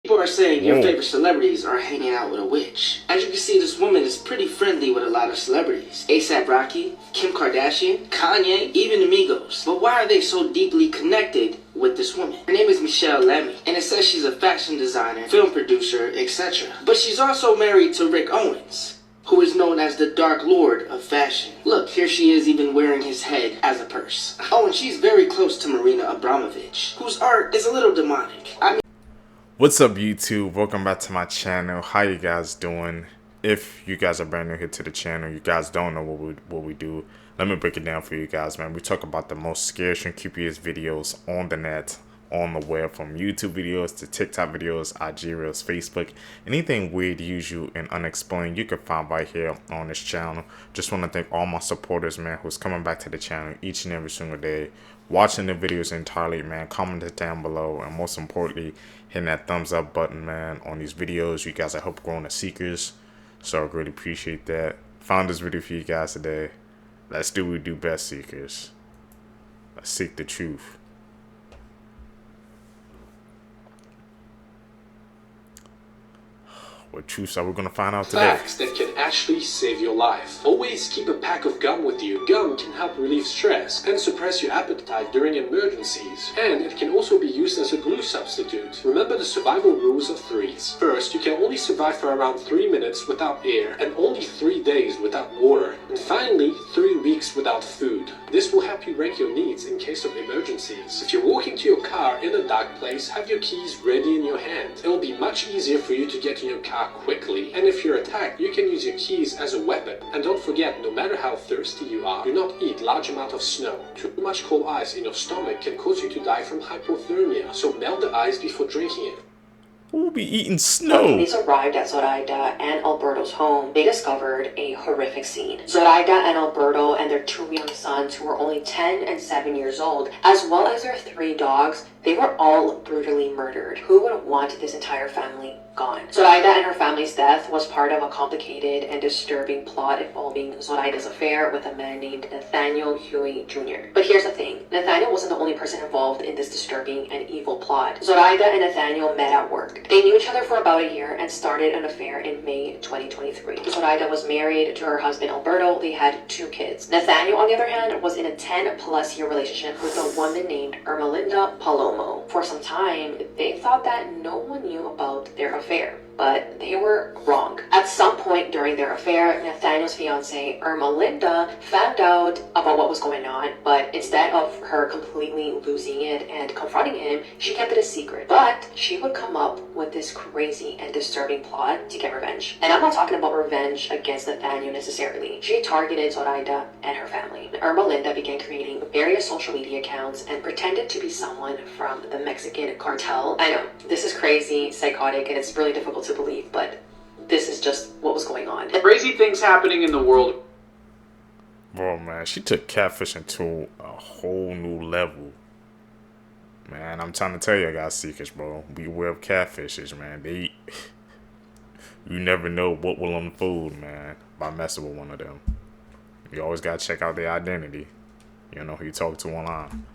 People are saying your favorite celebrities are hanging out with a witch. As you can see, this woman is pretty friendly with a lot of celebrities. A$AP Rocky, Kim Kardashian, Kanye, even Amigos. But why are they so deeply connected with this woman? Her name is Michel Lotito, and it says she's a fashion designer, film producer, etc. But she's also married to Rick Owens, who is known as the Dark Lord of fashion. Look, here she is even wearing his head as a purse. Oh, and she's very close to Marina Abramovich, whose art is a little demonic. What's up, YouTube? Welcome back to my channel. How you guys doing? If you guys are brand new here to the channel, you guys don't know what we do, let me break it down for you guys, man. We talk about the most scariest and creepiest videos on the net, on the web, from YouTube videos to TikTok videos, IG Reels, Facebook, anything weird, usual, and unexplained you can find right here on this channel. Just want to thank all my supporters, man, who's coming back to the channel each and every single day, watching the videos entirely, man, commenting down below, and most importantly, hitting that thumbs up button, man, on these videos. You guys, I hope, growing the seekers, so I really appreciate that. Found this video for you guys today. Let's do what we do best, seekers. Let's seek the truth. What truths are we going to find out today? Facts that can actually save your life. Always keep a pack of gum with you. Gum can help relieve stress and suppress your appetite during emergencies. And it can also be used as a glue substitute. Remember the survival rules of threes. First, you can only survive for around 3 minutes without air, and only 3 days without water. And finally, 3 weeks without food. This will help you rank your needs in case of emergencies. If you're walking to your car in a dark place, have your keys ready in your hand. It will be much easier for you to get to your car quickly, and if you're attacked, you can use your keys as a weapon. And don't forget, no matter how thirsty you are, do not eat large amount of snow. Too much cold ice in your stomach can cause you to die from hypothermia, so melt the ice before drinking it. We'll be eating snow. When police arrived at Zoraida and Alberto's home, they discovered a horrific scene. Zoraida and Alberto and their 2 young sons, who were only 10 and 7 years old, as well as their 3 dogs, they were all brutally murdered. Who would want this entire family gone? Zoraida and her family's death was part of a complicated and disturbing plot involving Zoraida's affair with a man named Nathaniel Huey Jr. But here's the thing, Nathaniel wasn't the only person involved in this disturbing and evil plot. Zoraida and Nathaniel met at work. They knew each other for about a year and started an affair in May 2023. Zoraida was married to her husband Alberto. They had 2 kids. Nathaniel, on the other hand, was in a 10+ year relationship with a woman named Ermelinda Palomo. For some time, they thought that no one knew about their affair, but they were wrong. At some point during their affair, Nathaniel's fiancée, Ermelinda, found out about what was going on, but instead of her completely losing it and confronting him, she kept it a secret. But she would come up with this crazy and disturbing plot to get revenge. And I'm not talking about revenge against Nathaniel necessarily. She targeted Zoraida and her family. Ermelinda began creating various social media accounts and pretended to be someone from the Mexican cartel. I know, this is crazy, psychotic, and it's really difficult to believe, but this is just what was going on. Crazy things happening in the world. Bro, man, she took catfishing to a whole new level. Man, I'm trying to tell you guys, seekers, bro. Beware of catfishes, man. You never know what will unfold, man, by messing with one of them. You always gotta check out their identity. You know who you talk to online.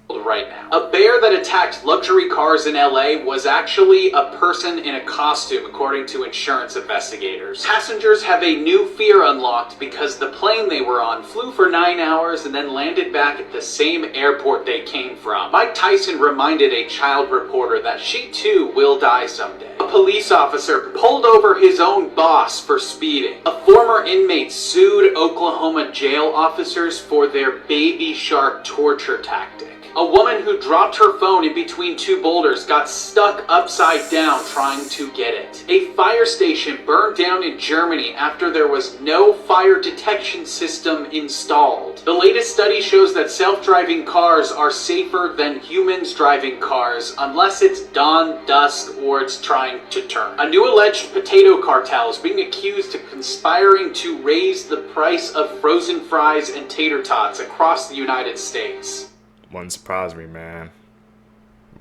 Right now. A bear that attacked luxury cars in LA was actually a person in a costume, according to insurance investigators. Passengers have a new fear unlocked because the plane they were on flew for 9 hours and then landed back at the same airport they came from. Mike Tyson reminded a child reporter that she too will die someday. A police officer pulled over his own boss for speeding. A former inmate sued Oklahoma jail officers for their baby shark torture tactic. A woman who dropped her phone in between 2 boulders got stuck upside down trying to get it. A fire station burned down in Germany after there was no fire detection system installed. The latest study shows that self-driving cars are safer than humans driving cars unless it's dawn, dusk, or it's trying to turn. A new alleged potato cartel is being accused of conspiring to raise the price of frozen fries and tater tots across the United States. Wouldn't surprise me, man.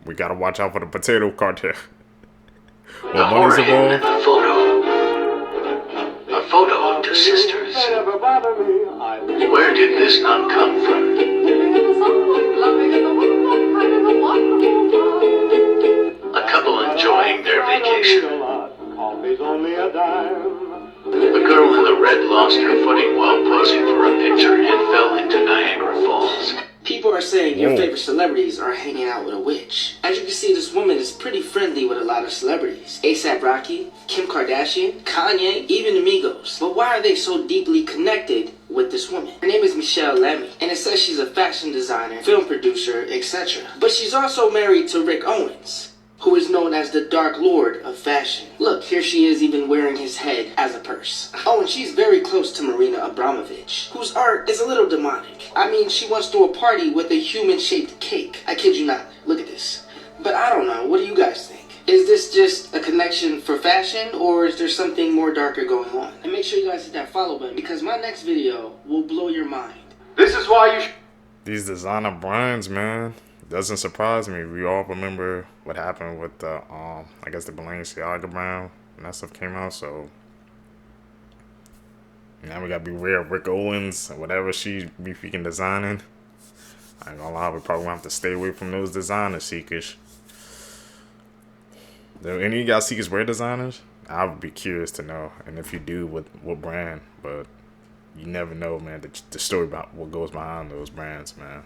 We gotta watch out for the potato cartel. Well, money's involved. A photo of 2 sisters. Where did this nun come from? A Fred lost her footing while posing for a picture and fell into Niagara Falls. People are saying your Whoa. favorite celebrities are hanging out with a witch. As you can see, this woman is pretty friendly with a lot of celebrities. A$AP Rocky, Kim Kardashian, Kanye, even Amigos. But why are they so deeply connected with this woman? Her name is Michel Lotito, and it says she's a fashion designer, film producer, etc. But she's also married to Rick Owens, who is known as the Dark Lord of fashion. Look, here she is even wearing his head as a purse. Oh, and she's very close to Marina Abramovich, whose art is a little demonic. I mean, she once threw a party with a human-shaped cake. I kid you not. Look at this. But I don't know. What do you guys think? Is this just a connection for fashion, or is there something more darker going on? And make sure you guys hit that follow button, because my next video will blow your mind. This is why you These designer brands, man. Doesn't surprise me. We all remember what happened with the I guess the Balenciaga brand and that stuff came out, so now we gotta beware of Rick Owens and whatever she be freaking designing. I ain't gonna lie, we probably gonna have to stay away from those designer seekers. Do any of you guys seekers wear designers? I would be curious to know, and if you do, what brand. But you never know, man, the story about what goes behind those brands, man.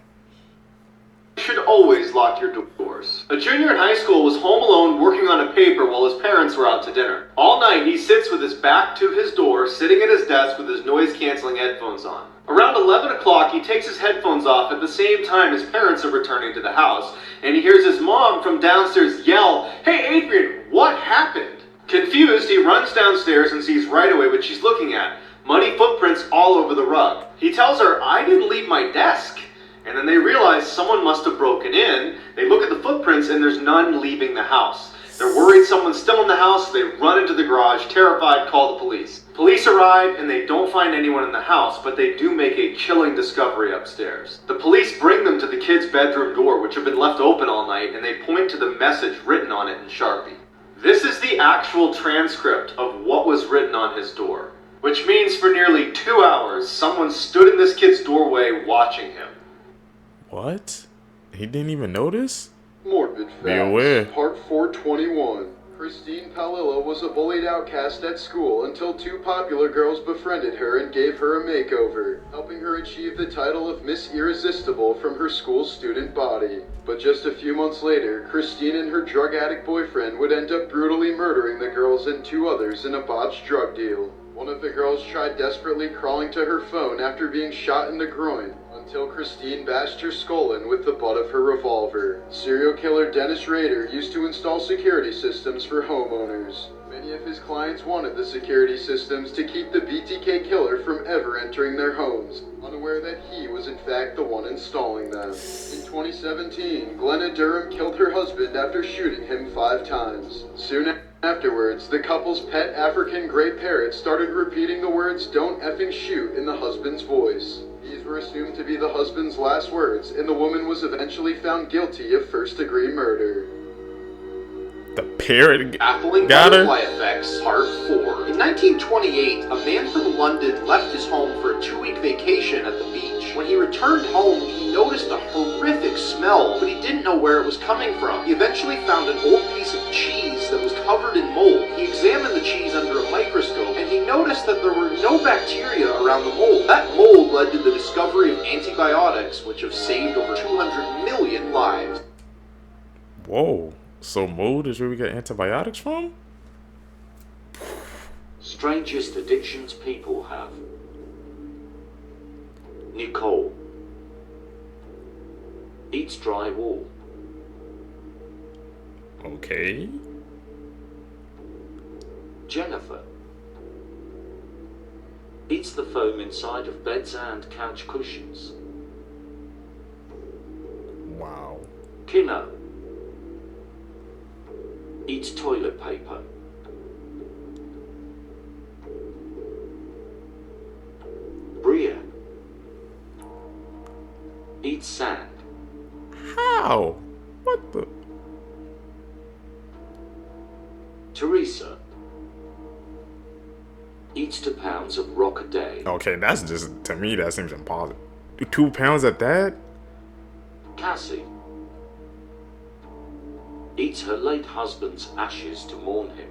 should always lock your doors. A junior in high school was home alone working on a paper while his parents were out to dinner. All night he sits with his back to his door, sitting at his desk with his noise-canceling headphones on. Around 11 o'clock, he takes his headphones off at the same time his parents are returning to the house, and he hears his mom from downstairs yell, "Hey Adrian, what happened?" Confused, he runs downstairs and sees right away what she's looking at. Muddy footprints all over the rug. He tells her, "I didn't leave my desk." And then they realize someone must have broken in. They look at the footprints and there's none leaving the house. They're worried someone's still in the house, so they run into the garage, terrified, call the police. Police arrive and they don't find anyone in the house, but they do make a chilling discovery upstairs. The police bring them to the kid's bedroom door, which had been left open all night, and they point to the message written on it in Sharpie. This is the actual transcript of what was written on his door, which means for nearly 2 hours, someone stood in this kid's doorway watching him. What? He didn't even notice? Morbid Be aware. Facts, Part 421. Christine Palillo was a bullied outcast at school until two popular girls befriended her and gave her a makeover, helping her achieve the title of Miss Irresistible from her school's student body. But just a few months later, Christine and her drug addict boyfriend would end up brutally murdering the girls and two others in a botched drug deal. One of the girls tried desperately crawling to her phone after being shot in the groin, until Christine bashed her skull in with the butt of her revolver. Serial killer Dennis Rader used to install security systems for homeowners. Many of his clients wanted the security systems to keep the BTK killer from ever entering their homes, unaware that he was in fact the one installing them. In 2017, Glenna Durham killed her husband after shooting him 5 times. Soon afterwards, the couple's pet African gray parrot started repeating the words "don't effing shoot" in the husband's voice. These were assumed to be the husband's last words, and the woman was eventually found guilty of first-degree murder. The parrot Baffling got her? Butterfly Effects, Part 4. In 1928, a man from London left his home for a 2-week vacation at the beach. When he returned home, he noticed a horrific smell, but he didn't know where it was coming from. He eventually found an old piece of cheese that was covered in mold. He examined the cheese under a microscope, and he noticed that there were no bacteria around the mold. That mold led to the discovery of antibiotics, which have saved over 200 million lives. Whoa. So mold is where we get antibiotics from? Strangest addictions people have. Nicole eats drywall. Okay. Jennifer eats the foam inside of beds and couch cushions. Wow. Kinno eats toilet paper. Bria eats sand. How? What the? Teresa eats 2 pounds of rock a day. Okay, that's just, to me, that seems impossible. 2 pounds at that? Cassie eats her late husband's ashes to mourn him.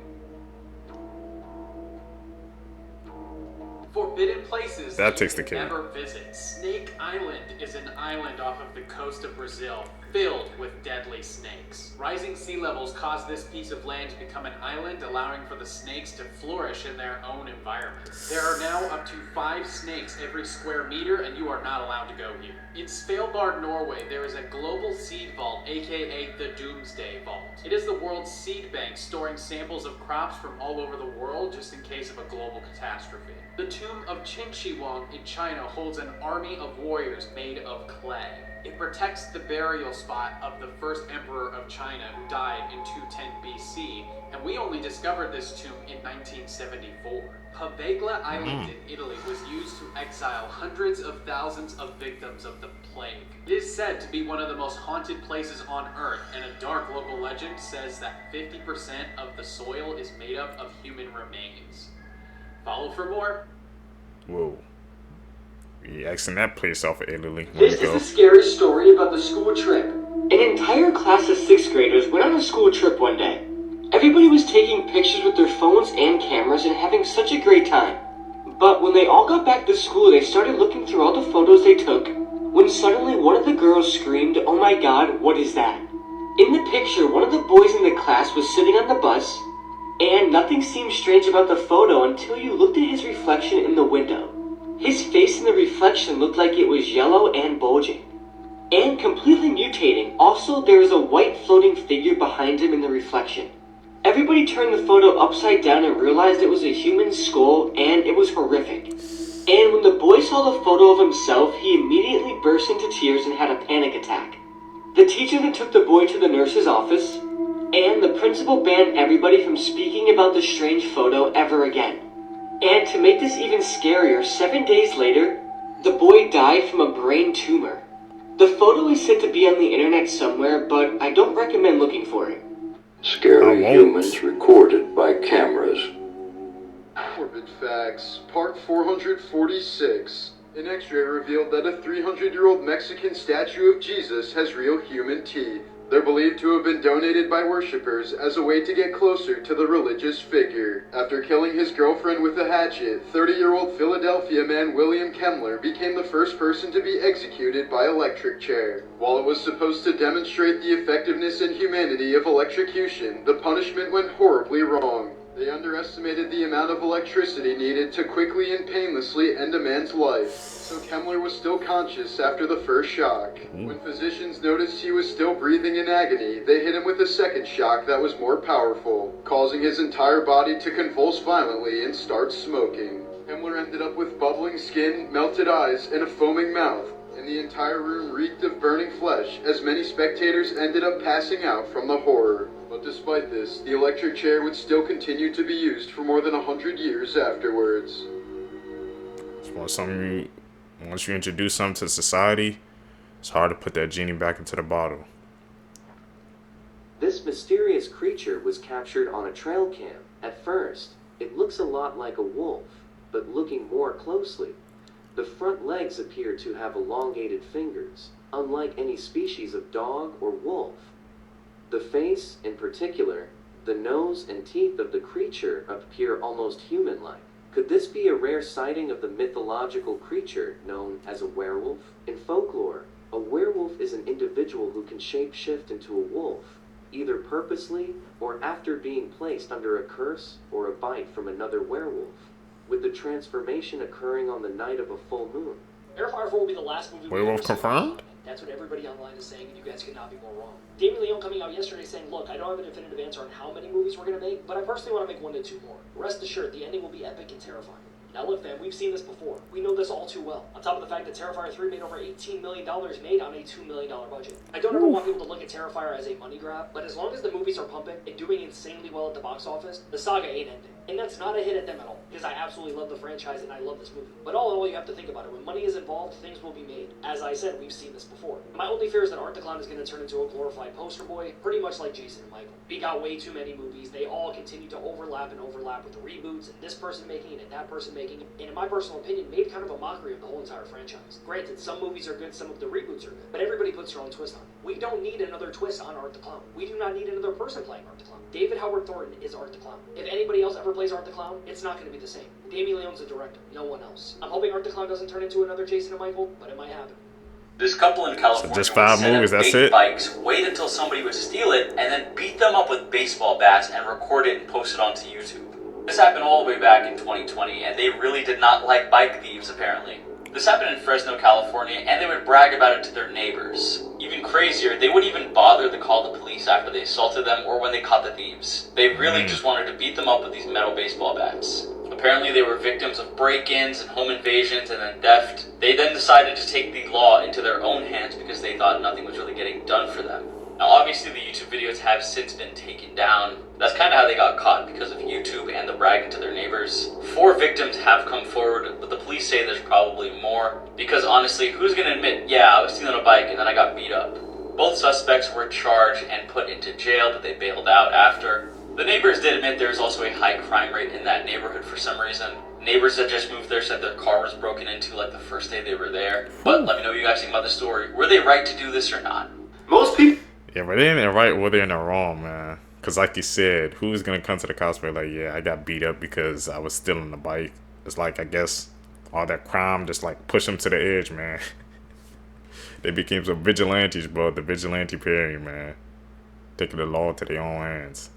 Forbidden places That you takes the can cake. never visit. Snake Island is an island off of the coast of Brazil, filled with deadly snakes. Rising sea levels cause this piece of land to become an island, allowing for the snakes to flourish in their own environment. There are now up to 5 snakes every square meter, and you are not allowed to go here. In Svalbard, Norway, there is a global seed vault, aka the Doomsday Vault. It is the world's seed bank, storing samples of crops from all over the world just in case of a global catastrophe. The tomb of Qin Shi Huang in China holds an army of warriors made of clay. It protects the burial spot of the first emperor of China who died in 210 BC, and we only discovered this tomb in 1974. Paveglia Island in Italy was used to exile hundreds of thousands of victims of the plague. It is said to be one of the most haunted places on Earth, and a dark local legend says that 50% of the soil is made up of human remains. Follow for more. Whoa. We asking that place off of Italy. This is a scary story about the school trip. An entire class of 6th graders went on a school trip one day. Everybody was taking pictures with their phones and cameras and having such a great time. But when they all got back to school, they started looking through all the photos they took, when suddenly one of the girls screamed, "Oh my god, what is that?" In the picture, one of the boys in the class was sitting on the bus, and nothing seemed strange about the photo until you looked at his reflection in the window. His face in the reflection looked like it was yellow and bulging, and completely mutating. Also, there was a white floating figure behind him in the reflection. Everybody turned the photo upside down and realized it was a human skull, and it was horrific. And when the boy saw the photo of himself, he immediately burst into tears and had a panic attack. The teacher then took the boy to the nurse's office, and the principal banned everybody from speaking about the strange photo ever again. And to make this even scarier, 7 days later, the boy died from a brain tumor. The photo is said to be on the internet somewhere, but I don't recommend looking for it. Scary humans recorded by cameras. Morbid Facts, Part 446. An X-ray revealed that a 300-year-old Mexican statue of Jesus has real human teeth. They're believed to have been donated by worshippers as a way to get closer to the religious figure. After killing his girlfriend with a hatchet, 30-year-old Philadelphia man William Kemmler became the first person to be executed by electric chair. While it was supposed to demonstrate the effectiveness and humanity of electrocution, the punishment went horribly wrong. They underestimated the amount of electricity needed to quickly and painlessly end a man's life, so Kemmler was still conscious after the first shock. When physicians noticed he was still breathing in agony, they hit him with a second shock that was more powerful, causing his entire body to convulse violently and start smoking. Kemmler ended up with bubbling skin, melted eyes, and a foaming mouth, and the entire room reeked of burning flesh as many spectators ended up passing out from the horror. But despite this, the electric chair would still continue to be used for more than 100 years afterwards. Once you introduce something to society, it's hard to put that genie back into the bottle. This mysterious creature was captured on a trail cam. At first, it looks a lot like a wolf, but looking more closely, the front legs appear to have elongated fingers, unlike any species of dog or wolf. The face, in particular, the nose and teeth of the creature appear almost human-like. Could this be a rare sighting of the mythological creature known as a werewolf? In folklore, a werewolf is an individual who can shape-shift into a wolf, either purposely or after being placed under a curse or a bite from another werewolf, with the transformation occurring on the night of a full moon. Terrifier 4 will be the last movie Werewolf confirmed? That's what everybody online is saying, and you guys could not be more wrong. Damien Leone coming out yesterday saying, look, I don't have a definitive answer on how many movies we're going to make, but I personally want to make 1 to 2 more. Rest assured, the ending will be epic and terrifying. Now look, fam, we've seen this before. We know this all too well. On top of the fact that Terrifier 3 made over $18 million made on a $2 million budget. I don't ever want people to look at Terrifier as a money grab, but as long as the movies are pumping and doing insanely well at the box office, the saga ain't ending. And that's not a hit at them at all, because I absolutely love the franchise and I love this movie. But all in all, you have to think about it. When money is involved, things will be made. As I said, we've seen this before. My only fear is that Art the Clown is going to turn into a glorified poster boy, pretty much like Jason and Michael. We got way too many movies. They all continue to overlap with reboots, and this person making it and that person making making, and in my personal opinion, made kind of a mockery of the whole entire franchise. Granted, some movies are good, some of the reboots are good, but everybody puts their own twist on it. We don't need another twist on Art the Clown. We do not need another person playing Art the Clown. David Howard Thornton is Art the Clown. If anybody else ever plays Art the Clown, it's not going to be the same. Damien Leone's the director, no one else. I'm hoping Art the Clown doesn't turn into another Jason and Michael, but it might happen. This couple in California just 5 would set movies, up that's big it? bikes, wait until somebody would steal it, and then beat them up with baseball bats and record it and post it onto YouTube. This happened all the way back in 2020, and they really did not like bike thieves, apparently. This happened in Fresno, California, and they would brag about it to their neighbors. Even crazier, they wouldn't even bother to call the police after they assaulted them or when they caught the thieves. They really just wanted to beat them up with these metal baseball bats. Apparently they were victims of break-ins and home invasions and then theft. They then decided to take the law into their own hands because they thought nothing was really getting done for them. Now obviously the YouTube videos have since been taken down. That's kind of how they got caught, because of YouTube and the bragging to their neighbors. 4 victims have come forward, but the police say there's probably more. Because honestly, who's gonna admit, yeah, I was stealing a bike and then I got beat up? Both suspects were charged and put into jail, but they bailed out after. The neighbors did admit there was also a high crime rate in that neighborhood for some reason. Neighbors that just moved there said their car was broken into like the first day they were there. But let me know what you guys think about the story. Were they right to do this or not? Most people... Yeah, but they ain't right or they're in the wrong, man. Because like you said, who's going to come to the cops and be like, yeah, I got beat up because I was stealing the bike? It's like, I guess, all that crime just like push them to the edge, man. They became some vigilantes, bro. The vigilante period, man. Taking the law to their own hands.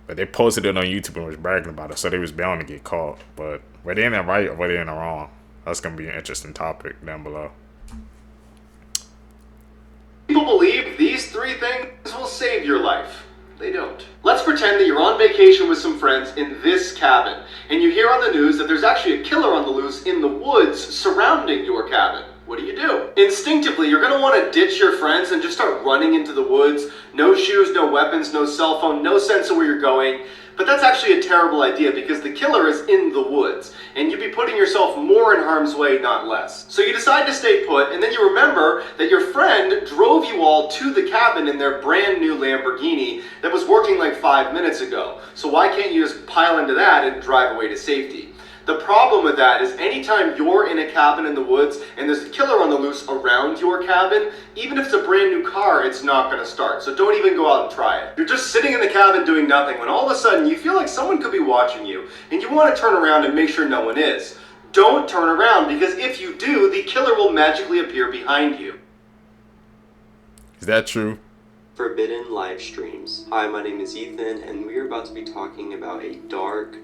But they posted it on YouTube and was bragging about it, so they was bound to get caught. But were they in the right or were they in the wrong? That's going to be an interesting topic down below. People believe these 3 things will save your life. They don't. Let's pretend that you're on vacation with some friends in this cabin, and you hear on the news that there's actually a killer on the loose in the woods surrounding your cabin. What do? Instinctively, you're going to want to ditch your friends and just start running into the woods. No shoes, no weapons, no cell phone, no sense of where you're going. But that's actually a terrible idea because the killer is in the woods, and you'd be putting yourself more in harm's way, not less. So you decide to stay put, and then you remember that your friend drove you all to the cabin in their brand new Lamborghini that was working like 5 minutes ago. So why can't you just pile into that and drive away to safety? The problem with that is anytime you're in a cabin in the woods and there's a killer on the loose around your cabin, even if it's a brand new car, it's not going to start. So don't even go out and try it. You're just sitting in the cabin doing nothing when all of a sudden you feel like someone could be watching you and you want to turn around and make sure no one is. Don't turn around, because if you do, the killer will magically appear behind you. Is that true? Forbidden live streams. Hi, my name is Ethan, and we are about to be talking about a dark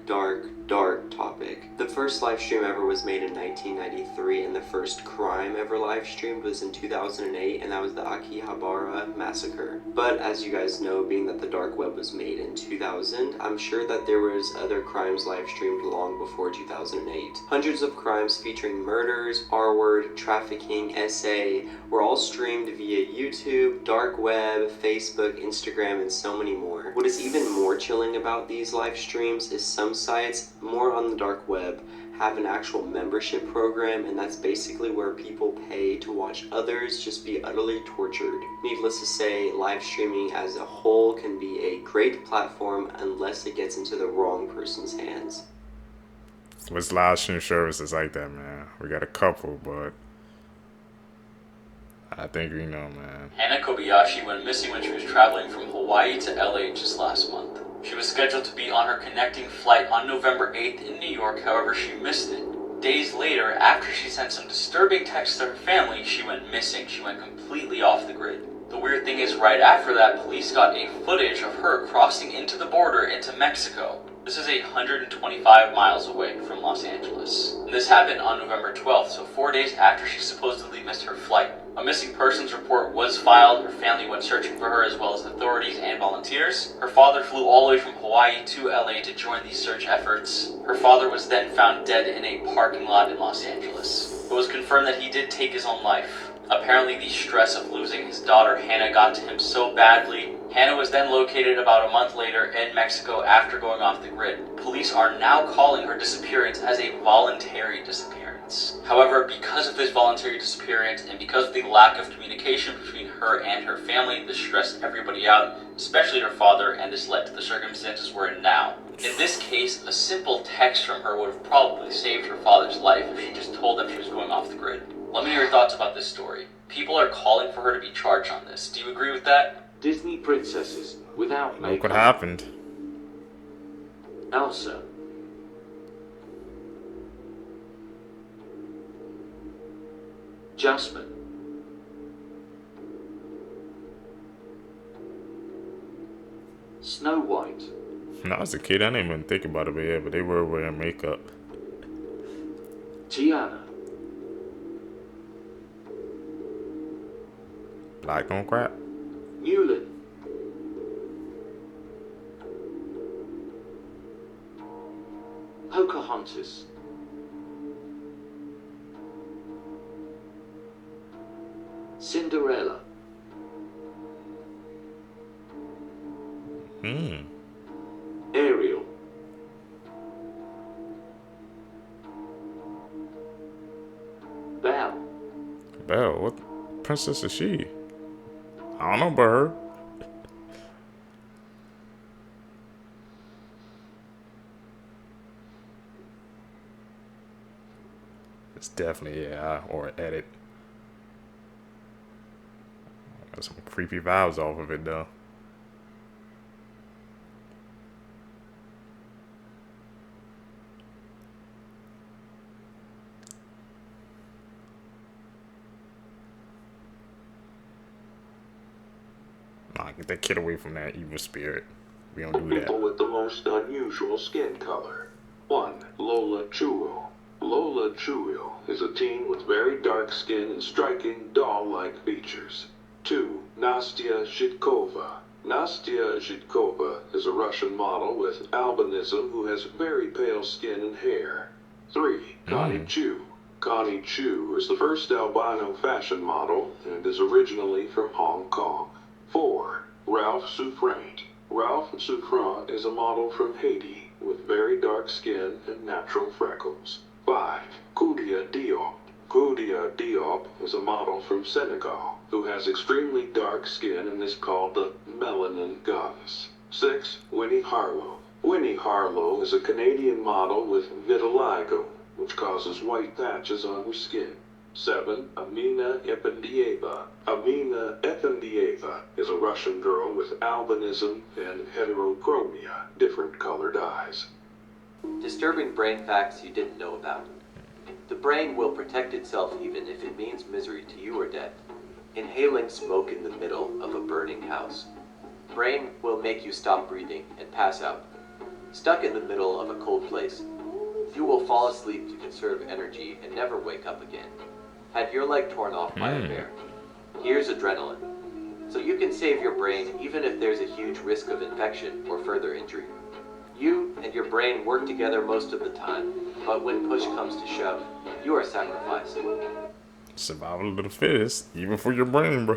topic. The first live stream ever was made in 1993, and the first crime ever live streamed was in 2008, and that was the Akihabara massacre. But as you guys know, being that the dark web was made in 2000, I'm sure that there was other crimes live streamed long before 2008. Hundreds of crimes featuring murders, R-word, trafficking, SA were all streamed via YouTube, dark web, Facebook, Instagram, and so many more. What is even more chilling about these live streams is some sites, more on the dark web, have an actual membership program, and that's basically where people pay to watch others just be utterly tortured. Needless to say, live streaming as a whole can be a great platform unless it gets into the wrong person's hands. What's live stream services like that, man? We got a couple, but I think we know, man. Hana Kobayashi went missing when she was traveling from Hawaii to LA just last month. She was scheduled to be on her connecting flight on November 8th in New York, however she missed it. Days later, after she sent some disturbing texts to her family, she went missing. She went completely off the grid. The weird thing is, right after that, police got a footage of her crossing into the border into Mexico. This is 125 miles away from Los Angeles. And this happened on November 12th, so 4 days after she supposedly missed her flight. A missing persons report was filed. Her family went searching for her, as well as authorities and volunteers. Her father flew all the way from Hawaii to LA to join these search efforts. Her father was then found dead in a parking lot in Los Angeles. It was confirmed that he did take his own life. Apparently, the stress of losing his daughter Hannah got to him so badly. Hannah was then located about a month later in Mexico after going off the grid. Police are now calling her disappearance as a voluntary disappearance. parents. However, because of this voluntary disappearance and because of the lack of communication between her and her family, this stressed everybody out, especially her father, and this led to the circumstances we're in now. In this case, a simple text from her would have probably saved her father's life if she just told them she was going off the grid. Let me know your thoughts about this story. People are calling for her to be charged on this. Do you agree with that? Disney princesses without makeup. Look what happened. Elsa. Jasmine. Snow White. When I was a kid, I didn't even think about it, but yeah, but they were wearing makeup. Tiana. Black don't crack. Mulan. Pocahontas. Cinderella. Ariel. Belle. Belle, what princess is she? I don't know about her. It's definitely, yeah, or edit. Got some creepy vibes off of it, though. Nah, get that kid away from that evil spirit. We don't do that. People with the most unusual skin color. 1. Lola Chuo. Lola Chuo is a teen with very dark skin and striking doll-like features. 2. Nastya Zhitkova. Nastya Zhitkova is a Russian model with albinism who has very pale skin and hair. 3. Connie Chu. Connie Chu is the first albino fashion model and is originally from Hong Kong. 4. Ralph Souffrant. Ralph Souffrant is a model from Haiti with very dark skin and natural freckles. 5. Koudia Diop. Koudia Diop is a model from Senegal who has extremely dark skin and is called the Melanin Goddess. 6. Winnie Harlow. Winnie Harlow is a Canadian model with vitiligo, which causes white patches on her skin. 7. Amina Ependieva. Amina Ependieva is a Russian girl with albinism and heterochromia, different colored eyes. Disturbing brain facts you didn't know about. The brain will protect itself even if it means misery to you or death. Inhaling smoke in the middle of a burning house. Brain will make you stop breathing and pass out. Stuck in the middle of a cold place. You will fall asleep to conserve energy and never wake up again. Had your leg torn off by a bear. Here's adrenaline. So you can save your brain even if there's a huge risk of infection or further injury. You and your brain work together most of the time, but when push comes to shove, you are sacrificed. Survival of the fittest, even for your brain, bro.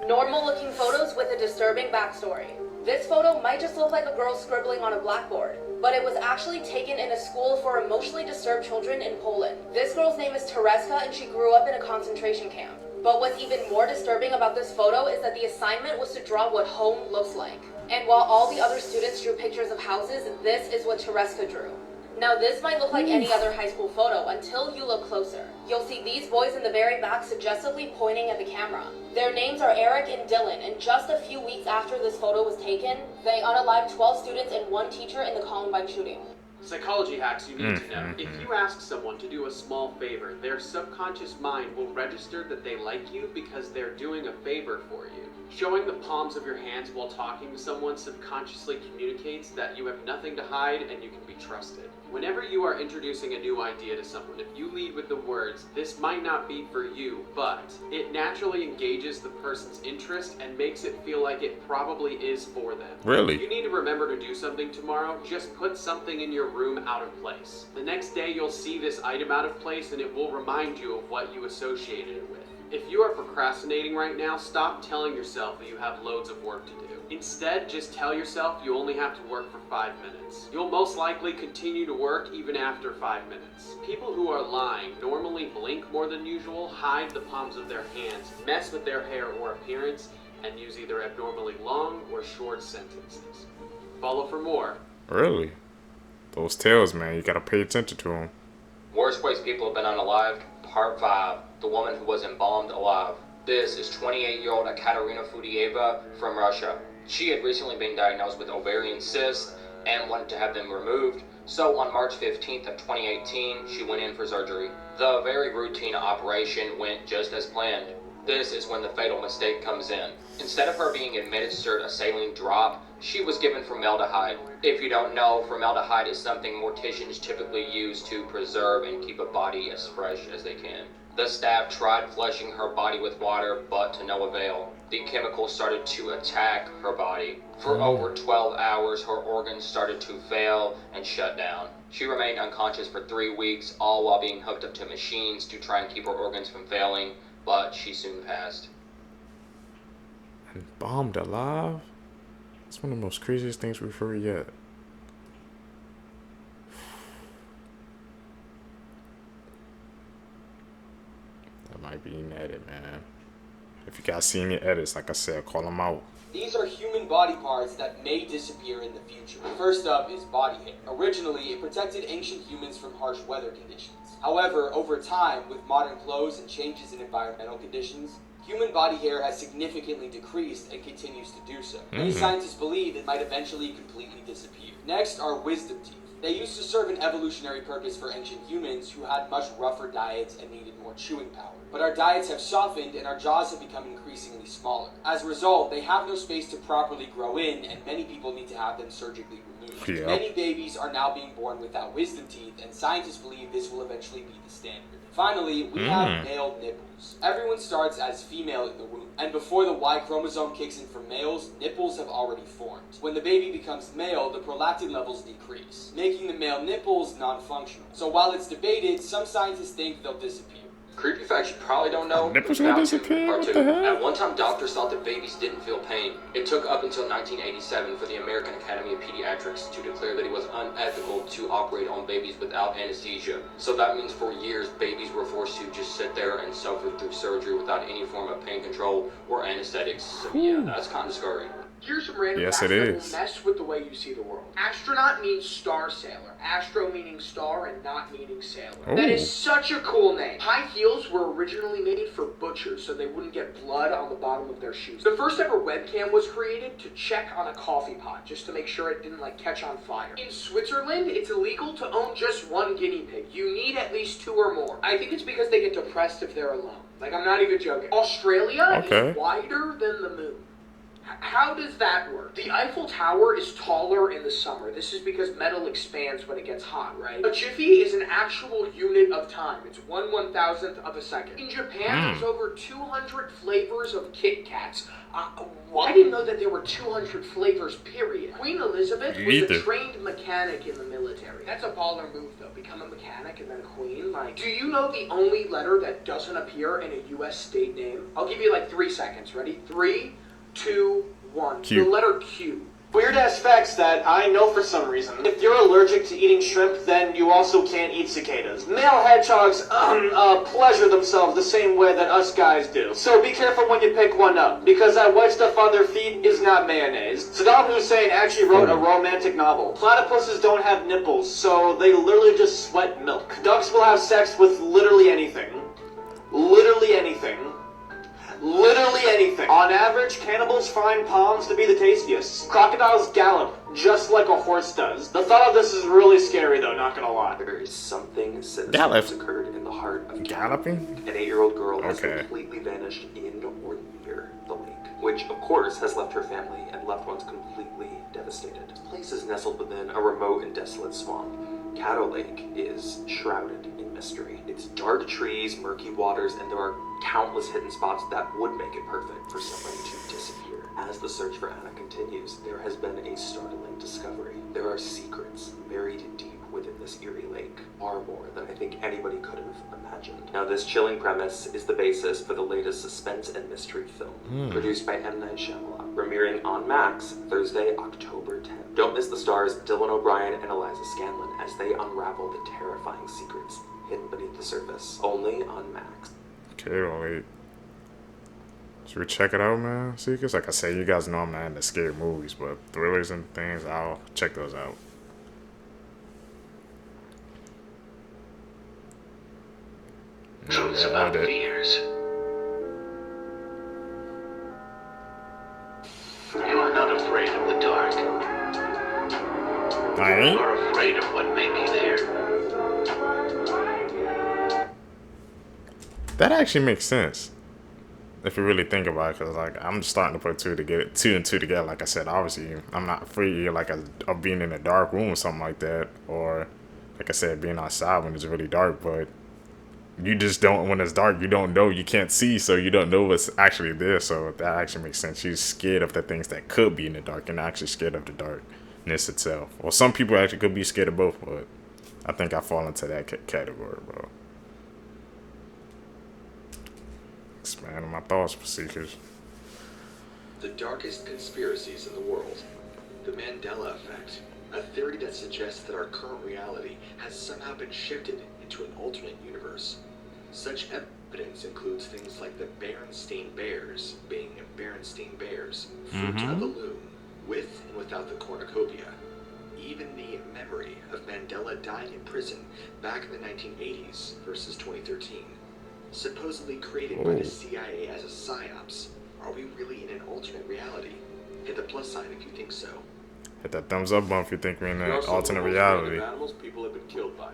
Normal looking photos with a disturbing backstory. This photo might just look like a girl scribbling on a blackboard, but it was actually taken in a school for emotionally disturbed children in Poland. This girl's name is Tereska and she grew up in a concentration camp. But what's even more disturbing about this photo is that the assignment was to draw what home looks like. And while all the other students drew pictures of houses, this is what Tereska drew. Now this might look like any other high school photo until you look closer. You'll see these boys in the very back suggestively pointing at the camera. Their names are Eric and Dylan, and just a few weeks after this photo was taken, they unalived 12 students and 1 teacher in the Columbine shooting. Psychology hacks you need to know. If you ask someone to do a small favor, their subconscious mind will register that they like you because they're doing a favor for you. Showing the palms of your hands while talking to someone subconsciously communicates that you have nothing to hide and you can be trusted. Whenever you are introducing a new idea to someone, if you lead with the words, "This might not be for you, but," it naturally engages the person's interest and makes it feel like it probably is for them. Really? If you need to remember to do something tomorrow, just put something in your room out of place. The next day you'll see this item out of place and it will remind you of what you associated it with. If you are procrastinating right now, stop telling yourself that you have loads of work to do. Instead, just tell yourself you only have to work for 5 minutes. You'll most likely continue to work even after 5 minutes. People who are lying normally blink more than usual, hide the palms of their hands, mess with their hair or appearance, and use either abnormally long or short sentences. Follow for more. Really? Those tales, man, you gotta pay attention to them. Worst ways people have been unalived. Part 5. The woman who was embalmed alive. This is 28-year-old Ekaterina Fudieva from Russia. She had recently been diagnosed with ovarian cysts and wanted to have them removed, so on March 15th of 2018, she went in for surgery. The very routine operation went just as planned. This is when the fatal mistake comes in. Instead of her being administered a saline drop, she was given formaldehyde. If you don't know, formaldehyde is something morticians typically use to preserve and keep a body as fresh as they can. The staff tried flushing her body with water, but to no avail. The chemical started to attack her body. For over 12 hours, her organs started to fail and shut down. She remained unconscious for 3 weeks, all while being hooked up to machines to try and keep her organs from failing, but she soon passed. And bombed alive? That's one of the most craziest things we've heard yet. That might be an edit, man. If you guys see any edits, like I said, call them out. These are human body parts that may disappear in the future. First up is body hair. Originally, it protected ancient humans from harsh weather conditions. However, over time, with modern clothes and changes in environmental conditions, human body hair has significantly decreased and continues to do so. Many scientists believe it might eventually completely disappear. Next are wisdom teeth. They used to serve an evolutionary purpose for ancient humans who had much rougher diets and needed more chewing power. But our diets have softened and our jaws have become increasingly smaller. As a result, they have no space to properly grow in, and many people need to have them surgically removed. Yeah. Many babies are now being born without wisdom teeth, and scientists believe this will eventually be the standard. Finally, we have male nipples. Everyone starts as female in the womb, and before the Y chromosome kicks in for males, nipples have already formed. When the baby becomes male, the prolactin levels decrease, making the male nipples non-functional. So while it's debated, some scientists think they'll disappear. Creepy facts you probably don't know. Nipples will disappear? What the heck? At one time, doctors thought that babies didn't feel pain. It took up until 1987 for the American Academy of Pediatrics to declare that it was unethical to operate on babies without anesthesia. So that means for years, babies were forced to just sit there and suffer through surgery without any form of pain control or anesthetics. So yeah, that's kind of scary. Here's some random Yes, facts it that is. will mess with the way you see the world. Astronaut means star sailor. Astro meaning star and not meaning sailor. That is such a cool name. High heels were originally made for butchers so they wouldn't get blood on the bottom of their shoes. The first ever webcam was created to check on a coffee pot just to make sure it didn't catch on fire. In Switzerland, it's illegal to own just one guinea pig. You need at least 2 or more. I think it's because they get depressed if they're alone. I'm not even joking. Australia is wider than the moon. How does that work? The Eiffel Tower is taller in the summer. This is because metal expands when it gets hot, right? A jiffy is an actual unit of time. It's 1/1000th of a second. In Japan, there's over 200 flavors of Kit Kats. I didn't know that there were 200 flavors, period. Queen Elizabeth was a trained mechanic in the military. That's a baller move, though. Become a mechanic and then a queen. Do you know the only letter that doesn't appear in a U.S. state name? I'll give you 3 seconds. Ready? 3, 2, 1. Q. The letter Q. Weird ass facts that I know for some reason. If you're allergic to eating shrimp, then you also can't eat cicadas. Male hedgehogs, pleasure themselves the same way that us guys do. So be careful when you pick one up, because that white stuff on their feet is not mayonnaise. Saddam Hussein actually wrote a romantic novel. Platypuses don't have nipples, so they literally just sweat milk. Ducks will have sex with literally anything. Literally anything. Literally anything. On average, cannibals find palms to be the tastiest. Crocodiles gallop, just like a horse does. The thought of this is really scary though, not gonna lie. There is something sinister that's occurred in the heart of Galloping? An 8-year-old girl has completely vanished in or near the lake, which of course has left her family and loved ones completely devastated. This place is nestled within a remote and desolate swamp. Caddo Lake is shrouded in mystery. It's dark trees, murky waters, and there are countless hidden spots that would make it perfect for someone to disappear. As the search for Anna continues, there has been a startling discovery. There are secrets buried deep within this eerie lake, far more than I think anybody could have imagined. Now, this chilling premise is the basis for the latest suspense and mystery film, produced by M. Night Shyamalan, premiering on Max Thursday, October 10th. Don't miss the stars Dylan O'Brien and Eliza Scanlon as they unravel the terrifying secrets hidden beneath the surface, only on Max. Caddo Lake. Should we check it out, man? See, because like I said, you guys know I'm not into scary movies, but thrillers and things, I'll check those out. Truths about fears. You are not afraid of the dark. I ain't. You are afraid of what may be there. That actually makes sense. If you really think about it, because like I'm starting to put two and two together. Like I said, obviously I'm not afraid of being in a dark room or something like that, or like I said, being outside when it's really dark. But you just don't, when it's dark, you don't know, you can't see, so you don't know what's actually there. So that actually makes sense. She's scared of the things that could be in the dark, and actually scared of the darkness itself. Well, some people actually could be scared of both, but I think I fall into that category, bro. Expanding my thoughts, seekers. The darkest conspiracies in the world. The Mandela effect. A theory that suggests that our current reality has somehow been shifted into an alternate universe. Such evidence includes things like the Berenstain Bears being Berenstain Bears, fruit of the loom, with and without the cornucopia. Even the memory of Mandela dying in prison back in the 1980s versus 2013. Supposedly created by the CIA as a psyops. Are we really in an alternate reality? Hit the plus sign if you think so. Hit that thumbs up button if you think we're in an alternate reality. Animals people have been killed by.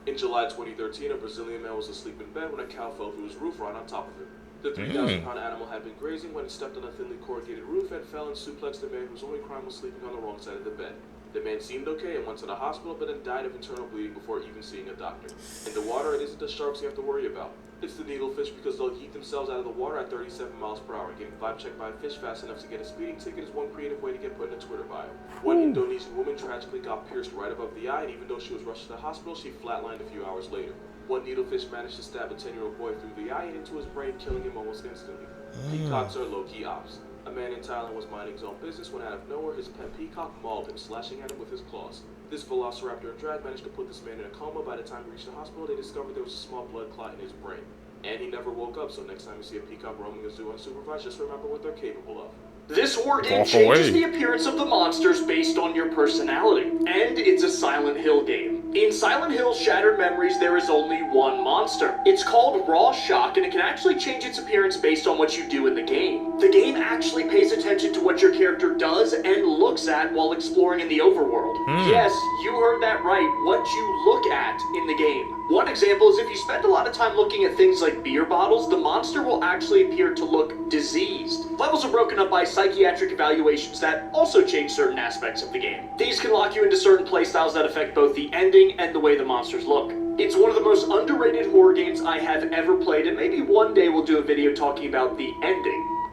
In July 2013, a Brazilian man was asleep in bed when a cow fell through his roof right on top of him. The 3,000-pound animal had been grazing when it stepped on a thinly corrugated roof and fell and suplexed the man whose only crime was sleeping on the wrong side of the bed. The man seemed okay and went to the hospital, but then died of internal bleeding before even seeing a doctor. In the water, it isn't the sharks you have to worry about. It's the needlefish, because they'll yeet themselves out of the water at 37 miles per hour. Getting vibe checked by a fish fast enough to get a speeding ticket is one creative way to get put in a Twitter bio. One Indonesian woman tragically got pierced right above the eye, and even though she was rushed to the hospital, she flatlined a few hours later. One needlefish managed to stab a 10-year-old boy through the eye and into his brain, killing him almost instantly. Peacocks are low-key ops. A man in Thailand was minding his own business when out of nowhere his pet peacock mauled him, slashing at him with his claws. This velociraptor in drag managed to put this man in a coma. By the time he reached the hospital, they discovered there was a small blood clot in his brain. And he never woke up, so next time you see a peacock roaming a zoo unsupervised, just remember what they're capable of. This horror game changes the appearance of the monsters based on your personality, and it's a Silent Hill game. In Silent Hill Shattered Memories, there is only one monster. It's called Raw Shock, and it can actually change its appearance based on what you do in the game. The game actually pays attention to what your character does and looks at while exploring in the overworld. Yes, you heard that right, what you look at in the game. One example is if you spend a lot of time looking at things like beer bottles, the monster will actually appear to look diseased. Levels are broken up by psychiatric evaluations that also change certain aspects of the game. These can lock you into certain playstyles that affect both the ending and the way the monsters look. It's one of the most underrated horror games I have ever played, and maybe one day we'll do a video talking about the ending.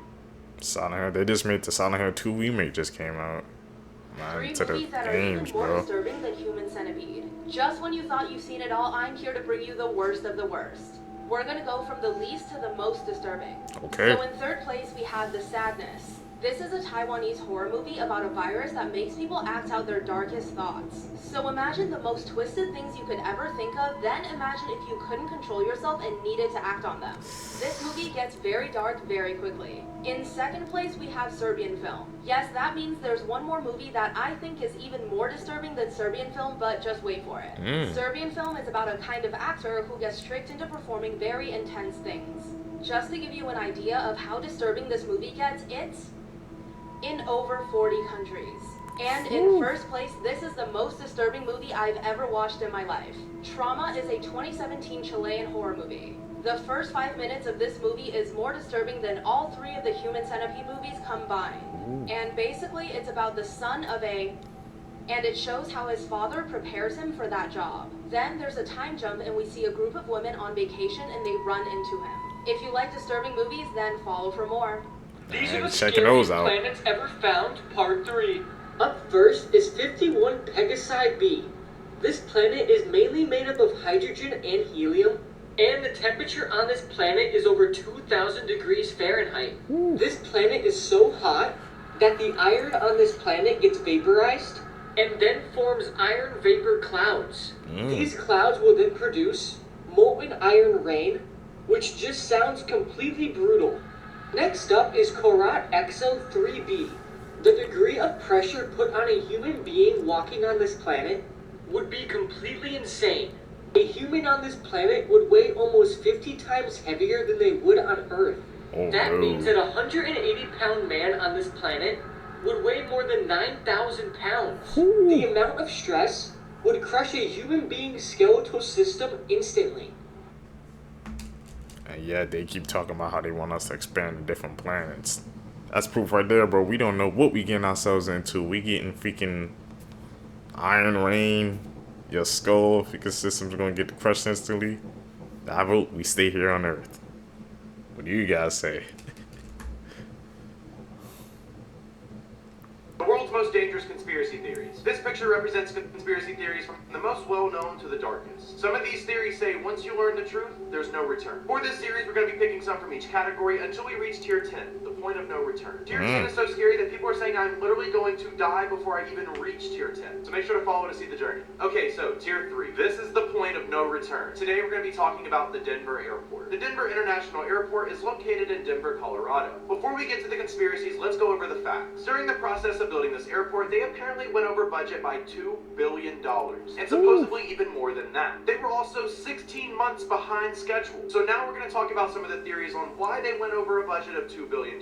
Silent Hill, they just made the Silent Hill 2 remake just came out. Three movies that are even more disturbing than Human Centipede. Just when you thought you've seen it all, I'm here to bring you the worst of the worst. We're gonna go from the least to the most disturbing. Okay. So in third place, we have The Sadness. This is a Taiwanese horror movie about a virus that makes people act out their darkest thoughts. So imagine the most twisted things you could ever think of, then imagine if you couldn't control yourself and needed to act on them. This movie gets very dark very quickly. In second place, we have Serbian Film. Yes, that means there's one more movie that I think is even more disturbing than Serbian Film, but just wait for it. Serbian Film is about a kind of actor who gets tricked into performing very intense things. Just to give you an idea of how disturbing this movie gets, it's in over 40 countries. And in first place, this is the most disturbing movie I've ever watched in my life. Trauma is a 2017 Chilean horror movie. The first 5 minutes of this movie is more disturbing than all three of the Human Centipede movies combined. And basically, it's about the son of and it shows how his father prepares him for that job. Then there's a time jump and we see a group of women on vacation and they run into him. If you like disturbing movies, then follow for more. These I are the ain't checking those scariest out. planets ever found, part 3. Up first is 51 Pegasi b. This planet is mainly made up of hydrogen and helium, and the temperature on this planet is over 2,000 degrees Fahrenheit. This planet is so hot that the iron on this planet gets vaporized and then forms iron vapor clouds. These clouds will then produce molten iron rain, which just sounds completely brutal. Next up is Korat XO 3b. The degree of pressure put on a human being walking on this planet would be completely insane. A human on this planet would weigh almost 50 times heavier than they would on Earth. That means that a 180-pound man on this planet would weigh more than 9,000 pounds. The amount of stress would crush a human being's skeletal system instantly. And yeah, they keep talking about how they want us to expand to different planets. That's proof right there, bro. We don't know what we getting ourselves into. We getting freaking iron rain. Your skull, freaking system's gonna get crushed instantly. I vote we stay here on Earth. What do you guys say? The world's most dangerous conspiracy theories. This picture represents conspiracy theories from the most well-known to the darkest. Some of these theories say once you learn the truth, there's no return. For this series, we're going to be picking some from each category until we reach tier 10, the point of no return. Tier 10 is so scary that people are saying I'm literally going to die before I even reach tier 10. So make sure to follow to see the journey. Okay, so tier 3. This is the point of no return. Today we're going to be talking about the Denver Airport. The Denver International Airport is located in Denver, Colorado. Before we get to the conspiracies, let's go over the facts. During the process of building this airport, they apparently went over budget by $2 billion, and supposedly even more than that. They were also 16 months behind schedule. So now we're going to talk about some of the theories on why they went over a budget of $2 billion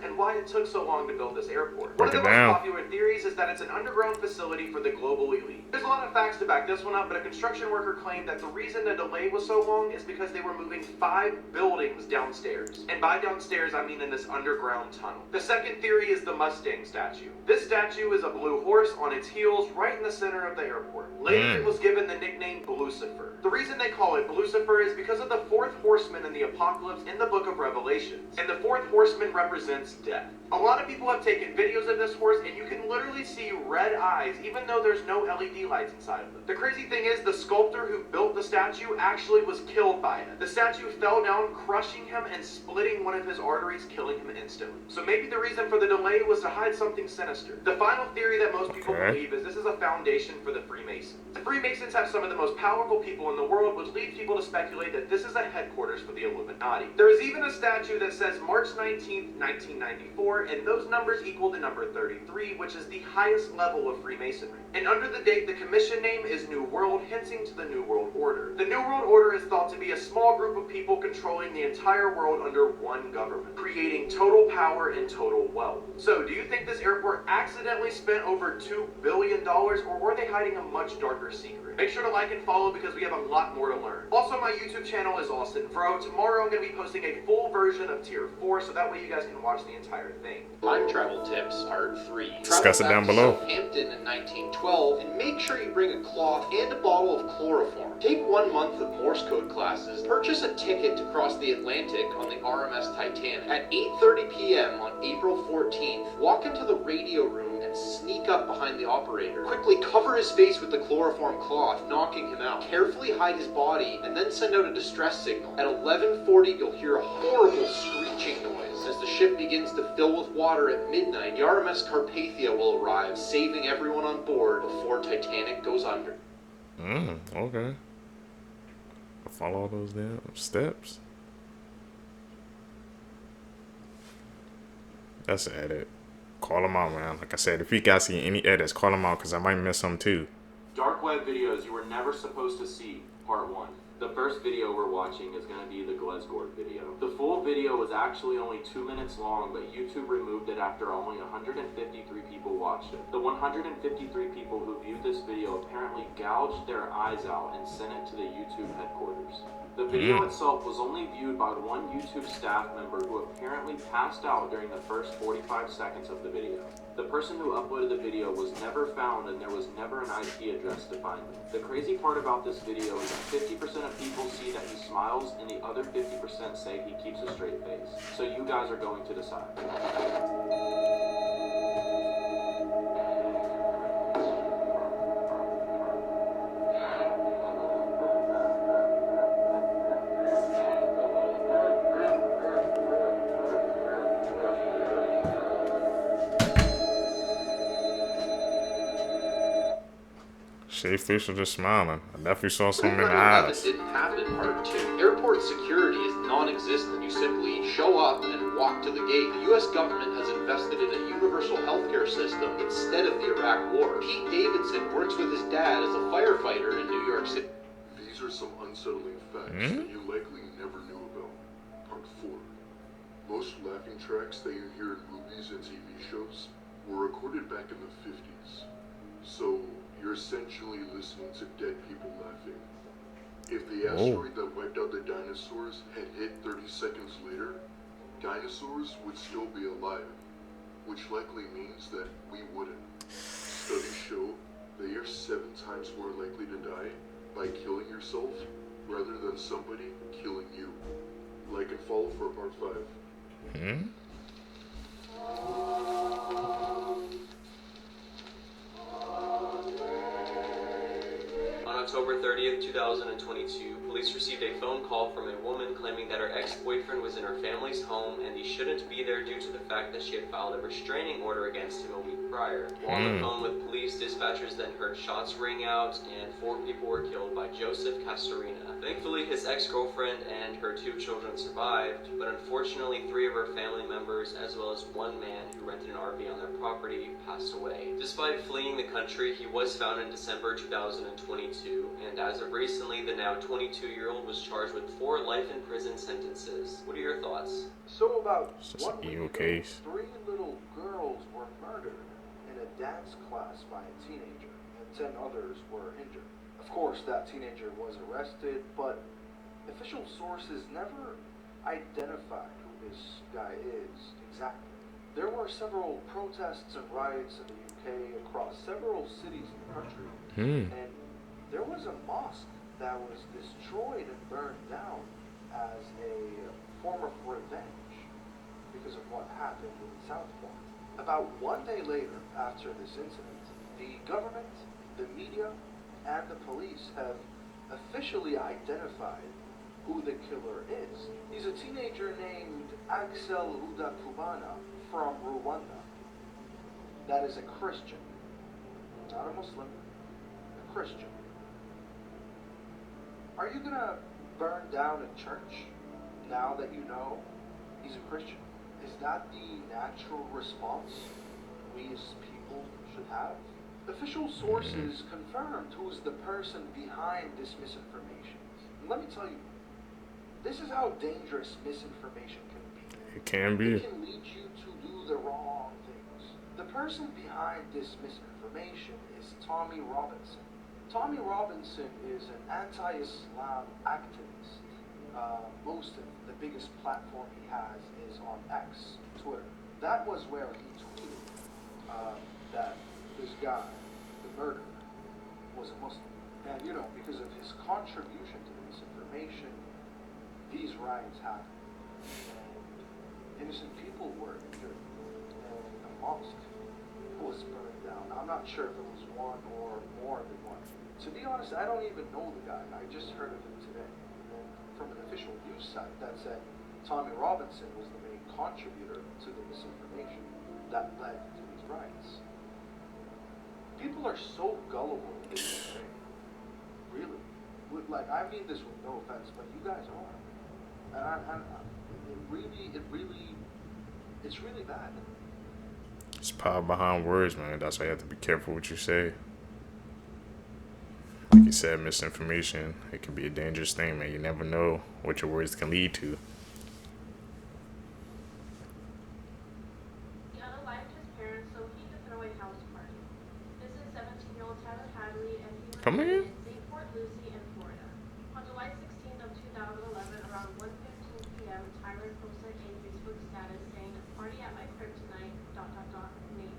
and why it took so long to build this airport. One of the most popular theories is that it's an underground facility for the global elite. There's a lot of facts to back this one up, but a construction worker claimed that the reason the delay was so long is because they were moving 5 buildings downstairs. And by downstairs, I mean in this underground tunnel. The second theory is the Mustang statue. This statue is a blue horse on its heels right in the center of the airport. Later, it was given the nickname Lucifer. The reason they call it Lucifer is because of the fourth horseman in the apocalypse in the book of Revelation. And the fourth horseman represents death. A lot of people have taken videos of this horse and you can literally see red eyes even though there's no LED lights inside of them. The crazy thing is the sculptor who built the statue actually was killed by it. The statue fell down, crushing him and splitting one of his arteries, killing him instantly. So maybe the reason for the delay was to hide something sinister. The final theory that most people believe is this is a foundation for the Freemasons. The Freemasons have some of the most powerful people in the world, which leads people to speculate that this is a headquarters for the Illuminati. There is even a statue that says March 19th, 1994, and those numbers equal the number 33, which is the highest level of Freemasonry. And under the date, the commission name is New World, hinting to the New World Order. The New World Order is thought to be a small group of people controlling the entire world under one government, creating total power and total wealth. So, do you think this airport accidentally spent over $2 billion, or were they hiding a much darker secret? Make sure to like and follow because we have a lot more to learn. Also, my YouTube channel is Austin Fro. Tomorrow I'm going to be posting a full version of Tier 4, so that way you guys can watch the entire thing. Time travel tips, part 3. Discuss it down below. Southampton in 1912, and make sure you bring a cloth and a bottle of chloroform. Take 1 month of Morse code classes. Purchase a ticket to cross the Atlantic on the RMS Titanic. At 8:30 p.m. on April 14th, walk into the radio room and sneak up behind the operator. Quickly cover his face with the chloroform cloth, knocking him out. Carefully hide his body, and then send out a distress signal. At 11:40, you'll hear a horrible screeching noise. As the ship begins to fill with water at midnight, the RMS Carpathia will arrive, saving everyone on board before Titanic goes under. Okay. Follow those damn steps. That's an edit. Call them out, man. Like I said, if you guys see any edits, call them out because I might miss some too. Dark web videos you were never supposed to see, part 1. The first video we're watching is going to be the Glesgore video. The full video was actually only 2 minutes long, but YouTube removed it after only 153 people watched it. The 153 people who viewed this video apparently gouged their eyes out and sent it to the YouTube headquarters. The video itself was only viewed by one YouTube staff member who apparently passed out during the first 45 seconds of the video. The person who uploaded the video was never found and there was never an IP address to find them. The crazy part about this video is that 50% of people see that he smiles and the other 50% say he keeps a straight face. So you guys are going to decide. Shave face or just smiling. I definitely saw something in the 9/11 eyes. didn't happen, part 2. Airport security is non-existent. You simply show up and walk to the gate. The U.S. government has invested in a universal healthcare system instead of the Iraq War. Pete Davidson works with his dad as a firefighter in New York City. These are some unsettling facts that you likely never knew about. Part 4. Most laughing tracks that you hear in movies and TV shows were recorded back in the 50s. So, you're essentially listening to dead people laughing. If the asteroid that wiped out the dinosaurs had hit 30 seconds later, dinosaurs would still be alive, which likely means that we wouldn't. Studies show that you're 7 times more likely to die by killing yourself rather than somebody killing you. Like and follow for part 5. On October 30th, 2022, police received a phone call from a woman claiming that her ex-boyfriend was in her family's home and he shouldn't be there due to the fact that she had filed a restraining order against him a week prior. While on the phone with police, dispatchers then heard shots ring out and 4 people were killed by Joseph Castorina. Thankfully, his ex-girlfriend and her 2 children survived, but unfortunately 3 of her family members, as well as 1 man who rented an RV on their property, passed away. Despite fleeing the country, he was found in December 2022, and as of recently, the now 22-year-old was charged with 4 life in prison sentences. What are your thoughts? So about It's just an evil case. 3 little girls were murdered in a dance class by a teenager, and 10 others were injured. Of course, that teenager was arrested, but official sources never identified who this guy is exactly. There were several protests and riots in the UK across several cities in the country, and there was a mosque that was destroyed and burned down as a form of revenge because of what happened in Southport. About 1 day later, after this incident, the government, the media, and the police have officially identified who the killer is. He's a teenager named Axel Rudakubana from Rwanda. That is a Christian, not a Muslim, a Christian. Are you gonna burn down a church now that you know he's a Christian? Is that the natural response we as people should have? Official sources confirmed who's the person behind this misinformation. And let me tell you, this is how dangerous misinformation can be. It can be. It can lead you to do the wrong things. The person behind this misinformation is Tommy Robinson. Tommy Robinson is an anti-Islam activist. Most of the biggest platform he has is on X, Twitter. That was where he tweeted that this guy, the murderer, was a Muslim. And you know, because of his contribution to the misinformation, these riots happened. And innocent people were injured. And a mosque was burned down. I'm not sure if it was 1 or more than 1. To be honest, I don't even know the guy. I just heard of him today. And from an official news site that said Tommy Robinson was the main contributor to the misinformation that led to these riots. People are so gullible in this day. Really. Like, I mean this with no offense, but you guys are. And it's really bad. It's power behind words, man. That's why you have to be careful what you say. Like you said, misinformation, it can be a dangerous thing, man. You never know what your words can lead to. Caddo lied to his parents so he could throw a house party. This is 17-year-old Tyler Hadley, and he Come was again? in St. Port Lucie in Florida. On July 16th of 2011, around 1:15 p.m., Tyler posted a Facebook status saying, "Party at my crib tonight, .. maybe."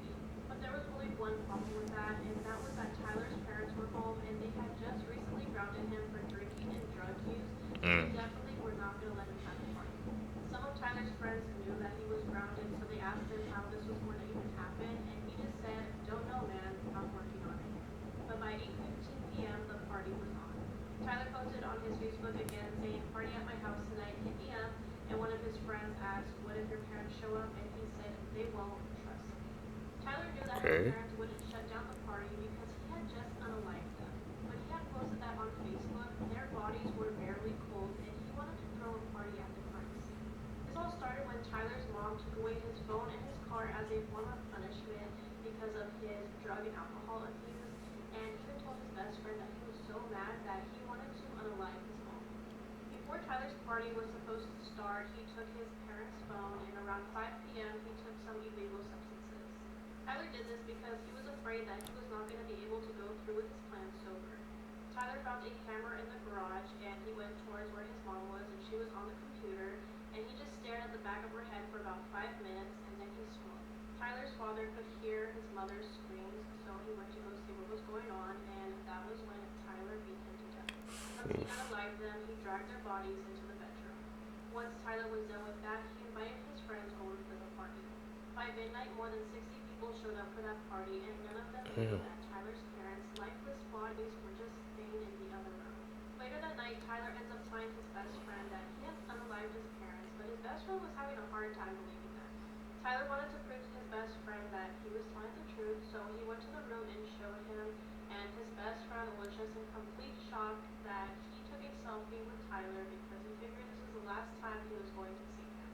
one problem with that, and that was that Tyler's parents were home and they had just recently grounded him for drinking and drug use. So they definitely were not going to let him have a party. Some of Tyler's friends knew that he was grounded, so they asked him how this was going to even happen, and he just said, "Don't know, man, I'm working on it." But by 8:15 p.m., the party was on. Tyler posted on his Facebook again saying, "Party at my house tonight, hit me up," and one of his friends asked, "What if your parents show up?" And he said, "They won't, trust me." Tyler knew that his parents wouldn't shut down the party because he had just unalived them. When he had posted that on Facebook, their bodies were barely cold and he wanted to throw a party at the crime scene. This all started when Tyler's mom took away his phone and his car as a form of punishment because of his drug and alcohol abuse, and even told his best friend that he was so mad that he wanted to unalive his mom. Before Tyler's party was supposed to start, he took his parents' phone, and around 5 p.m. he took some illegal substances. Tyler did this because he was afraid that he was not going to be able to go through with his plan sober. Tyler found a camera in the garage, and he went towards where his mom was, and she was on the computer, and he just stared at the back of her head for about 5 minutes, and then he smoked. Tyler's father could hear his mother's screams, so he went to go see what was going on, and that was when Tyler beat him to death. Once he unalived them, he dragged their bodies into the bedroom. Once Tyler was done with that, he invited his friends over for the party. By midnight, more than 60 people showed up for that party, and none of them knew that Tyler's parents' lifeless bodies were just staying in the other room. Later that night, Tyler ends up telling his best friend that he had unalived his parents, but his best friend was having a hard time believing that. Tyler wanted to prove to his best friend that he was telling the truth, so he went to the room and showed him, and his best friend was just in complete shock that he took a selfie with Tyler because he figured this was the last time he was going to see him.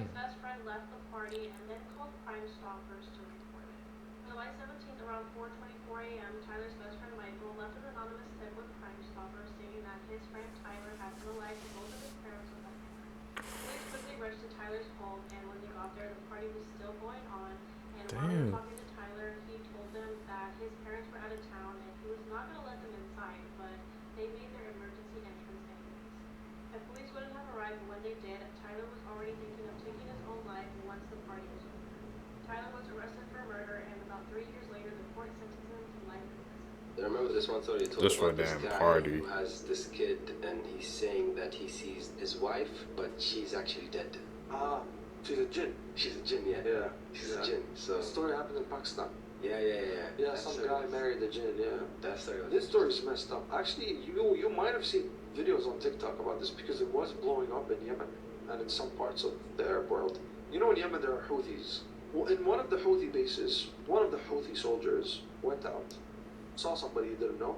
His best friend left the party and then called Crime Stoppers to report it. July 17th, around 4:24 a.m., Tyler's best friend Michael left an anonymous tip with Crime Stoppers stating that his friend Tyler had unalived both of his parents with a hammer. Police quickly rushed to Tyler's home, and when they got there, the party was still going on, and while they were talking to Tyler, he told them that his parents were out of town and he was not going to let them inside, but they made their emergency entrance anyways. The police wouldn't have arrived, but when they did, Tyler was already thinking of taking his own life once the party was over. Tyler was arrested for murder, and about 3 years later, the court sentenced him to life in prison. I remember this one story you told about this guy who has this kid, and he's saying that he sees his wife, but she's actually dead. She's a jinn. She's a jinn, yeah. Yeah. She's a jinn. So the story happened in Pakistan. Yeah. Yeah, some guy married the jinn, yeah. That story. This story's messed up. Actually, you might have seen videos on TikTok about this because it was blowing up in Yemen and in some parts of the Arab world. You know, in Yemen there are Houthis. Well, in one of the Houthi bases, one of the Houthi soldiers went out, saw somebody he didn't know.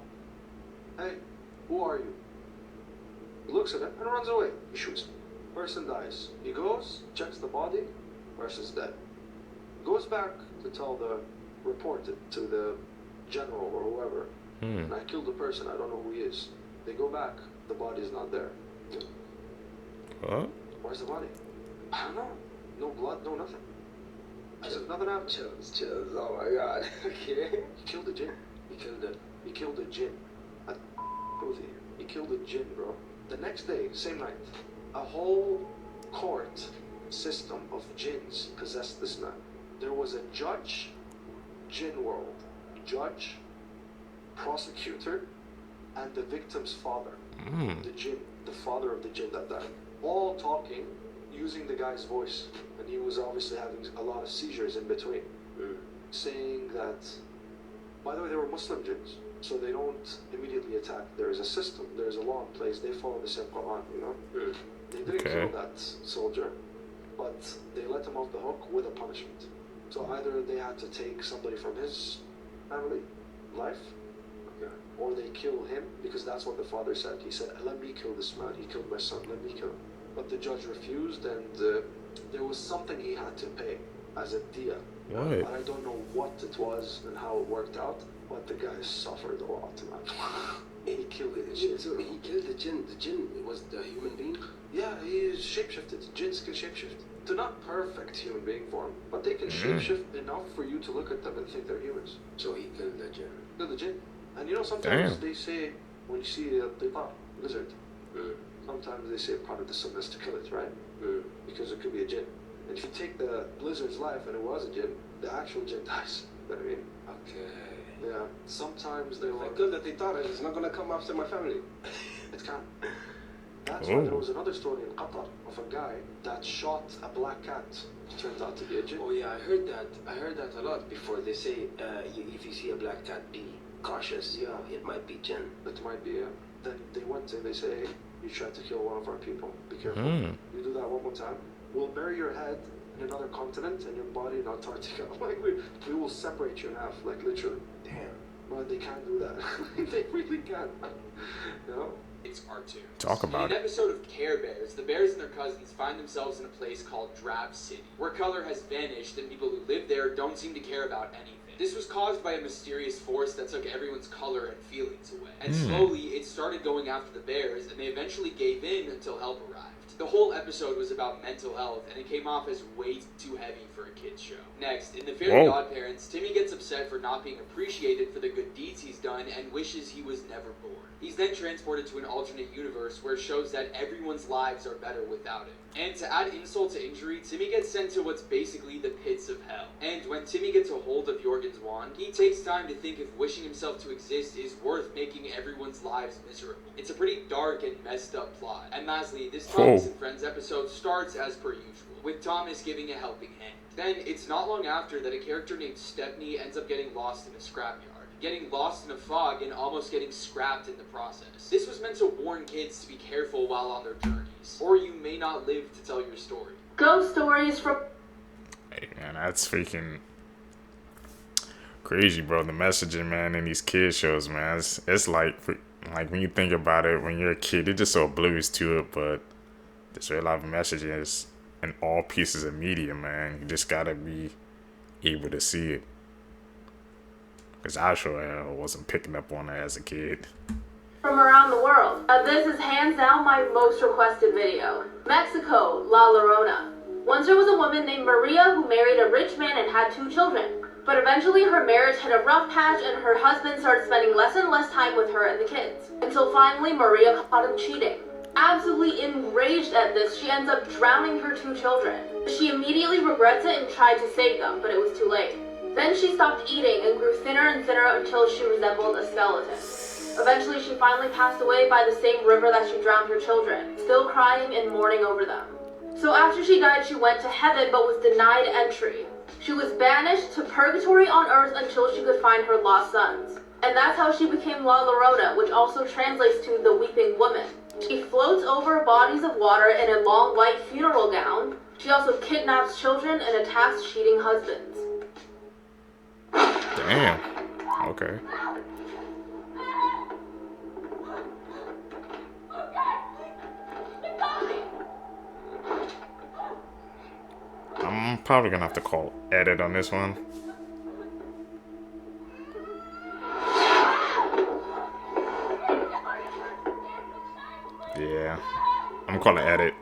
"Hey, who are you?" He looks at him and runs away. He shoots him. Person dies. He goes, checks the body, person's dead. Goes back to tell report it to the general or whoever. And I killed the person, I don't know who he is. They go back, the body's not there. What? Where's the body? I don't know. No blood, no nothing. I said nothing happened. Chills, oh my god. Okay. He killed the jinn. He killed the jinn. He killed the jinn, bro. The next day, same night, a whole court system of jinns possessed this man. There was a judge, jinn world, judge, prosecutor, and the victim's father, the jinn, the father of the jinn that died, all talking using the guy's voice, and he was obviously having a lot of seizures in between, saying that, by the way, they were Muslim jinns, so they don't immediately attack. There is a system, there is a law in place, they follow the same Quran, you know? They didn't kill that soldier, but they let him off the hook with a punishment. So either they had to take somebody from his family, life, or they kill him, because that's what the father said. He said, "Let me kill this man, he killed my son, let me kill him." But the judge refused, and there was something he had to pay as a diya. What? I don't know what it was and how it worked out, but the guy suffered a lot, man. He killed the jinn. So he killed the jinn. The jinn was the human being? Yeah, he is shapeshifted. Jinns can shapeshift. They're not perfect human being form, but they can shapeshift enough for you to look at them and think they're humans. So he killed the jinn. Killed the jinn. And you know, sometimes they say, when you see a lizard, sometimes they say part of the sunnah is to kill it, right? Because it could be a jinn. And if you take the lizard's life and it was a jinn, the actual jinn dies. You know what I mean? Okay. Yeah. Sometimes they're Thank like, God that they thought it was not gonna come after my family. it can't. That's why there was another story in Qatar of a guy that shot a black cat. It turns out to be a jinn. Oh yeah, I heard that. I heard that a lot before. They say if you see a black cat, be cautious. You know, it might be jinn. It might be. Then they went and they say, hey, you tried to kill one of our people. Be careful. You do that one more time, we'll bury your head in another continent and your body in Antarctica. Like we will separate you in half. Like literally. Damn. But they can't do that. They really can't. You know. It's R2. Talk about In an episode of Care Bears, the bears and their cousins find themselves in a place called Drab City, where color has vanished and people who live there don't seem to care about anything. This was caused by a mysterious force that took everyone's color and feelings away. And slowly, it started going after the bears, and they eventually gave in until help arrived. The whole episode was about mental health, and it came off as way too heavy for a kid's show. Next, in The Fairy Godparents, Timmy gets upset for not being appreciated for the good deeds he's done and wishes he was never born. He's then transported to an alternate universe where it shows that everyone's lives are better without him. And to add insult to injury, Timmy gets sent to what's basically the pits of hell. And when Timmy gets a hold of Jorgen's wand, he takes time to think if wishing himself to exist is worth making everyone's lives miserable. It's a pretty dark and messed up plot. And lastly, this Thomas and Friends episode starts as per usual, with Thomas giving a helping hand. Then, it's not long after that a character named Stepney ends up getting lost in a scrapyard, getting lost in a fog and almost getting scrapped in the process. This was meant to warn kids to be careful while on their journeys, or you may not live to tell your story. Ghost stories from... Hey man, that's freaking crazy, bro. The messaging, man, in these kid shows, man, it's like when you think about it, when you're a kid, you're just so oblivious to it, but there's a lot of messages in all pieces of media, man. You just gotta be able to see it. Because I sure wasn't picking up on it as a kid. From around the world. This is hands down my most requested video. Mexico, La Llorona. Once there was a woman named Maria who married a rich man and had 2 children. But eventually her marriage hit a rough patch and her husband started spending less and less time with her and the kids. Until finally Maria caught him cheating. Absolutely enraged at this, she ends up drowning her 2 children. She immediately regrets it and tried to save them, but it was too late. Then she stopped eating and grew thinner and thinner until she resembled a skeleton. Eventually she finally passed away by the same river that she drowned her children, still crying and mourning over them. So after she died, she went to heaven but was denied entry. She was banished to purgatory on earth until she could find her lost sons. And that's how she became La Llorona, which also translates to the weeping woman. She floats over bodies of water in a long white funeral gown. She also kidnaps children and attacks cheating husbands. Damn. Okay. I'm probably gonna have to call edit on this one. Yeah. I'm gonna call it edit.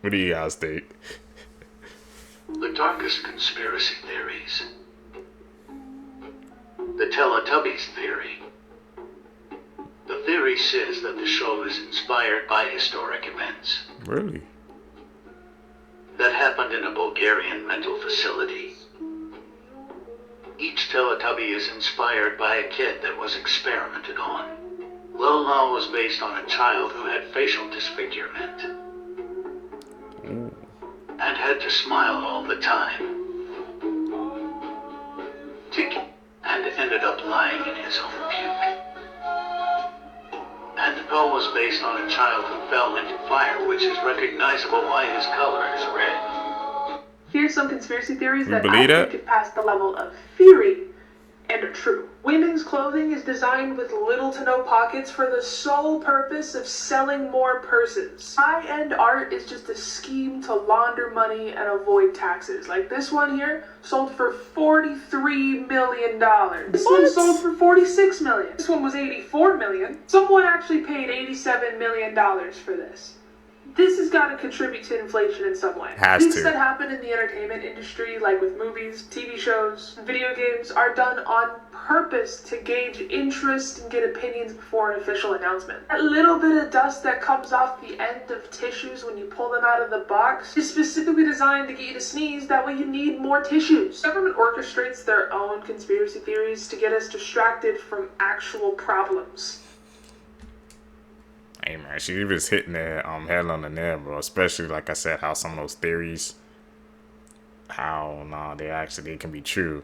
What do you guys think? The darkest conspiracy theories. The Teletubbies theory. The theory says that the show is inspired by historic events Really? that happened in a Bulgarian mental facility. Each Teletubby is inspired by a kid that was experimented on. Lola was based on a child who had facial disfigurement and had to smile all the time. And ended up lying in his own puke. And Poe was based on a child who fell into fire, which is recognizable why his color is red. Here's some conspiracy theories that believe I that? think have passed the level of theory and are true. Women's clothing is designed with little to no pockets for the sole purpose of selling more purses. High-end art is just a scheme to launder money and avoid taxes. Like this one here, sold for $43 million. This one sold for $46 million. This one was $84 million. Someone actually paid $87 million for this. This has got to contribute to inflation in some way. Things that happen in the entertainment industry, like with movies, TV shows, video games, are done on purpose to gauge interest and get opinions before an official announcement. That little bit of dust that comes off the end of tissues when you pull them out of the box is specifically designed to get you to sneeze, that way you need more tissues. The government orchestrates their own conspiracy theories to get us distracted from actual problems. Hey man, she was hitting that head on the nail, bro. Especially like I said, how some of those theories, they can be true.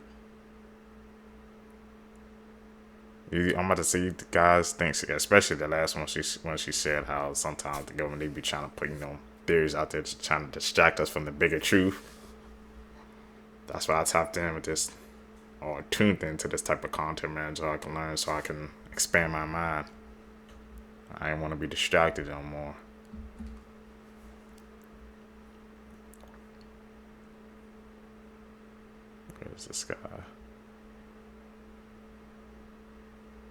I'm about to say, guys, thanks, especially the last one when she said how sometimes the government, they be trying to put theories out there trying to distract us from the bigger truth. That's why I tapped in with this, or tuned into this type of content, man, so I can learn, so I can expand my mind. I didn't want to be distracted no more. Where's this guy?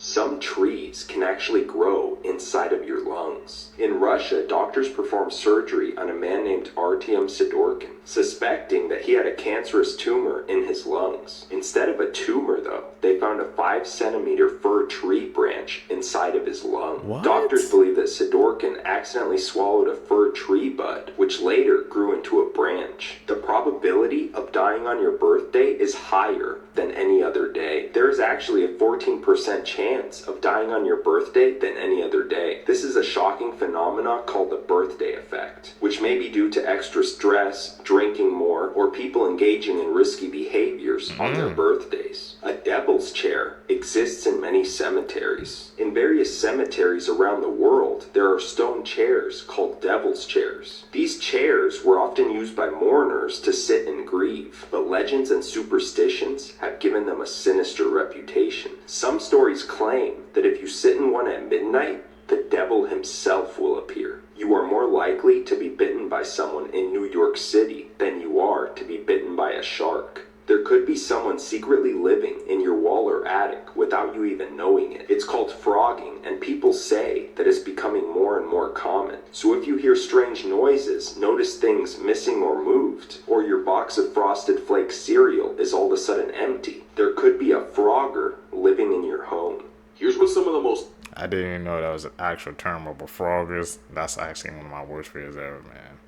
Some trees can actually grow inside of your lungs. In Russia, doctors performed surgery on a man named Artyom Sidorkin, suspecting that he had a cancerous tumor in his lungs. Instead of a tumor, though, they found a 5-centimeter fir tree branch inside of his lung. What? Doctors believe that Sidorkin accidentally swallowed a fir tree bud, which later grew into a branch. The probability of dying on your birthday is higher than any other day. There is actually a 14% chance of dying on your birthday than any other day. This is a shocking phenomenon called the birthday effect, which may be due to extra stress, drinking more, or people engaging in risky behaviors on their birthdays. A devil's chair exists in many cemeteries. In various cemeteries around the world, there are stone chairs called devil's chairs. These chairs were often used by mourners to sit and grieve, but legends and superstitions have given them a sinister reputation. Some stories claim that if you sit in one at midnight, the devil himself will appear. You are more likely to be bitten by someone in New York City than you are to be bitten by a shark. There could be someone secretly living in your wall or attic without you even knowing it. It's called frogging, and people say that it's becoming more and more common. So if you hear strange noises, notice things missing or moved, or your box of Frosted Flakes cereal is all of a sudden empty, there could be a frogger living in your home. Here's what some of the most... I didn't even know that was an actual term, but froggers, that's actually one of my worst fears ever, man.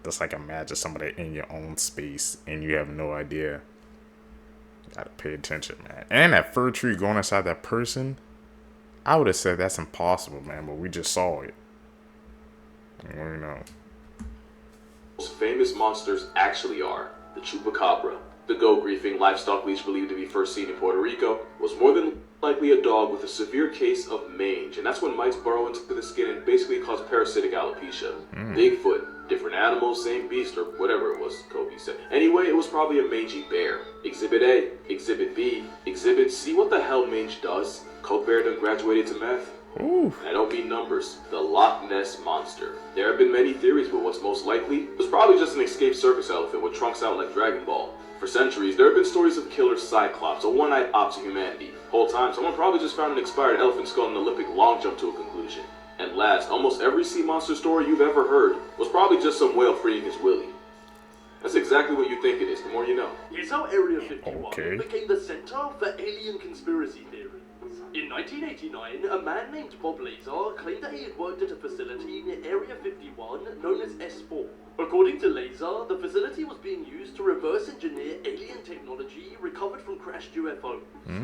That's like imagine somebody in your own space and you have no idea. Gotta pay attention, man. And that fir tree going inside that person, I would have said that's impossible, man, but we just saw it. You know. Most famous monsters actually are the chupacabra. The goat-griefing livestock leech believed to be first seen in Puerto Rico was more than likely a dog with a severe case of mange, and that's when mites burrow into the skin and basically cause parasitic alopecia. Bigfoot, different animals, same beast, or whatever it was, Kobe said. Anyway, it was probably a mangy bear. Exhibit A, Exhibit B, Exhibit C. What the hell mange does? Coke Bear done graduated to meth? I don't mean numbers. The Loch Ness Monster. There have been many theories, but what's most likely was probably just an escaped circus elephant with trunks out like Dragon Ball. For centuries, there have been stories of killer Cyclops, a one-eyed op to humanity. Whole time, someone probably just found an expired elephant skull in an Olympic long jump to a conclusion. And last, almost every sea monster story you've ever heard was probably just some whale freeing his willy. That's exactly what you think it is, the more you know. Here's how Area 51 became the center for alien conspiracy theories. In 1989, a man named Bob Lazar claimed that he had worked at a facility near Area 51 known as S4. According to Lazar, the facility was being used to reverse engineer alien technology recovered from crashed UFOs.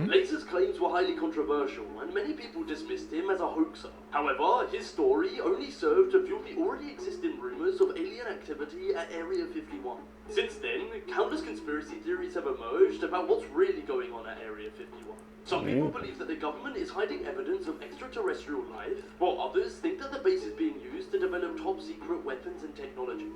Lazar's claims were highly controversial, and many people dismissed him as a hoaxer. However, his story only served to fuel the already existing rumors of alien activity at Area 51. Since then, countless conspiracy theories have emerged about what's really going on at Area 51. Some people believe that the government is hiding evidence of extraterrestrial life, while others think that the base is being used to develop top-secret weapons and technology.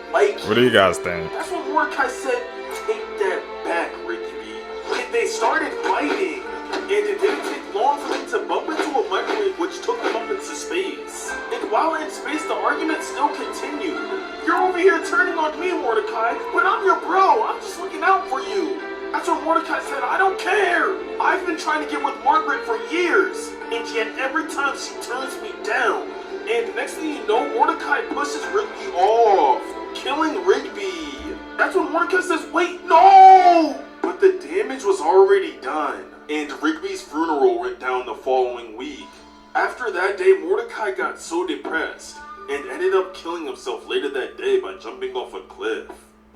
What do you guys think? That's what Mordecai said. Take that back, Ricky B. They started fighting, and it didn't take long for them to bump into a microwave which took them up into space. And while in space, the argument still continued. You're over here turning on me, Mordecai, but I'm your bro. I'm just looking out for you. That's what Mordecai said. I don't care. I've been trying to get with Margaret for years, and yet every time she turns me down. And the next thing you know, Mordecai pushes Rigby off, killing Rigby. That's when Mordecai says, wait, no! But the damage was already done, and Rigby's funeral went down the following week. After that day, Mordecai got so depressed and ended up killing himself later that day by jumping off a cliff.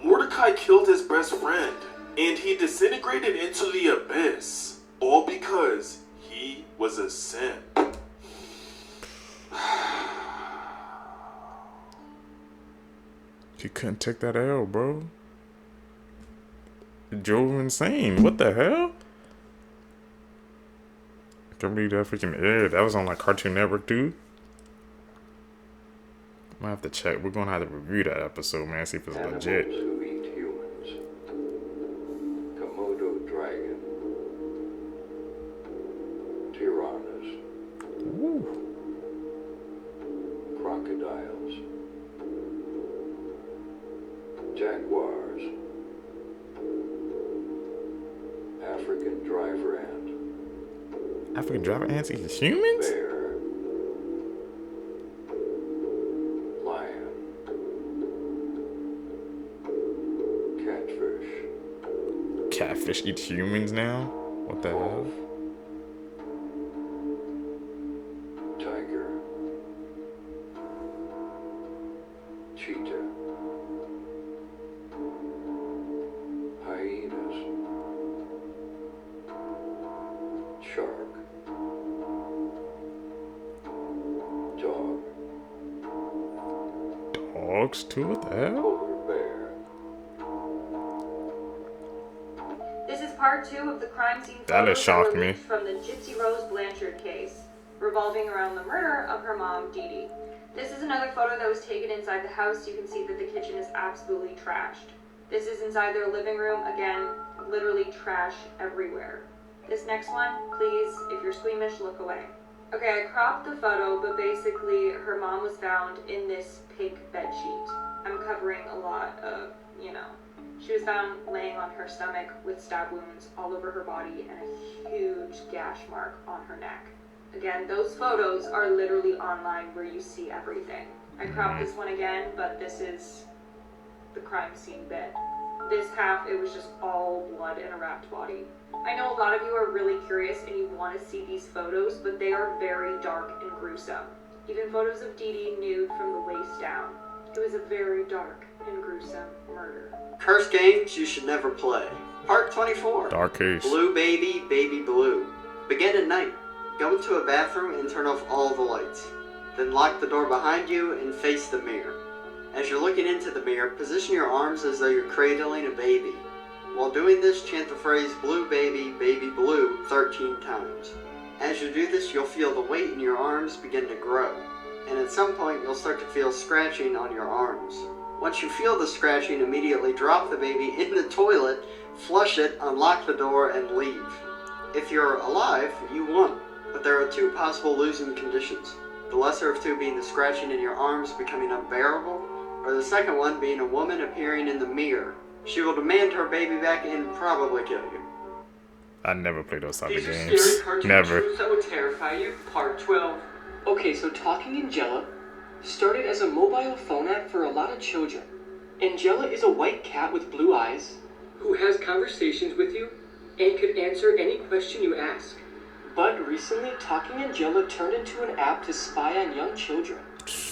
Mordecai killed his best friend, and he disintegrated into the abyss, all because he was a simp. He couldn't take that L, bro. It drove him insane. What the hell? I can't believe that freaking aired. That was on like Cartoon Network too. Might have to check. We're gonna have to review that episode, man. See if it's legit. Who eat humans. Komodo dragon. Piranhas. Woo. Crocodiles. Jaguars. African driver ant. African driver ants eat humans? Bear. Lion. Catfish. Catfish eat humans now? What the hell? Tiger. Cheetah. Hyenas. Shark. Dog. Dogs too? What the hell? Polar bear. This is part 2 of the crime scene That photos shocked were me. leaked from the Gypsy Rose Blanchard case, revolving around the murder of her mom, Dee Dee. This is another photo that was taken inside the house. You can see that the kitchen is absolutely trashed. This is inside their living room. Again, literally trash everywhere. This next one, please, if you're squeamish, look away. Okay, I cropped the photo, but basically her mom was found in this pink bed sheet. I'm covering a lot of, She was found laying on her stomach with stab wounds all over her body and a huge gash mark on her neck. Again, those photos are literally online where you see everything. I cropped this one again, but this is the crime scene bit. This half, it was just all blood and a wrapped body. I know a lot of you are really curious and you want to see these photos, but they are very dark and gruesome. Even photos of Dee Dee nude from the waist down. It was a very dark and gruesome murder. Cursed games you should never play. Part 24. Dark case. Blue baby, baby blue. Begin at night. Go into a bathroom and turn off all the lights. Then lock the door behind you and face the mirror. As you're looking into the mirror, position your arms as though you're cradling a baby. While doing this, chant the phrase blue baby, baby blue 13 times. As you do this, you'll feel the weight in your arms begin to grow. And at some point, you'll start to feel scratching on your arms. Once you feel the scratching, immediately drop the baby in the toilet, flush it, unlock the door, and leave. If you're alive, you won. But there are 2 possible losing conditions. The lesser of 2 being the scratching in your arms becoming unbearable, or the second one being a woman appearing in the mirror. She will demand her baby back and probably kill you. I never play those type of These are games. scary cartoon Never. truths that would terrify you. Part 12. Okay, so Talking Angela started as a mobile phone app for a lot of children. Angela is a white cat with blue eyes who has conversations with you and could answer any question you ask. But recently, Talking Angela turned into an app to spy on young children.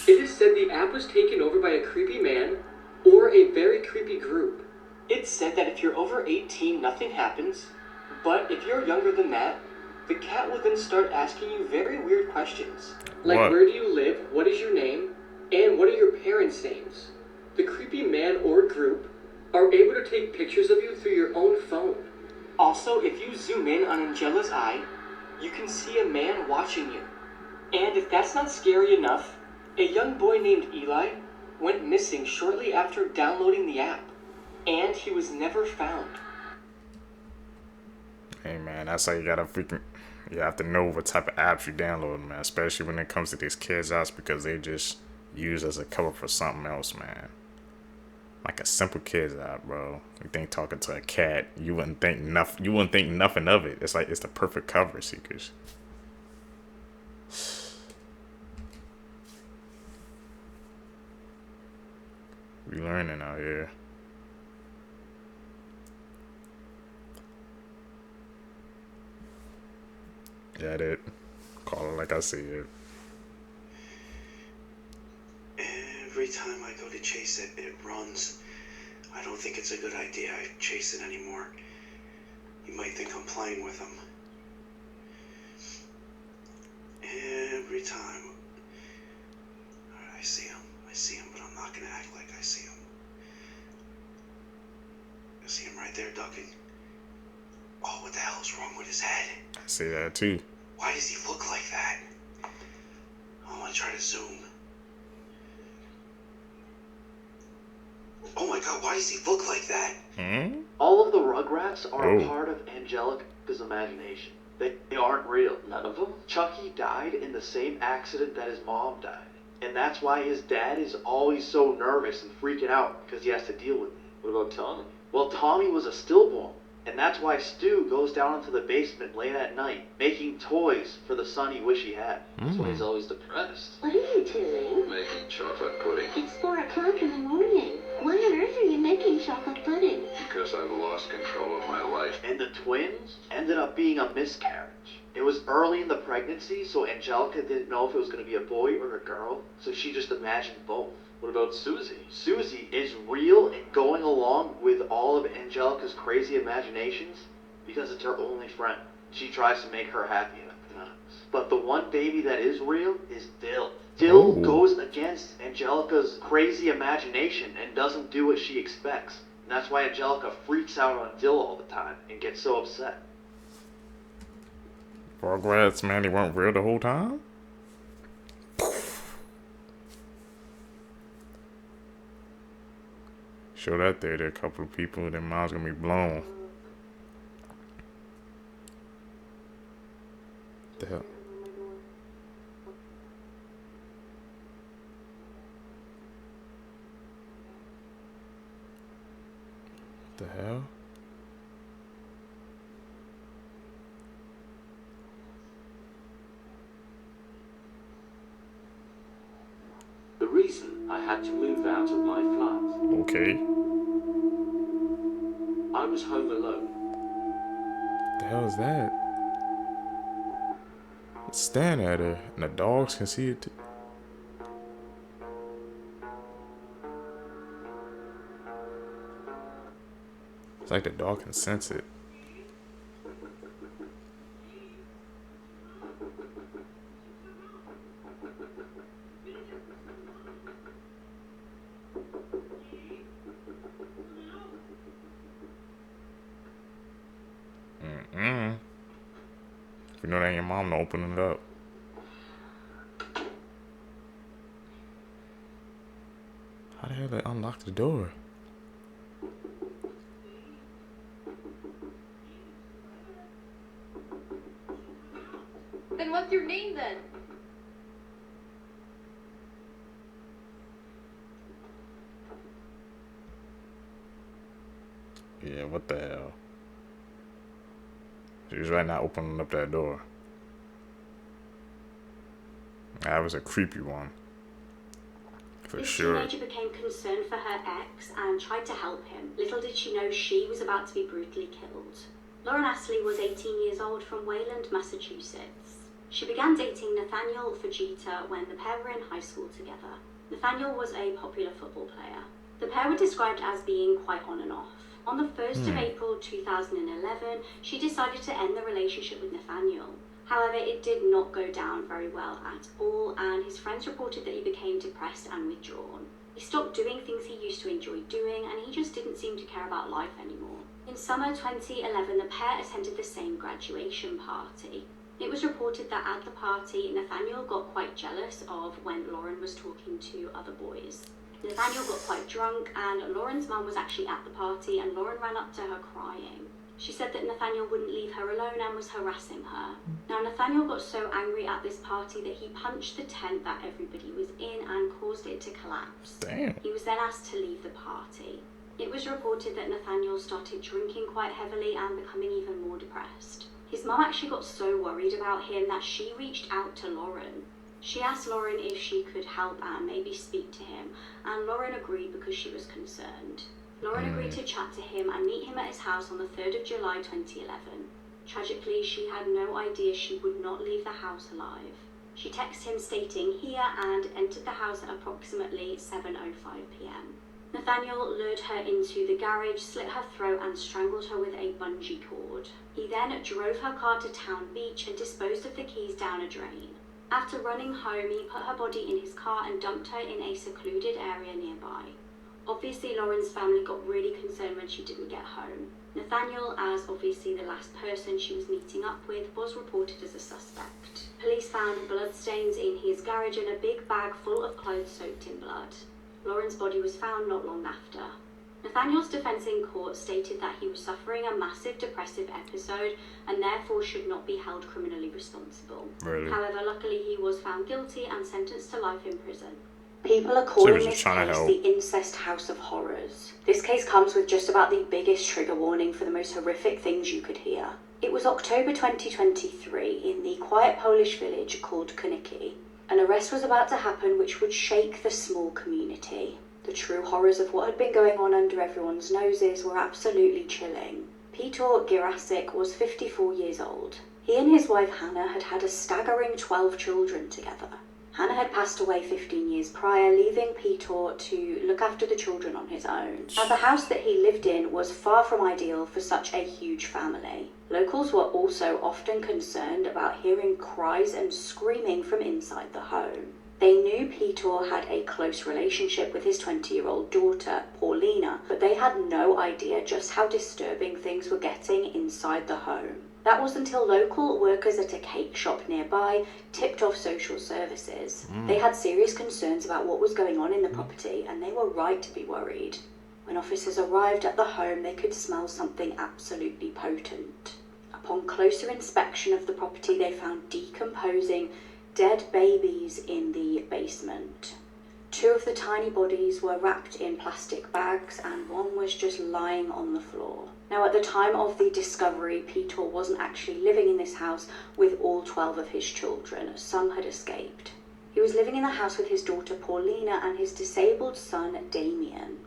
It is said the app was taken over by a creepy man or a very creepy group. It's said that if you're over 18, nothing happens. But if you're younger than that, the cat will then start asking you very weird questions. Like, What? where do you live? What is your name? And what are your parents' names? The creepy man or group are able to take pictures of you through your own phone. Also, if you zoom in on Angela's eye, you can see a man watching you. And if that's not scary enough, a young boy named Eli went missing shortly after downloading the app. And he was never found. Hey man, that's how you gotta freaking. You have to know what type of apps you download, man. Especially when it comes to these kids' apps, because they just use as a cover for something else, man. Like a simple kids app, bro. You think talking to a cat, you wouldn't think nothing. You wouldn't think nothing of it. It's like it's the perfect cover, seekers. We learning out here. Got it. Call it like I see it. Every time I go to chase it, it runs. I don't think it's a good idea I chase it anymore. You might think I'm playing with him. Every time. I see him, but I'm not gonna act like I see him. I see him right there ducking. Oh, what the hell's wrong with his head? I see that too. Why does he look like that? I want to try to zoom. Oh my god, why does he look like that? Hmm? All of the Rugrats are Oh. a part of Angelica's imagination. They aren't real. None of them. Chucky died in the same accident that his mom died. And that's why his dad is always so nervous and freaking out, because he has to deal with it. What about Tommy? Well, Tommy was a stillborn. And that's why Stu goes down into the basement late at night, making toys for the son he wish he had. That's why he's always depressed. What are you doing? Making chocolate pudding. It's 4 o'clock in the morning. Why on earth are you making chocolate pudding? Because I've lost control of my life. And the twins ended up being a miscarriage. It was early in the pregnancy, so Angelica didn't know if it was going to be a boy or a girl, so she just imagined both. What about Susie? Susie is real and going along with all of Angelica's crazy imaginations because it's her only friend. She tries to make her happy at times. But the one baby that is real is Dill. Dill goes against Angelica's crazy imagination and doesn't do what she expects. And that's why Angelica freaks out on Dill all the time and gets so upset. Rugrats, man, they weren't real the whole time? Show that there to a couple of people, their minds gonna be blown. The hell? The hell? The reason I had to move out of my flat. Okay. I was home alone. The hell is that? It's staring at her, and the dogs can see it too. It's like the dog can sense it. If you know that ain't your mom, to open it up. How the hell they unlock the door? Then what's your name then? Yeah, what the hell? She's right now opening up that door. That was a creepy one. For sure. This teenager became concerned for her ex and tried to help him. Little did she know she was about to be brutally killed. Lauren Astley was 18 years old from Wayland, Massachusetts. She began dating Nathaniel Fujita when the pair were in high school together. Nathaniel was a popular football player. The pair were described as being quite on and off. On the 1st of April 2011, she decided to end the relationship with Nathaniel. However, it did not go down very well at all, and his friends reported that he became depressed and withdrawn. He stopped doing things he used to enjoy doing, and he just didn't seem to care about life anymore. In summer 2011, the pair attended the same graduation party. It was reported that at the party, Nathaniel got quite jealous of when Lauren was talking to other boys. Nathaniel got quite drunk, and Lauren's mum was actually at the party, and Lauren ran up to her crying. She said that Nathaniel wouldn't leave her alone and was harassing her. Now, Nathaniel got so angry at this party that he punched the tent that everybody was in and caused it to collapse. Damn. He was then asked to leave the party. It was reported that Nathaniel started drinking quite heavily and becoming even more depressed. His mum actually got so worried about him that she reached out to Lauren. She asked Lauren if she could help and maybe speak to him, and Lauren agreed because she was concerned. Lauren agreed to chat to him and meet him at his house on the 3rd of July 2011. Tragically, she had no idea she would not leave the house alive. She texted him stating here and entered the house at approximately 7:05 p.m. Nathaniel lured her into the garage, slit her throat and strangled her with a bungee cord. He then drove her car to Town Beach and disposed of the keys down a drain. After running home, he put her body in his car and dumped her in a secluded area nearby. Obviously, Lauren's family got really concerned when she didn't get home. Nathaniel, as obviously the last person she was meeting up with, was reported as a suspect. Police found bloodstains in his garage and a big bag full of clothes soaked in blood. Lauren's body was found not long after. Nathaniel's defense in court stated that he was suffering a massive depressive episode and therefore should not be held criminally responsible. Really? However, luckily he was found guilty and sentenced to life in prison. People are calling this case the Incest House of Horrors. This case comes with just about the biggest trigger warning for the most horrific things you could hear. It was October 2023 in the quiet Polish village called Koniki. An arrest was about to happen which would shake the small community. The true horrors of what had been going on under everyone's noses were absolutely chilling. Peter Girasik was 54 years old. He and his wife Hannah had had a staggering 12 children together. Hannah had passed away 15 years prior, leaving Peter to look after the children on his own. Now, the house that he lived in was far from ideal for such a huge family. Locals were also often concerned about hearing cries and screaming from inside the home. They knew Peter had a close relationship with his 20-year-old daughter, Paulina, but they had no idea just how disturbing things were getting inside the home. That was until local workers at a cake shop nearby tipped off social services. They had serious concerns about what was going on in the property, and they were right to be worried. When officers arrived at the home, they could smell something absolutely potent. Upon closer inspection of the property, they found decomposing, dead babies in the basement. 2 of the tiny bodies were wrapped in plastic bags, and 1 was just lying on the floor. Now, at the time of the discovery, Peter wasn't actually living in this house with all 12 of his children. Some had escaped. He was living in the house with his daughter Paulina and his disabled son Damien.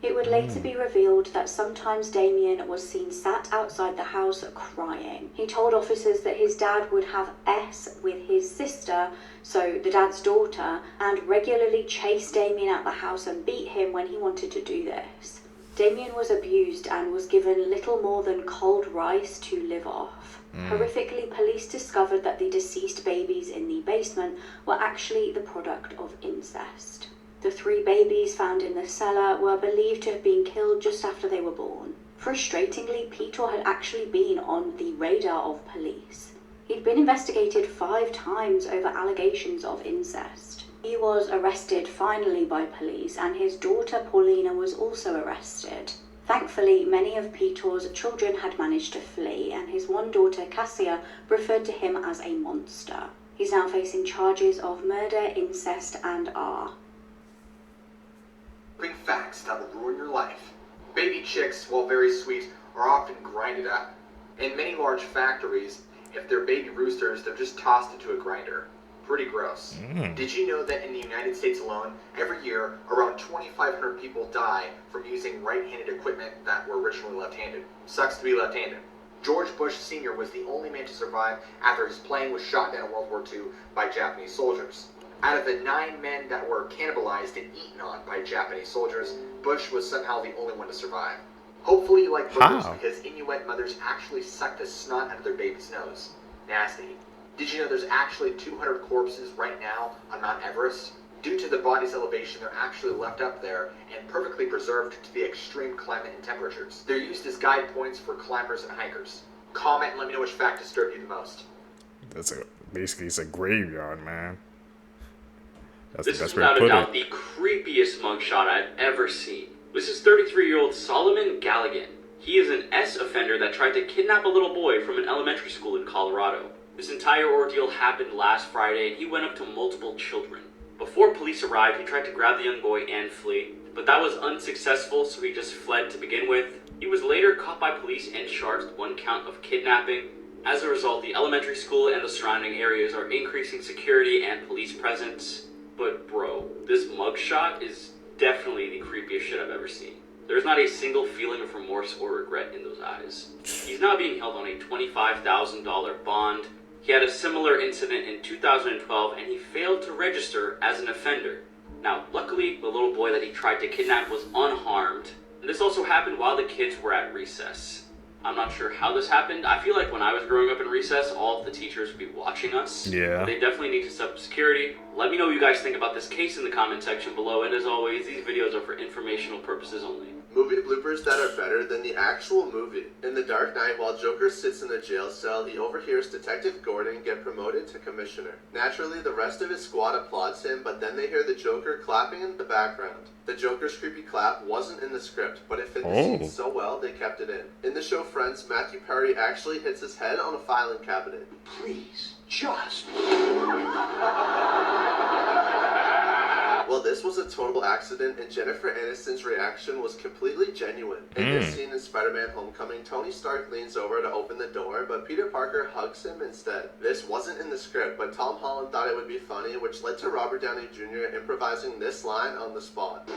It would later be revealed that sometimes Damien was seen sat outside the house crying. He told officers that his dad would have S with his sister, so the dad's daughter, and regularly chase Damien out the house and beat him when he wanted to do this. Damien was abused and was given little more than cold rice to live off. Horrifically, police discovered that the deceased babies in the basement were actually the product of incest. The 3 babies found in the cellar were believed to have been killed just after they were born. Frustratingly, Peter had actually been on the radar of police. He'd been investigated 5 times over allegations of incest. He was arrested finally by police, and his daughter Paulina was also arrested. Thankfully, many of Peter's children had managed to flee, and his one daughter Cassia referred to him as a monster. He's now facing charges of murder, incest, and R. Bring facts that will ruin your life. Baby chicks, while very sweet, are often grinded up. In many large factories, if they're baby roosters, they're just tossed into a grinder. Pretty gross. Did you know that in the United States alone, every year, around 2,500 people die from using right-handed equipment that were originally left-handed? Sucks to be left-handed. George Bush Sr. was the only man to survive after his plane was shot down in World War II by Japanese soldiers. Out of the 9 men that were cannibalized and eaten on by Japanese soldiers, Bush was somehow the only one to survive. Hopefully you like burgers because Inuit mothers actually suck the snot out of their baby's nose. Nasty. Did you know there's actually 200 corpses right now on Mount Everest? Due to the body's elevation, they're actually left up there and perfectly preserved to the extreme climate and temperatures. They're used as guide points for climbers and hikers. Comment and let me know which fact disturbed you the most. Basically, it's a graveyard, man. That's This the is best way to without a put doubt it. the creepiest mugshot I've ever seen. This is 33-year-old Solomon Galligan. He is an S offender that tried to kidnap a little boy from an elementary school in Colorado. This entire ordeal happened last Friday, and he went up to multiple children. Before police arrived, he tried to grab the young boy and flee, but that was unsuccessful, so he just fled to begin with. He was later caught by police and charged with 1 count of kidnapping. As a result, the elementary school and the surrounding areas are increasing security and police presence. But bro, this mugshot is definitely the creepiest shit I've ever seen. There's not a single feeling of remorse or regret in those eyes. He's now being held on a $25,000 bond. He had a similar incident in 2012 and he failed to register as an offender. Now, luckily, the little boy that he tried to kidnap was unharmed. And this also happened while the kids were at recess. I'm not sure how this happened. I feel like when I was growing up in recess, all of the teachers would be watching us. Yeah. They definitely need to step up security. Let me know what you guys think about this case in the comment section below. And as always, these videos are for informational purposes only. Movie bloopers that are better than the actual movie. In The Dark Knight, while Joker sits in a jail cell, he overhears Detective Gordon get promoted to commissioner. Naturally, the rest of his squad applauds him, but then they hear the Joker clapping in the background. The Joker's creepy clap wasn't in the script, but it fit the scene so well they kept it in. In the show Friends, Matthew Perry actually hits his head on a filing cabinet. Please, just... Well, this was a total accident, and Jennifer Aniston's reaction was completely genuine. In this scene in Spider-Man Homecoming, Tony Stark leans over to open the door, but Peter Parker hugs him instead. This wasn't in the script, but Tom Holland thought it would be funny, which led to Robert Downey Jr. improvising this line on the spot.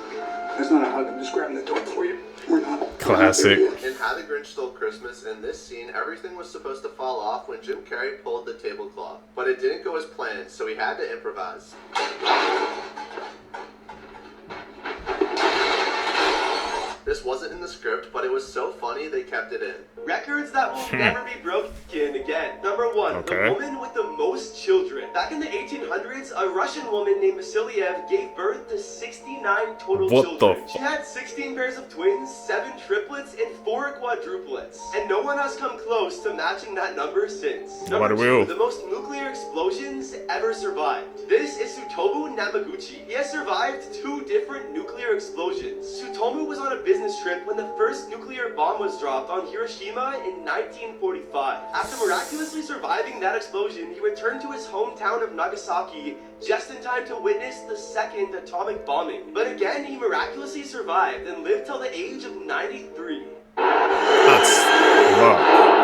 That's not a hug, I'm just grabbing the door for you. We're not. Classic. In How the Grinch Stole Christmas, in this scene, everything was supposed to fall off when Jim Carrey pulled the tablecloth. But it didn't go as planned, so he had to improvise. This wasn't in the script, but it was so funny they kept it in. Records that will never be broken again. Number 1, the woman with the most children. Back in the 1800s, a Russian woman named Miscellaneous gave birth to 69 total children. She had 16 pairs of twins, 7 triplets, and 4 quadruplets. And no one has come close to matching that number since. Number 2, the most nuclear explosions ever survived. This is Tsutomu Namaguchi. He has survived 2 different nuclear explosions. Tsutomu was on a business trip when the first nuclear bomb was dropped on Hiroshima in 1945. After miraculously surviving that explosion, he returned to his hometown of Nagasaki just in time to witness the second atomic bombing. But again, he miraculously survived and lived till the age of 93. That's rough.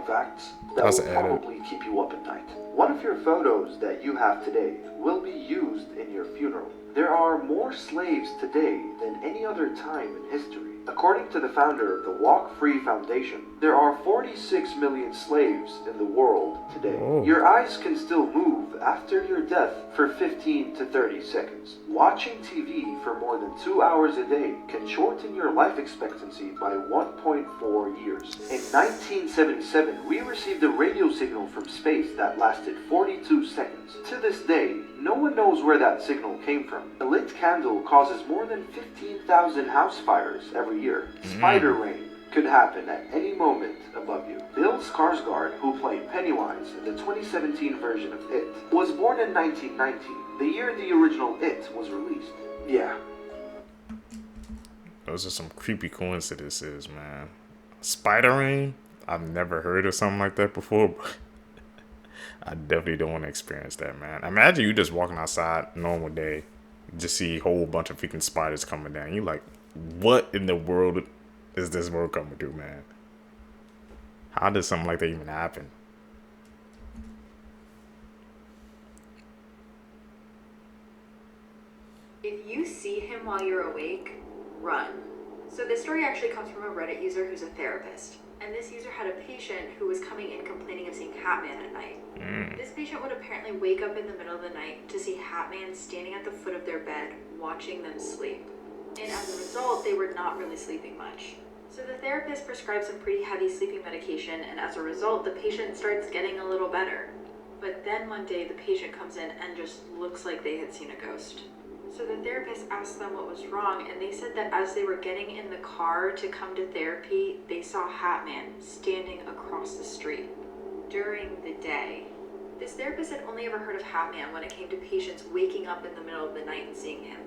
Facts that will probably keep you up at night. One of your photos that you have today will be used in your funeral. There are more slaves today than any other time in history. According to the founder of the Walk Free Foundation, there are 46 million slaves in the world today. Your eyes can still move after your death for 15 to 30 seconds. Watching TV for more than 2 hours a day can shorten your life expectancy by 1.4 years. In 1977, we received a radio signal from space that lasted 42 seconds. To this day, no one knows where that signal came from. A lit candle causes more than 15,000 house fires every year. Spider rain could happen at any moment above you. Bill Skarsgård, who played Pennywise in the 2017 version of It, was born in 1990, the year the original It was released. Yeah. Those are some creepy coincidences, man. Spider rain? I've never heard of something like that before, but I definitely don't want to experience that, man. Imagine you just walking outside, normal day, just see a whole bunch of freaking spiders coming down. You like, what in the world is this world coming to, man? How does something like that even happen? If you see him while you're awake, run. So this story actually comes from a Reddit user who's a therapist. And this user had a patient who was coming in complaining of seeing Hatman at night. This patient would apparently wake up in the middle of the night to see Hatman standing at the foot of their bed, watching them sleep. And as a result, they were not really sleeping much. So the therapist prescribed some pretty heavy sleeping medication, and as a result, the patient starts getting a little better. But then one day, the patient comes in and just looks like they had seen a ghost. So the therapist asked them what was wrong, and they said that as they were getting in the car to come to therapy, they saw Hatman standing across the street during the day. This therapist had only ever heard of Hatman when it came to patients waking up in the middle of the night and seeing him,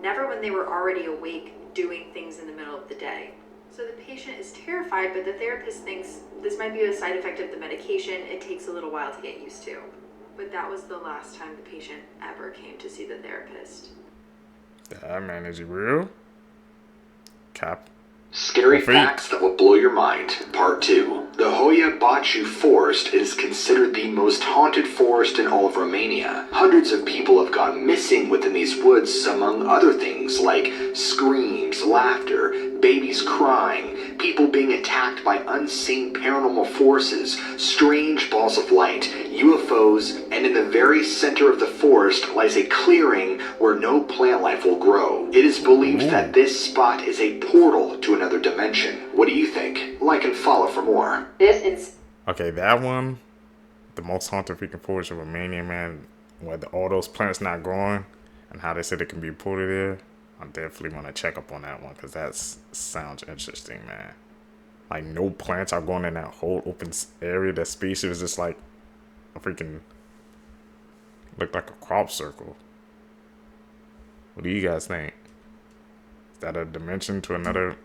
never when they were already awake doing things in the middle of the day. So the patient is terrified, but the therapist thinks this might be a side effect of the medication. It takes a little while to get used to. But that was the last time the patient ever came to see the therapist. Damn, man, is he real? Cap. Scary facts that will blow your mind, part 2. The Hoia Baciu Forest is considered the most haunted forest in all of Romania. Hundreds of people have gone missing within these woods, among other things like screams, laughter, babies crying, people being attacked by unseen paranormal forces, strange balls of light, UFOs, and in the very center of the forest lies a clearing where no plant life will grow. It is believed that this spot is a portal to another dimension. What do you think? Like and follow for more. Okay, that one, the most haunted freaking forest of Romania, man, where all those plants not growing and how they said it can be ported there. I definitely want to check up on that one because that sounds interesting, man. Like, no plants are going in that whole open area. That space is just like a freaking, look like a crop circle. What do you guys think? Is that a dimension to another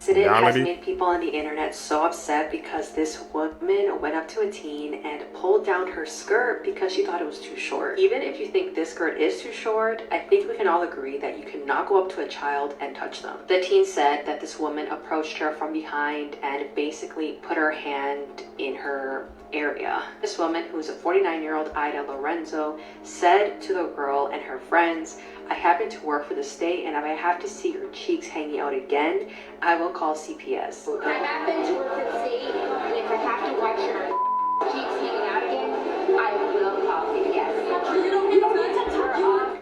incident has reality? made people on the internet so upset because this woman went up to a teen and pulled down her skirt because she thought it was too short. Even if you think this skirt is too short, I think we can all agree that you cannot go up to a child and touch them. The teen said that this woman approached her from behind and basically put her hand in her area. This woman, who is a 49-year-old Ida Lorenzo, said to the girl and her friends, "I happen to work for the state, and if I have to see your cheeks hanging out again, I will call CPS." I happen to work for the state, and if I have to watch your cheeks hanging out again, I will call CPS.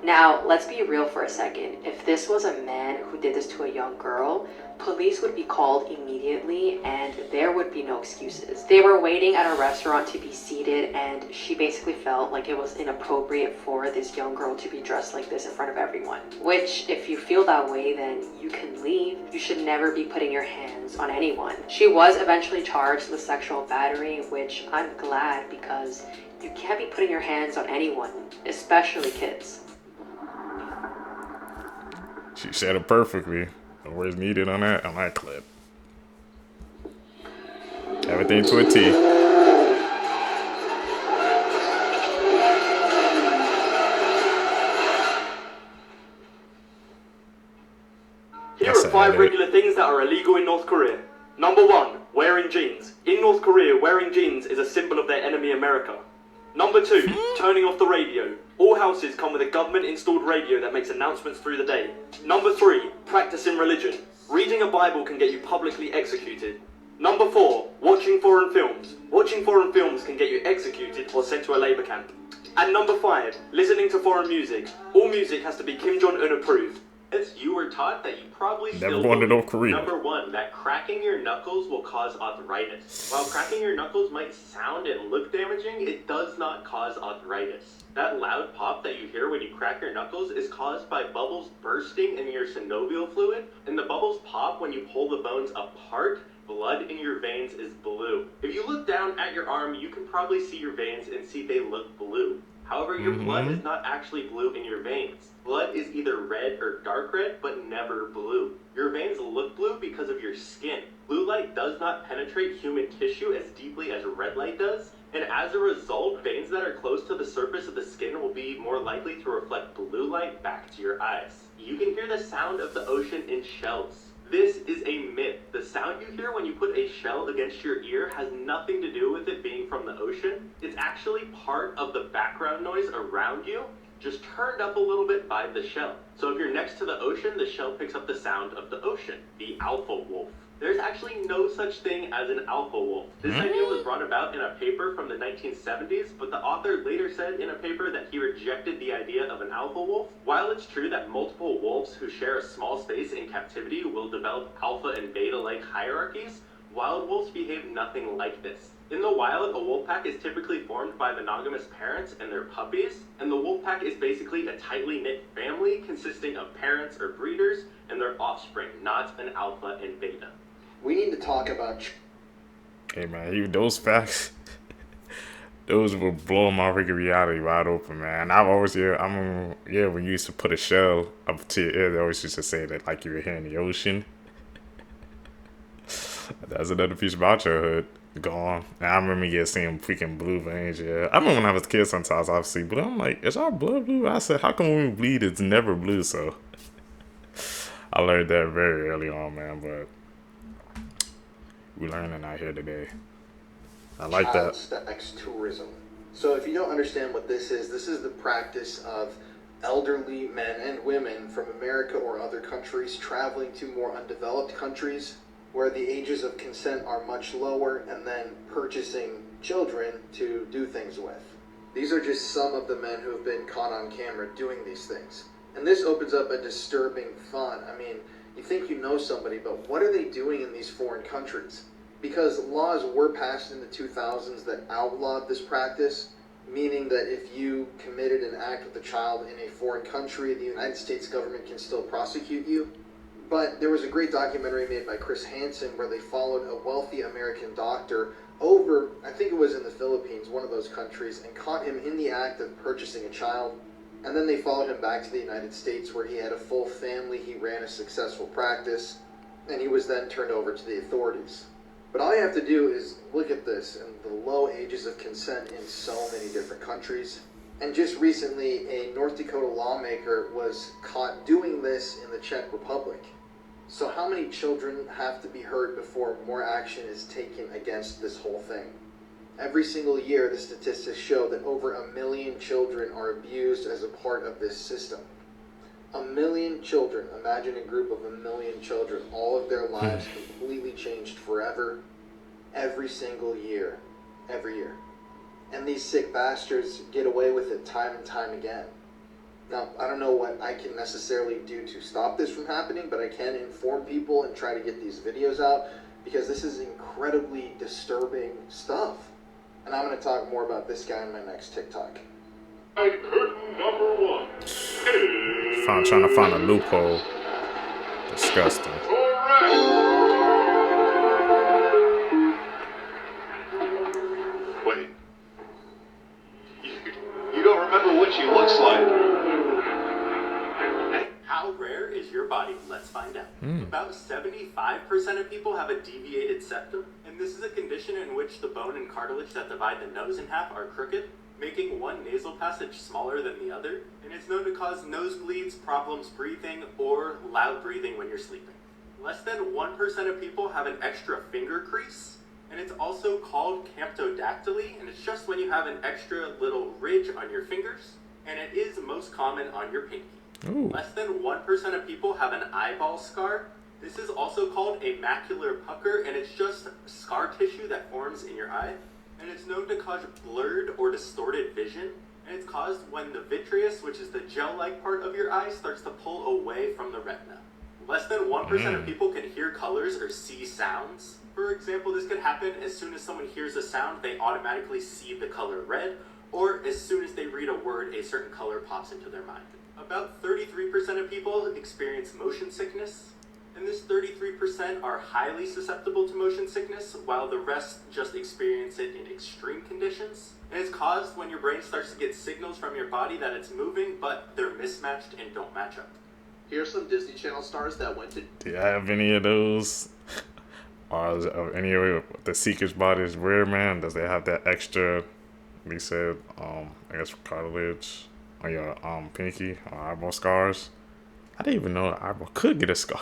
Now, let's be real for a second. If this was a man who did this to a young girl, police would be called immediately and there would be no excuses. They were waiting at a restaurant to be seated and she basically felt like it was inappropriate for this young girl to be dressed like this in front of everyone. Which, if you feel that way, then you can leave. You should never be putting your hands on anyone. She was eventually charged with sexual battery, which I'm glad, because you can't be putting your hands on anyone, especially kids. She said it perfectly. No words needed on that clip. Everything to a T. Here are 5 regular things that are illegal in North Korea. Number 1, wearing jeans. In North Korea, wearing jeans is a symbol of their enemy America. Number 2, turning off the radio. All houses come with a government-installed radio that makes announcements through the day. Number 3, practicing religion. Reading a Bible can get you publicly executed. Number 4, watching foreign films. Watching foreign films can get you executed or sent to a labor camp. And number 5, listening to foreign music. All music has to be Kim Jong-un approved. As you were taught that you probably Never still going to believe. North Korea. Number 1, that cracking your knuckles will cause arthritis. While cracking your knuckles might sound and look damaging, it does not cause arthritis. That loud pop that you hear when you crack your knuckles is caused by bubbles bursting in your synovial fluid, and the bubbles pop when you pull the bones apart. Blood in your veins is blue. If you look down at your arm, you can probably see your veins and see they look blue. However, your blood is not actually blue in your veins. Blood is either red or dark red, but never blue. Your veins look blue because of your skin. Blue light does not penetrate human tissue as deeply as red light does, and as a result, veins that are close to the surface of the skin will be more likely to reflect blue light back to your eyes. You can hear the sound of the ocean in shells. This is a myth. The sound you hear when you put a shell against your ear has nothing to do with it being from the ocean. It's actually part of the background noise around you, just turned up a little bit by the shell. So if you're next to the ocean, the shell picks up the sound of the ocean, the alpha wolf. There's actually no such thing as an alpha wolf. This idea was brought about in a paper from the 1970s, but the author later said in a paper that he rejected the idea of an alpha wolf. While it's true that multiple wolves who share a small space in captivity will develop alpha and beta-like hierarchies, wild wolves behave nothing like this. In the wild, a wolf pack is typically formed by monogamous parents and their puppies, and the wolf pack is basically a tightly knit family consisting of parents or breeders and their offspring, not an alpha and beta. We need to talk about... Hey man, those facts, those will blow my freaking reality wide open, man. I've always when you used to put a shell up to your ear, they always used to say that like you were here in the ocean. That's another piece of my childhood gone. And I remember seeing freaking blue veins. Yeah, I remember when I was a kid. Sometimes I'd see blue. I'm like, is our blood blue? I said, how come when we bleed, it's never blue? So I learned that very early on, man. But we learning out here today. I like that. Sex tourism. So if you don't understand what this is the practice of elderly men and women from America or other countries traveling to more undeveloped countries where the ages of consent are much lower, and then purchasing children to do things with. These are just some of the men who have been caught on camera doing these things. And this opens up a disturbing thought. I mean, you think you know somebody, but what are they doing in these foreign countries? Because laws were passed in the 2000s that outlawed this practice, meaning that if you committed an act with a child in a foreign country, the United States government can still prosecute you. But there was a great documentary made by Chris Hansen where they followed a wealthy American doctor over, I think it was in the Philippines, one of those countries, and caught him in the act of purchasing a child. And then they followed him back to the United States where he had a full family, he ran a successful practice, and he was then turned over to the authorities. But all you have to do is look at this and the low ages of consent in so many different countries. And just recently, a North Dakota lawmaker was caught doing this in the Czech Republic. So how many children have to be hurt before more action is taken against this whole thing? Every single year, the statistics show that over 1 million children are abused as a part of this system. 1 million children. Imagine a group of 1 million children. All of their lives completely changed forever. Every single year. Every year. And these sick bastards get away with it time and time again. Now, I don't know what I can necessarily do to stop this from happening, but I can inform people and try to get these videos out because this is incredibly disturbing stuff. And I'm going to talk more about this guy in my next TikTok. Curtain number 1. Trying to find a loophole. Disgusting. Wait. You don't remember what she looks like. How rare is your body? Let's find out. About 75% of people have a deviated septum, and this is a condition in which the bone and cartilage that divide the nose in half are crooked, making one nasal passage smaller than the other, and it's known to cause nosebleeds, problems breathing, or loud breathing when you're sleeping. Less than 1% of people have an extra finger crease, and it's also called camptodactyly, and it's just when you have an extra little ridge on your fingers, and it is most common on your pinky. Ooh. Less than 1% of people have an eyeball scar. This is also called a macular pucker, and it's just scar tissue that forms in your eye. And it's known to cause blurred or distorted vision. And it's caused when the vitreous, which is the gel-like part of your eye, starts to pull away from the retina. Less than 1% of people can hear colors or see sounds. For example, this could happen as soon as someone hears a sound, they automatically see the color red, or as soon as they read a word, a certain color pops into their mind. About 33% of people experience motion sickness, and this 33% are highly susceptible to motion sickness, while the rest just experience it in extreme conditions. And it's caused when your brain starts to get signals from your body that it's moving, but they're mismatched and don't match up. Here's some Disney Channel stars that went to... Do I have any of those? Or any of the Seeker's bodies rare, man? Does they have that extra, we said, I guess cartilage on your pinky or eyeball scars? I didn't even know an eyeball could get a scar.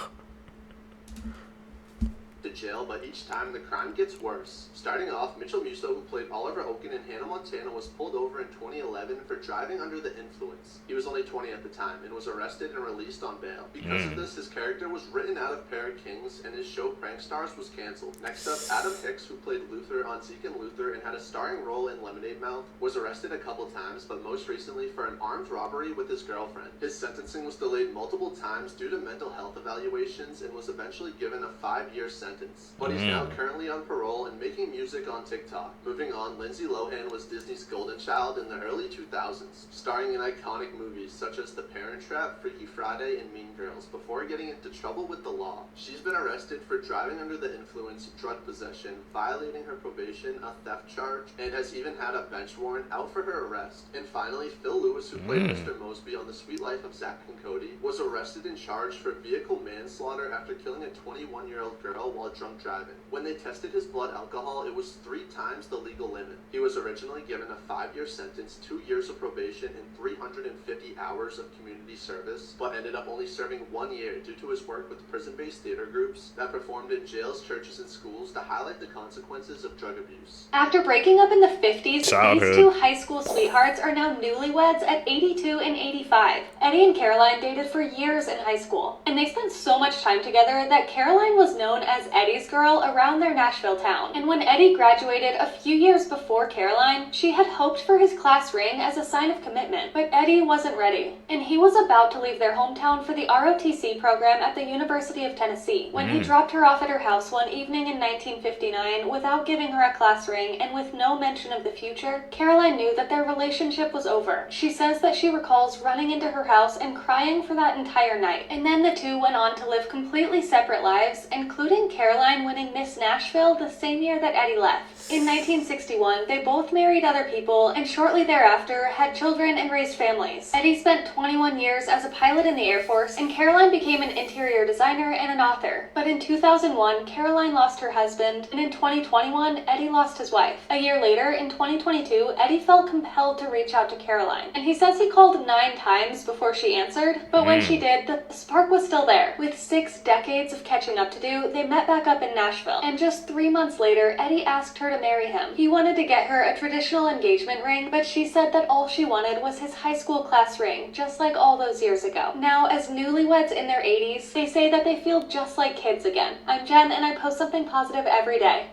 To jail, but each time the crime gets worse. Starting off, Michel Lotito, who played Oliver Oken in Hannah Montana, was pulled over in 2011 for driving under the influence. He was only 20 at the time and was arrested and released on bail. Because of this, his character was written out of Parrot Kings and his show Prank Stars was cancelled. Next up, Adam Hicks, who played Luther on Zeke and Luther and had a starring role in Lemonade Mouth, was arrested a couple times, but most recently for an armed robbery with his girlfriend. His sentencing was delayed multiple times due to mental health evaluations and was eventually given a 5-year sentence. But he's now currently on parole and making music on TikTok. Moving on, Lindsay Lohan was Disney's golden child in the early 2000s, starring in iconic movies such as The Parent Trap, Freaky Friday, and Mean Girls, before getting into trouble with the law. She's been arrested for driving under the influence, drug possession, violating her probation, a theft charge, and has even had a bench warrant out for her arrest. And finally, Phil Lewis, who played Mr. Mosby on The Sweet Life of Zack and Cody, was arrested and charged for vehicle manslaughter after killing a 21-year-old girl while drunk driving. When they tested his blood alcohol, it was 3 times the legal limit. He was originally given a 5-year sentence, 2 years of probation, and 350 hours of community service, but ended up only serving 1 year due to his work with prison-based theater groups that performed in jails, churches, and schools to highlight the consequences of drug abuse. After breaking up in the 50s, Childhood. these two high school sweethearts are now newlyweds at 82 and 85. Eddie and Caroline dated for years in high school, and they spent so much time together that Caroline was known as Eddie's girl around their Nashville town. And when Eddie graduated a few years before Caroline, she had hoped for his class ring as a sign of commitment, but Eddie wasn't ready, and he was about to leave their hometown for the ROTC program at the University of Tennessee. When he dropped her off at her house one evening in 1959 without giving her a class ring and with no mention of the future, Caroline knew that their relationship was over. She says that she recalls running into her house and crying for that entire night. And then the two went on to live completely separate lives, including Caroline winning Miss Nashville the same year that Eddie left. In 1961, they both married other people and shortly thereafter had children and raised families. Eddie spent 21 years as a pilot in the Air Force, and Caroline became an interior designer and an author. But in 2001, Caroline lost her husband, and in 2021, Eddie lost his wife. A year later, in 2022, Eddie felt compelled to reach out to Caroline, and he says he called 9 times before she answered, but when she did, the spark was still there. With 6 decades of catching up to do, they met back up in Nashville, and just 3 months later, Eddie asked her to marry him. He wanted to get her a traditional engagement ring, but she said that all she wanted was his high school class ring, just like all those years ago. Now, as newlyweds in their 80s, they say that they feel just like kids again. I'm Jen, and I post something positive every day.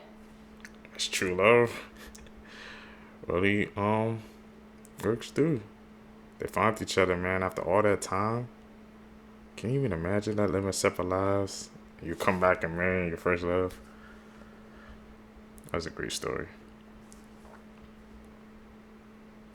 It's true love. Really, works through. They found each other, man, after all that time. Can you even imagine that, living separate lives? You come back and marry your first love. That was a great story.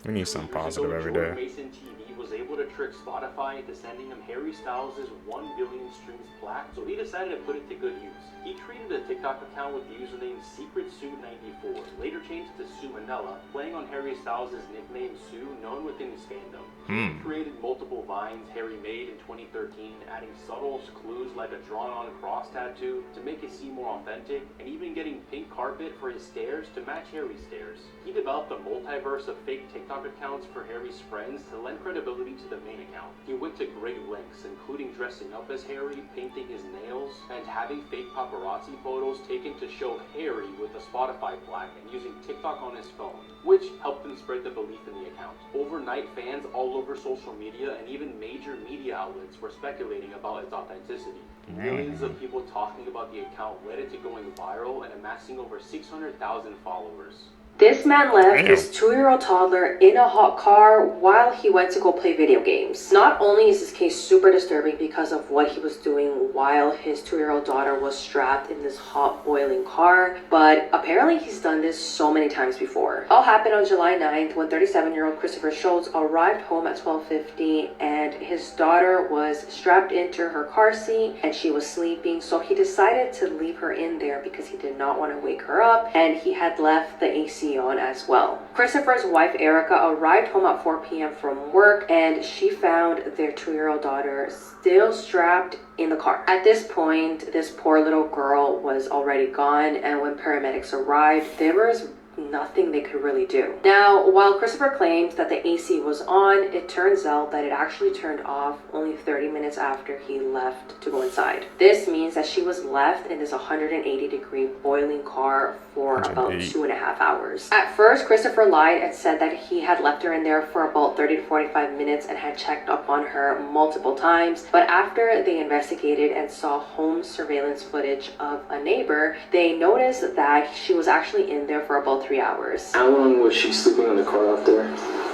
We need something positive every day. Mason TV was able to trick Spotify into sending him Harry Styles' 1 billion streams plaque, so he decided to put it to good use. He created a TikTok account with the username SecretSue94, later changed to Sue Manella, playing on Harry Styles' nickname Sue, known within his fandom. He created multiple vines Harry made in 2013, adding subtle clues like a drawn-on cross tattoo to make it seem more authentic, and even getting pink carpet for his stairs to match Harry's stairs. He developed a multiverse of fake TikTok accounts for Harry's friends to lend credibility to the main account. He went to great lengths, including dressing up as Harry, painting his nails, and having fake paparazzi photos taken to show Harry with a Spotify plaque and using TikTok on his phone, which helped him spread the belief in the account. Overnight, fans all over social media and even major media outlets were speculating about its authenticity. Millions of people talking about the account led it to going viral and amassing over 600,000 followers. This man left his 2-year-old toddler in a hot car while he went to go play video games. Not only is this case super disturbing because of what he was doing while his 2-year-old daughter was strapped in this hot boiling car, but apparently he's done this so many times before. It all happened on July 9th when 37-year-old Christopher Schultz arrived home at 12:50 and his daughter was strapped into her car seat and she was sleeping, so he decided to leave her in there because he did not want to wake her up, and he had left the AC on as well. Christopher's wife Erica arrived home at 4 p.m. from work and she found their 2-year-old daughter still strapped in the car. At this point, this poor little girl was already gone, and when paramedics arrived, there was nothing they could really do. Now, while Christopher claims that the AC was on, it turns out that it actually turned off only 30 minutes after he left to go inside. This means that she was left in this 180-degree boiling car for about 2.5 hours. At first, Christopher lied and said that he had left her in there for about 30 to 45 minutes and had checked up on her multiple times, but after they investigated and saw home surveillance footage of a neighbor, they noticed that she was actually in there for about 3 hours. How long was she sleeping in the car out there?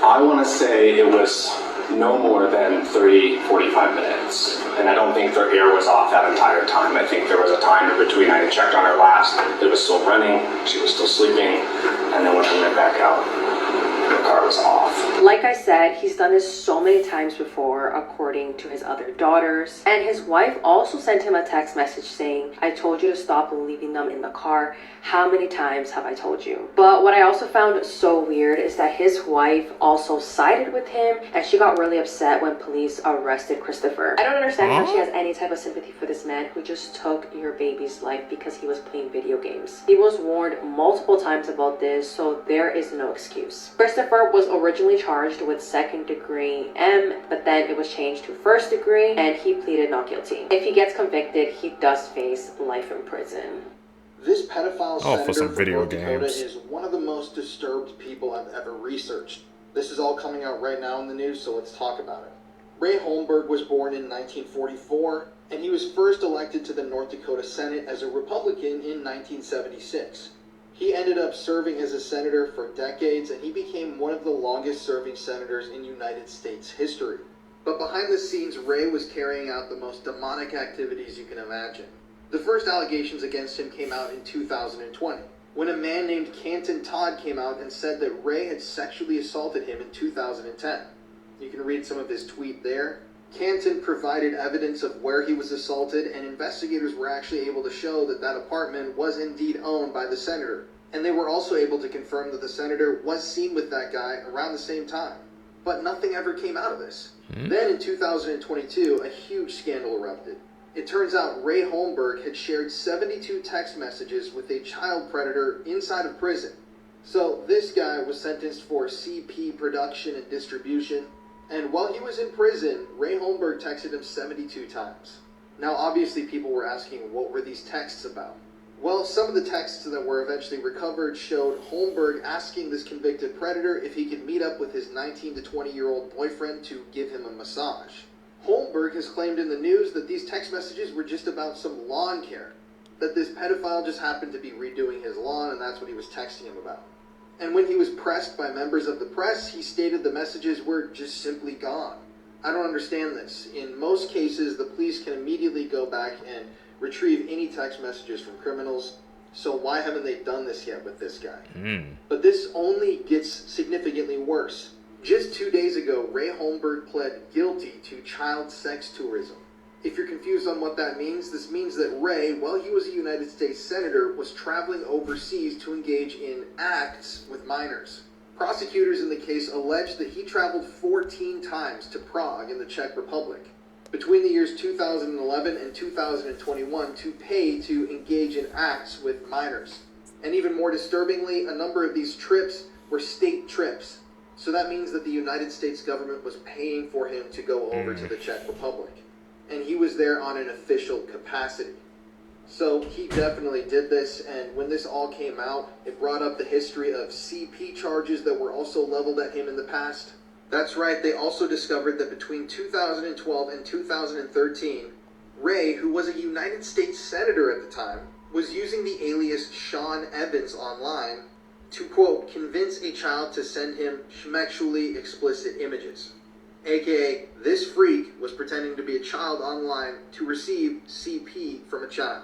I want to say it was no more than 30-45 minutes. And I don't think their air was off that entire time. I think there was a time in between. I checked on her last. It was still running. She was still sleeping. And then when I went back out, the car was off. Like I said, he's done this so many times before, according to his other daughters. And his wife also sent him a text message saying, I told you to stop leaving them in the car. How many times have I told you? But what I also found so weird is that his wife also sided with him, and she got really upset when police arrested Christopher. I don't understand how she has any type of sympathy for this man who just took your baby's life because he was playing video games. He was warned multiple times about this, so there is no excuse. Christopher was originally charged with second-degree M, but then it was changed to first-degree, and he pleaded not guilty. If he gets convicted, he does face life in prison. This pedophile senator for some from video North Dakota games. is one of the most disturbed people I've ever researched. This is all coming out right now in the news, so let's talk about it. Ray Holberg was born in 1944, and he was first elected to the North Dakota Senate as a Republican in 1976. He ended up serving as a senator for decades, and he became one of the longest-serving senators in United States history. But behind the scenes, Ray was carrying out the most demonic activities you can imagine. The first allegations against him came out in 2020, when a man named Canton Todd came out and said that Ray had sexually assaulted him in 2010. You can read some of his tweet there. Canton provided evidence of where he was assaulted, and investigators were actually able to show that that apartment was indeed owned by the senator. And they were also able to confirm that the senator was seen with that guy around the same time. But nothing ever came out of this. Then in 2022, a huge scandal erupted. It turns out Ray Holberg had shared 72 text messages with a child predator inside of prison. So this guy was sentenced for CP production and distribution, and while he was in prison, Ray Holberg texted him 72 times. Now obviously people were asking, what were these texts about? Well, some of the texts that were eventually recovered showed Holberg asking this convicted predator if he could meet up with his 19 to 20-year-old boyfriend to give him a massage. Holberg has claimed in the news that these text messages were just about some lawn care, that this pedophile just happened to be redoing his lawn and that's what he was texting him about. And when he was pressed by members of the press, he stated the messages were just simply gone. I don't understand this. In most cases, the police can immediately go back and retrieve any text messages from criminals, so why haven't they done this yet with this guy? But this only gets significantly worse. Just 2 days ago, Ray Holberg pled guilty to child sex tourism. If you're confused on what that means, this means that Ray, while he was a United States Senator, was traveling overseas to engage in acts with minors. Prosecutors in the case alleged that he traveled 14 times to Prague in the Czech Republic between the years 2011 and 2021 to pay to engage in acts with minors. And even more disturbingly, a number of these trips were state trips. So that means that the United States government was paying for him to go over to the Czech Republic. And he was there on an official capacity. So he definitely did this, and when this all came out, it brought up the history of CP charges that were also leveled at him in the past. That's right, they also discovered that between 2012 and 2013, Ray, who was a United States Senator at the time, was using the alias Sean Evans online to, quote, convince a child to send him sexually explicit images. AKA, this freak was pretending to be a child online to receive CP from a child.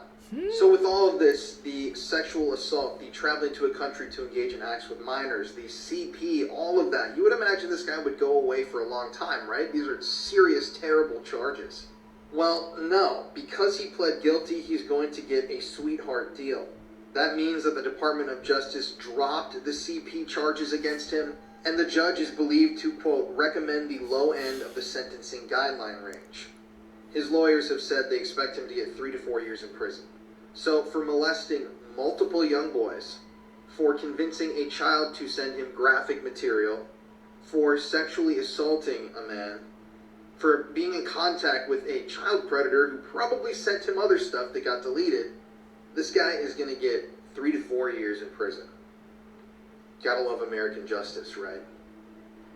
So with all of this, the sexual assault, the traveling to a country to engage in acts with minors, the CP, all of that, you would imagine this guy would go away for a long time, right? These are serious, terrible charges. Well, no. Because he pled guilty, he's going to get a sweetheart deal. That means that the Department of Justice dropped the CP charges against him, and the judge is believed to, quote, recommend the low end of the sentencing guideline range. His lawyers have said they expect him to get 3 to 4 years in prison. So for molesting multiple young boys, for convincing a child to send him graphic material, for sexually assaulting a man, for being in contact with a child predator who probably sent him other stuff that got deleted, this guy is going to get 3 to 4 years in prison. Gotta love American justice, right?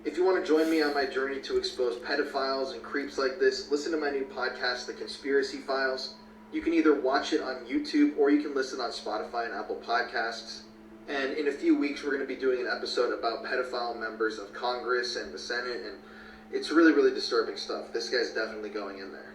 If you want to join me on my journey to expose pedophiles and creeps like this, listen to my new podcast, The Conspiracy Files. You can either watch it on YouTube or you can listen on Spotify and Apple Podcasts. And in a few weeks, we're going to be doing an episode about pedophile members of Congress and the Senate, and it's really, really disturbing stuff. This guy's definitely going in there.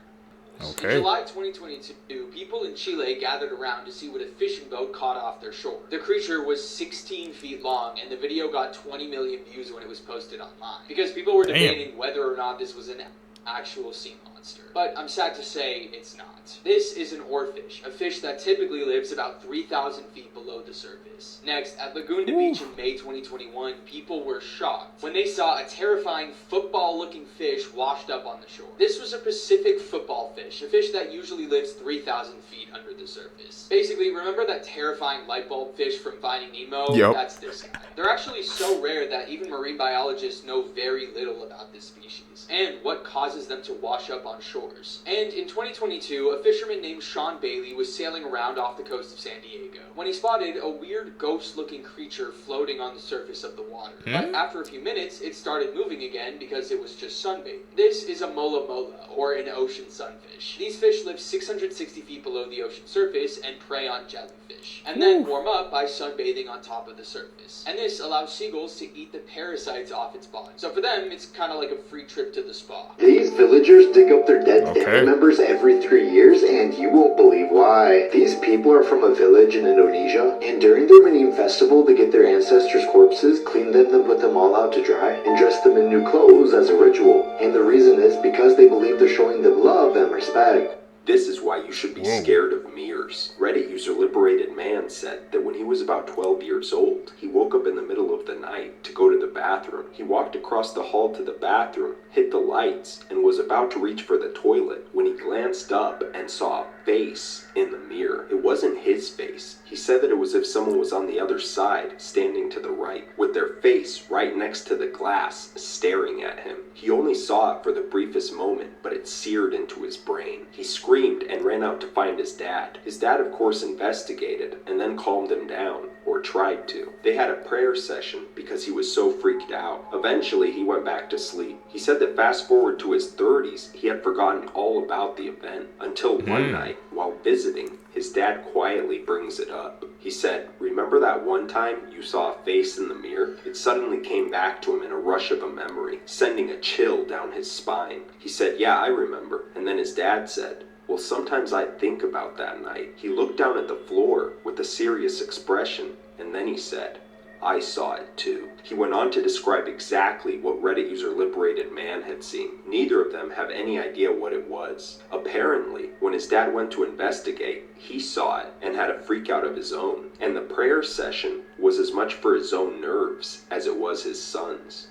Okay. In July 2022, people in Chile gathered around to see what a fishing boat caught off their shore. The creature was 16 feet long, and the video got 20 million views when it was posted online. Because people were debating whether or not this was an actual sea monster. But I'm sad to say it's not. This is an oarfish, a fish that typically lives about 3,000 feet below the surface. Next, at Laguna Beach in May 2021, people were shocked when they saw a terrifying football-looking fish washed up on the shore. This was a Pacific football fish, a fish that usually lives 3,000 feet under the surface. Basically, remember that terrifying light bulb fish from Finding Nemo? Yep. That's this guy. They're actually so rare that even marine biologists know very little about this species and what causes them to wash up on shores. And in 2022, a fisherman named Sean Bailey was sailing around off the coast of San Diego when he spotted a weird ghost-looking creature floating on the surface of the water. But after a few minutes, it started moving again because it was just sunbathing. This is a mola mola, or an ocean sunfish. These fish live 660 feet below the ocean surface and prey on jellyfish, and then warm up by sunbathing on top of the surface. And this allows seagulls to eat the parasites off its body. So for them, it's kind of like a free trip to the spa. These villagers dig up their dead family members every 3 years, and you won't believe why. These people are from a village in Indonesia, and during their Minim festival, they get their ancestors' corpses, clean them, then put them all out to dry, and dress them in new clothes as a ritual. And the reason is because they believe they're showing them love and respect. This is why you should be scared of mirrors. Reddit user Liberated Man said that when he was about 12 years old, he woke up in the middle of the night to go to the bathroom. He walked across the hall to the bathroom, hit the lights, and was about to reach for the toilet when he glanced up and saw a face in the mirror. It wasn't his face. He said that it was as if someone was on the other side, standing to the right, with their face right next to the glass, staring at him. He only saw it for the briefest moment, but it seared into his brain. He screamed and ran out to find his dad. His dad, of course, investigated and then calmed him down, or tried to. They had a prayer session because he was so freaked out. Eventually, he went back to sleep. He said that fast forward to his 30s, he had forgotten all about the event until one night, while visiting, his dad quietly brings it up. He said, "Remember that one time you saw a face in the mirror?" It suddenly came back to him in a rush of a memory, sending a chill down his spine. He said, "Yeah, I remember." And then his dad said, "Well, sometimes I think about that night." He looked down at the floor with a serious expression, and then he said, "I saw it too." He went on to describe exactly what Reddit user Liberated Man had seen. Neither of them have any idea what it was. Apparently, when his dad went to investigate, he saw it and had a freak out of his own. And the prayer session was as much for his own nerves as it was his son's.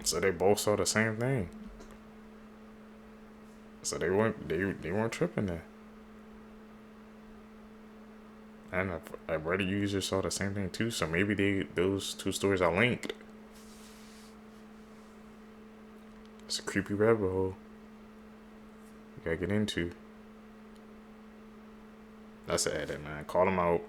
So they both saw the same thing. So they weren't tripping there. And a Reddit user saw the same thing too, so maybe those two stories are linked. It's a creepy rabbit hole you gotta get into. That's an edit, man. Call them out.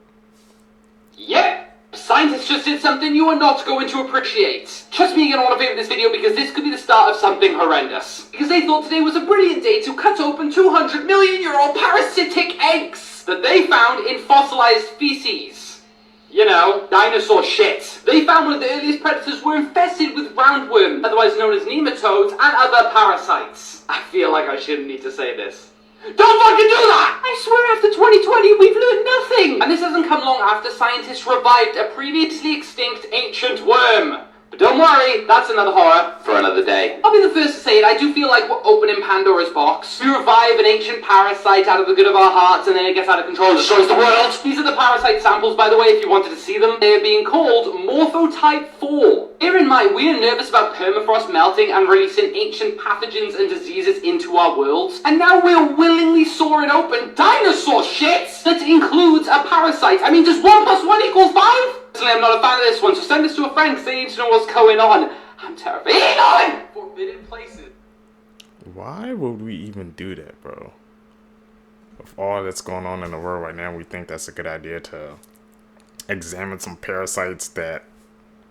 Yep! Scientists just did something you are not going to appreciate. Trust me, you're gonna want to favor this video because this could be the start of something horrendous. Because they thought today was a brilliant day to cut open 200 million year old parasitic eggs that they found in fossilized feces. You know, dinosaur shit. They found one of the earliest predators were infested with roundworm, otherwise known as nematodes, and other parasites. I feel like I shouldn't need to say this. Don't fucking do that! I swear after 2020 we've learned nothing! And this doesn't come long after scientists revived a previously extinct ancient worm. But don't worry, that's another horror for another day. I'll be the first to say it, I do feel like we're opening Pandora's box. We revive an ancient parasite out of the good of our hearts and then it gets out of control and destroys the world. These are the parasite samples, by the way, if you wanted to see them. They are being called Morphotype 4. Bear in mind, we are nervous about permafrost melting and releasing ancient pathogens and diseases into our worlds. And now we're willingly sawing open dinosaur shit that includes a parasite. I mean, does 1 + 1 = 5? Personally, I'm not a fan of this one, so send this to a friend because they need to know what's going on. I'm terrified. Forbidden places. Why would we even do that, bro? With all that's going on in the world right now, we think that's a good idea to examine some parasites that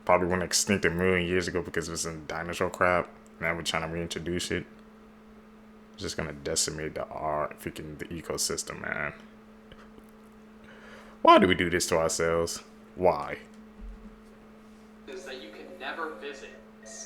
probably went extinct a million years ago because it was in dinosaur crap. Now we're trying to reintroduce it. It's just gonna decimate the ecosystem, man. Why do we do this to ourselves? Why? That you can never visit.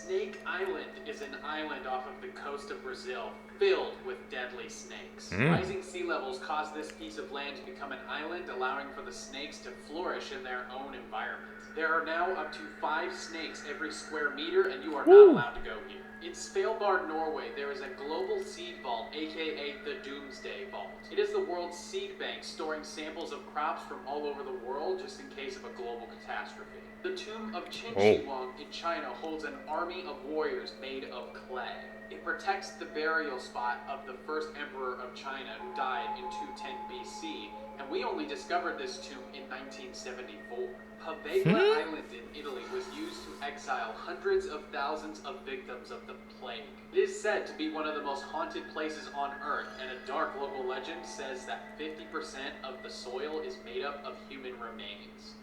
Snake Island is an island off of the coast of Brazil filled with deadly snakes. Rising sea levels caused this piece of land to become an island, allowing for the snakes to flourish in their own environment. There are now up to 5 snakes every square meter, and you are not allowed to go here. In Svalbard, Norway, there is a global seed vault, aka the Doomsday Vault. It is the world's seed bank, storing samples of crops from all over the world just in case of a global catastrophe. The tomb of Qin Wang in China holds an army of warriors made of clay. It protects the burial spot of the first emperor of China who died in 210 BC, and we only discovered this tomb in 1974. Paveglia Island in Italy was used to exile hundreds of thousands of victims of the plague. It is said to be one of the most haunted places on Earth, and a dark local legend says that 50% of the soil is made up of human remains.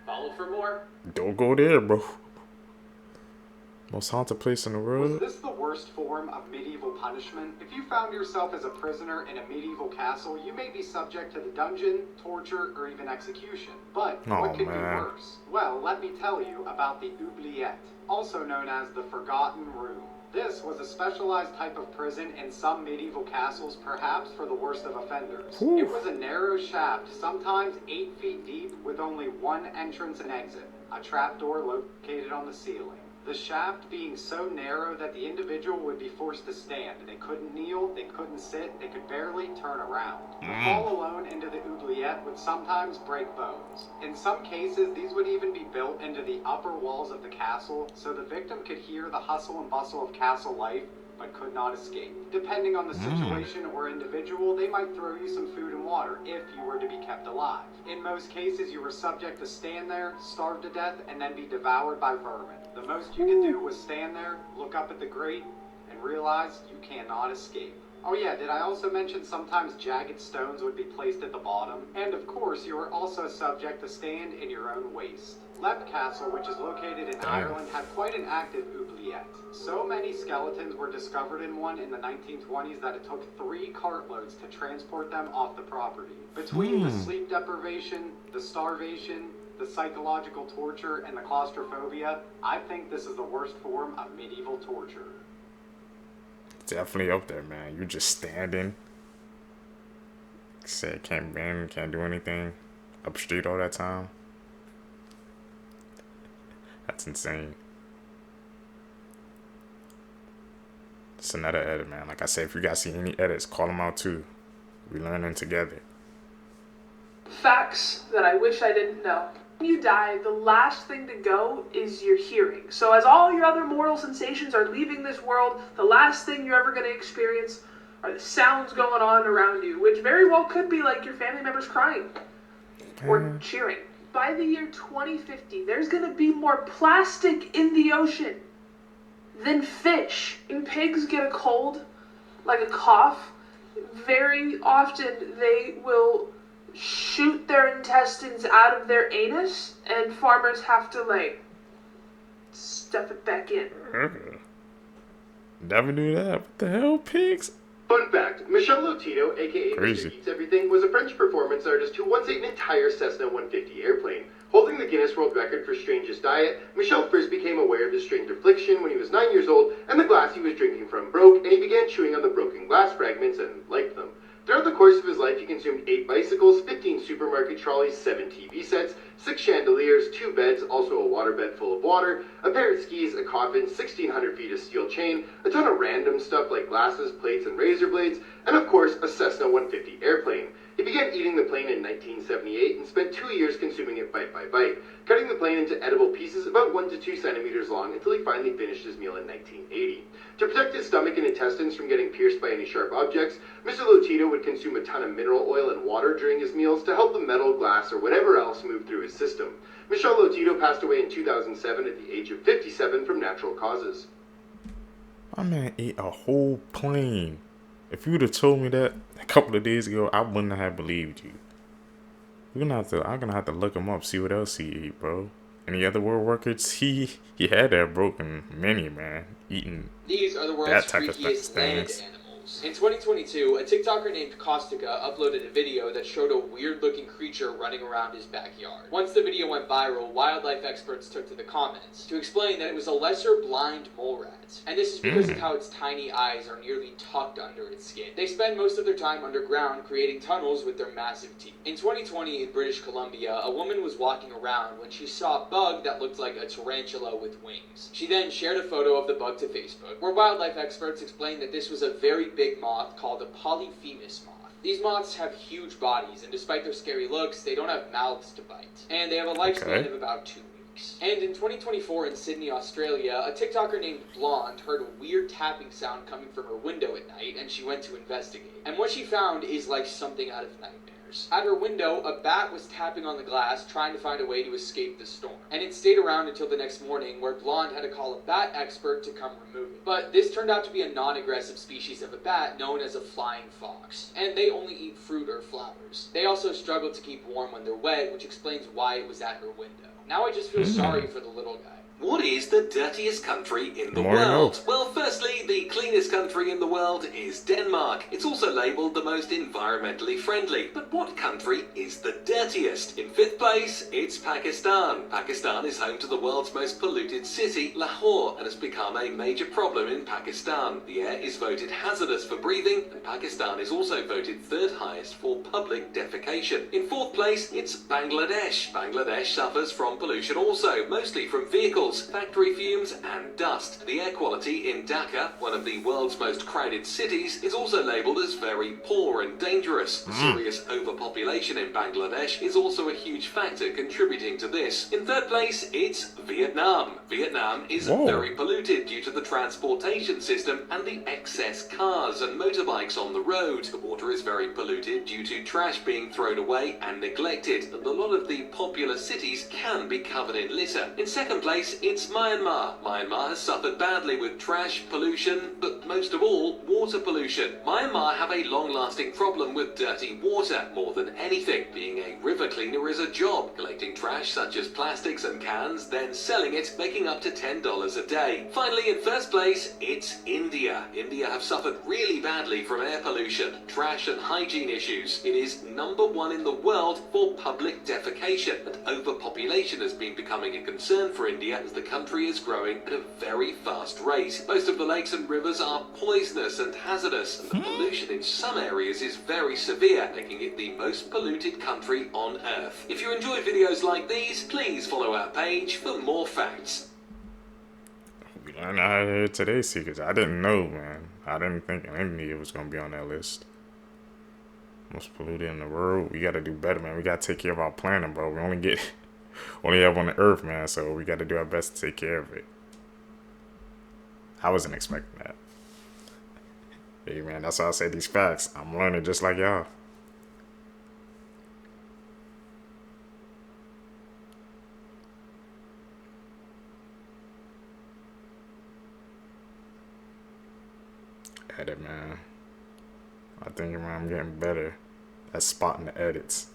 Follow for more. Don't go there, bro. Most haunted place in the world. Was this the worst form of medieval punishment? If you found yourself as a prisoner in a medieval castle, you may be subject to the dungeon, torture, or even execution. But what could be worse? Well, let me tell you about the oubliette, also known as the Forgotten Room. This was a specialized type of prison in some medieval castles, perhaps for the worst of offenders. It was a narrow shaft, sometimes 8 feet deep, with only one entrance and exit, a trapdoor located on the ceiling. The shaft being so narrow that the individual would be forced to stand. They couldn't kneel, they couldn't sit, they could barely turn around. To fall alone into the oubliette would sometimes break bones. In some cases, these would even be built into the upper walls of the castle, so the victim could hear the hustle and bustle of castle life, but could not escape. Depending on the situation or individual, they might throw you some food and water if you were to be kept alive. In most cases, you were subject to stand there, starve to death, and then be devoured by vermin. The most you could do was stand there, look up at the grate, and realize you cannot escape. Oh yeah, did I also mention sometimes jagged stones would be placed at the bottom? And of course, you were also subject to stand in your own waste. Lep Castle, which is located in Ireland, had quite an active oubliette. So many skeletons were discovered in one in the 1920s that it took 3 cartloads to transport them off the property. Between the sleep deprivation, the starvation, the psychological torture, and the claustrophobia, I think this is the worst form of medieval torture. Definitely up there, man. You just standing. Say can't bend, can't do anything. Up street all that time. That's insane. It's another edit, man. Like I said, if you guys see any edits, call them out too. We learning together. Facts that I wish I didn't know. When you die, the last thing to go is your hearing. So as all your other mortal sensations are leaving this world, the last thing you're ever going to experience are the sounds going on around you, which very well could be like your family members crying or cheering. By the year 2050, there's going to be more plastic in the ocean than fish. When pigs get a cold, like a cough, very often they will shoot their intestines out of their anus, and farmers have to, like, stuff it back in. Never knew that. What the hell, pigs? Fun fact, Michel Lotito, aka Crazy. Mr. Eats Everything, was a French performance artist who once ate an entire Cessna 150 airplane. Holding the Guinness World Record for strangest diet, Michel first became aware of his strange affliction when he was 9 years old, and the glass he was drinking from broke, and he began chewing on the broken glass fragments and liked them. Throughout the course of his life, he consumed 8 bicycles, 15 supermarket trolleys, 7 TV sets, 6 chandeliers, 2 beds, also a waterbed full of water, a pair of skis, a coffin, 1,600 feet of steel chain, a ton of random stuff like glasses, plates, and razor blades, and of course, a Cessna 150 airplane. He began eating the plane in 1978 and spent 2 years consuming it bite by bite, cutting the plane into edible pieces about 1 to 2 centimeters long until he finally finished his meal in 1980. To protect his stomach and intestines from getting pierced by any sharp objects, Mr. Lotito would consume a ton of mineral oil and water during his meals to help the metal, glass, or whatever else move through his system. Michel Lotito passed away in 2007 at the age of 57 from natural causes. My man ate a whole plane. If you would have told me that a couple of days ago, I wouldn't have believed you. I'm gonna have to look him up, see what else he ate, bro. Any other world records? He had that broken many, man. Eating These are the world's that type of freakiest land things. animals. animals. In 2022, a TikToker named Kostika uploaded a video that showed a weird-looking creature running around his backyard. Once the video went viral, wildlife experts took to the comments to explain that it was a lesser blind mole rat, and this is because of how its tiny eyes are nearly tucked under its skin. They spend most of their time underground creating tunnels with their massive teeth. In 2020 in British Columbia, a woman was walking around when she saw a bug that looked like a tarantula with wings. She then shared a photo of the bug to Facebook, where wildlife experts explained that this was a very big moth called a polyphemus moth. These moths have huge bodies, and despite their scary looks, they don't have mouths to bite. And they have a lifespan of about 2 weeks. And in 2024 in Sydney, Australia, a TikToker named Blonde heard a weird tapping sound coming from her window at night, and she went to investigate. And what she found is like something out of nightmares. At her window, a bat was tapping on the glass, trying to find a way to escape the storm. And it stayed around until the next morning, where Blonde had to call a bat expert to come remove it. But this turned out to be a non-aggressive species of a bat known as a flying fox. And they only eat fruit or flowers. They also struggle to keep warm when they're wet, which explains why it was at her window. Now I just feel sorry for the little guy. What is the dirtiest country in the world? Well, firstly, the cleanest country in the world is Denmark. It's also labelled the most environmentally friendly. But what country is the dirtiest? In 5th place, it's Pakistan. Pakistan is home to the world's most polluted city, Lahore, and has become a major problem in Pakistan. The air is voted hazardous for breathing, and Pakistan is also voted 3rd highest for public defecation. In 4th place, it's Bangladesh. Bangladesh suffers from pollution also, mostly from vehicles, factory fumes and dust. The air quality in Dhaka, one of the world's most crowded cities, is also labelled as very poor and dangerous. Serious overpopulation in Bangladesh is also a huge factor contributing to this. In 3rd place, it's Vietnam. Vietnam is very polluted due to the transportation system and the excess cars and motorbikes on the road. The water is very polluted due to trash being thrown away and neglected, and a lot of the popular cities can be covered in litter. In 2nd place, it's Myanmar. Myanmar has suffered badly with trash pollution, but most of all, water pollution. Myanmar have a long-lasting problem with dirty water. More than anything, being a river cleaner is a job, collecting trash such as plastics and cans, then selling it, making up to $10 a day. Finally, in 1st place, it's India. India have suffered really badly from air pollution, trash and hygiene issues. It is number 1 in the world for public defecation, and overpopulation has been becoming a concern for India as the country is growing at a very fast rate. Most of the lakes and rivers are poisonous and hazardous, and the pollution in some areas is very severe, making it the most polluted country on Earth. If you enjoy videos like these, please follow our page for more facts. We learned out here today, Seekers. I didn't know, man. I didn't think India was going to be on that list. Most polluted in the world. We got to do better, man. We got to take care of our planet, bro. We only have on the Earth, man, so we got to do our best to take care of it. I wasn't expecting that. Hey, man, that's why I say these facts. I'm learning just like y'all. Edit, man. I think, man, I'm getting better at spotting the edits.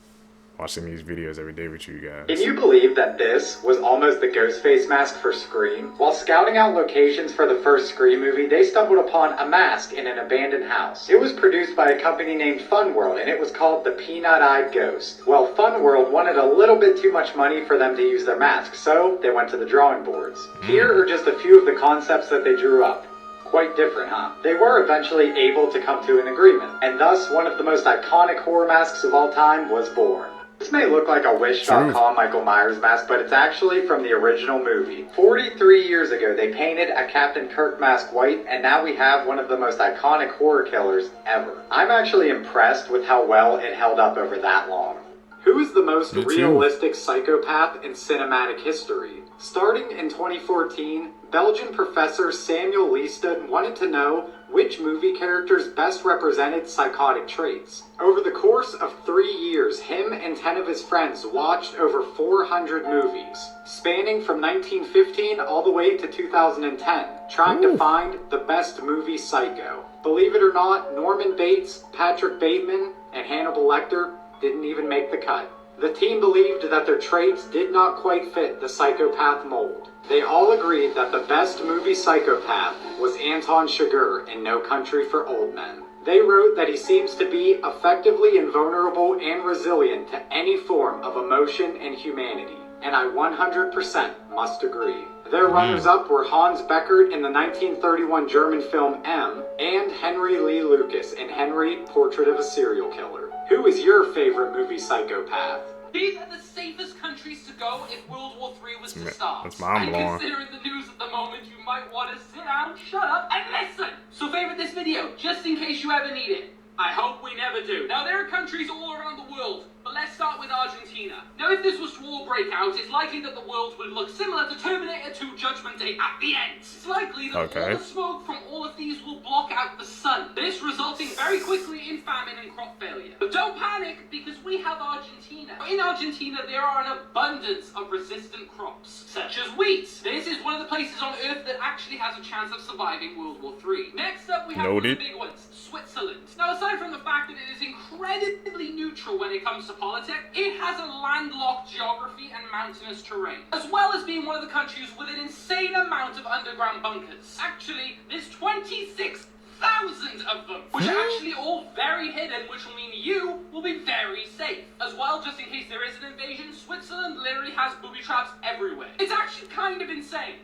Watching these videos every day with you guys. Can you believe that this was almost the ghost face mask for Scream? While scouting out locations for the first Scream movie, they stumbled upon a mask in an abandoned house. It was produced by a company named Fun World, and it was called the Peanut-Eyed Ghost. Well, Fun World wanted a little bit too much money for them to use their mask, so they went to the drawing boards. Here are just a few of the concepts that they drew up. Quite different, huh? They were eventually able to come to an agreement, and thus one of the most iconic horror masks of all time was born. This may look like a Wish.com Michael Myers mask, but it's actually from the original movie. 43 years ago, they painted a Captain Kirk mask white, and now we have one of the most iconic horror killers ever. I'm actually impressed with how well it held up over that long. Who is the most realistic psychopath in cinematic history? Starting in 2014, Belgian professor Samuel Liestad wanted to know which movie characters best represented psychotic traits. Over the course of 3 years, him and 10 of his friends watched over 400 movies, spanning from 1915 all the way to 2010, trying to find the best movie psycho. Believe it or not, Norman Bates, Patrick Bateman, and Hannibal Lecter didn't even make the cut. The team believed that their traits did not quite fit the psychopath mold. They all agreed that the best movie psychopath was Anton Chigurh in No Country for Old Men. They wrote that he seems to be effectively invulnerable and resilient to any form of emotion and humanity, and I 100% must agree. Their runners-up were Hans Beckert in the 1931 German film M, and Henry Lee Lucas in Henry, Portrait of a Serial Killer. Who is your favorite movie psychopath? These are the safest countries to go if World War III was to start. That's mind blowing. And considering the news at the moment, you might want to sit down, shut up, and listen! So favorite this video, just in case you ever need it. I hope we never do. Now there are countries all around the world, but let's start with Argentina. Now if this was to all break out, it's likely that the world would look similar to Terminator 2 Judgment Day at the end. It's likely that all the smoke from all of these will block out the sun, this resulting very quickly in famine and crop failure. But don't panic, because we have Argentina. In Argentina, there are an abundance of resistant crops, such as wheat. This is one of the places on Earth that actually has a chance of surviving World War III. Next up, we have one of the big ones, Switzerland. Now, aside from the fact that it is incredibly neutral when it comes to politics, it has a landlocked geography and mountainous terrain, as well as being one of the countries with an insane amount of underground bunkers. Actually, there's 26,000 of them, which are actually all very hidden, which will mean you will be very safe. As well, just in case there is an invasion, Switzerland literally has booby traps everywhere. It's actually kind of insane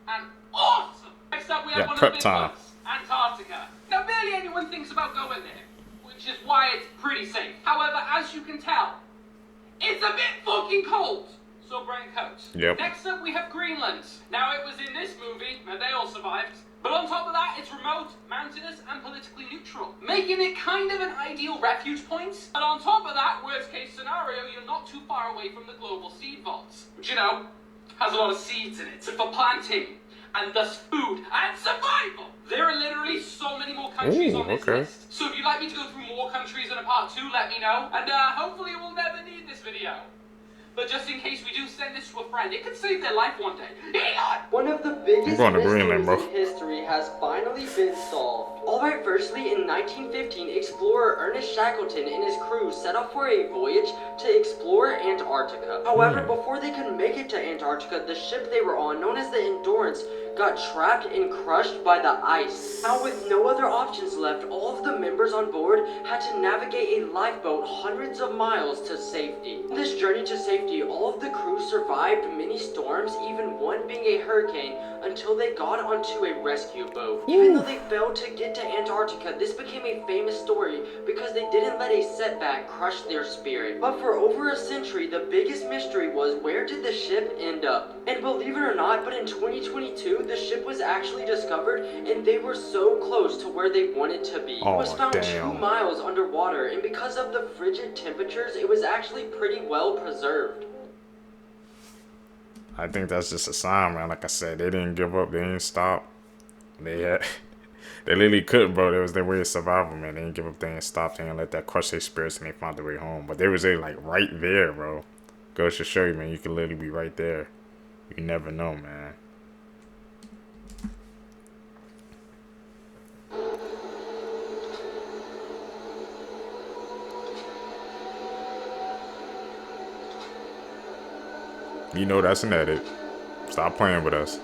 and awesome. Next up, we have one of the big ones, Antarctica. Now, barely anyone thinks about going there, which is why it's pretty safe. However, as you can tell, it's a bit fucking cold, so bring coats. Next up, we have Greenland. Now, it was in this movie, and they all survived. But on top of that, it's remote, mountainous, and politically neutral, making it kind of an ideal refuge point. And on top of that, worst case scenario, you're not too far away from the global seed vaults, which, you know, has a lot of seeds in it for planting, and thus food and survival. There are literally so many more countries on this list. So if you'd like me to go through more countries in a part 2, let me know. And hopefully we'll never need this video. But just in case we do send this to a friend, it could save their life one day. Elon! One of the biggest mysteries in history has finally been solved. Alright, firstly, in 1915, explorer Ernest Shackleton and his crew set off for a voyage to explore Antarctica. However, before they could make it to Antarctica, the ship they were on, known as the Endurance, got trapped and crushed by the ice. Now, with no other options left, all of the members on board had to navigate a lifeboat hundreds of miles to safety. In this journey to safety, all of the crew survived many storms, even one being a hurricane, until they got onto a rescue boat. Even though they failed to get to Antarctica, this became a famous story because they didn't let a setback crush their spirit. But for over a century, the biggest mystery was, where did the ship end up? And believe it or not, but in 2022, the ship was actually discovered, and they were so close to where they wanted to be. It was found 2 miles underwater, and because of the frigid temperatures, it was actually pretty well preserved. I think that's just a sign, man. Like I said, they didn't give up. They didn't stop. They literally couldn't, bro. That was their way of survival, man. They didn't give up. They didn't stop. They didn't let that crush their spirits, and they found their way home. But they was like right there, bro. Goes to show you, man. You can literally be right there. You never know, man. You know that's an edit. Stop playing with us.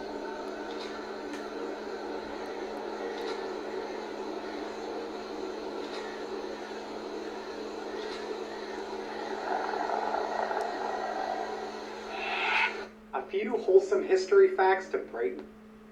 A few wholesome history facts to brighten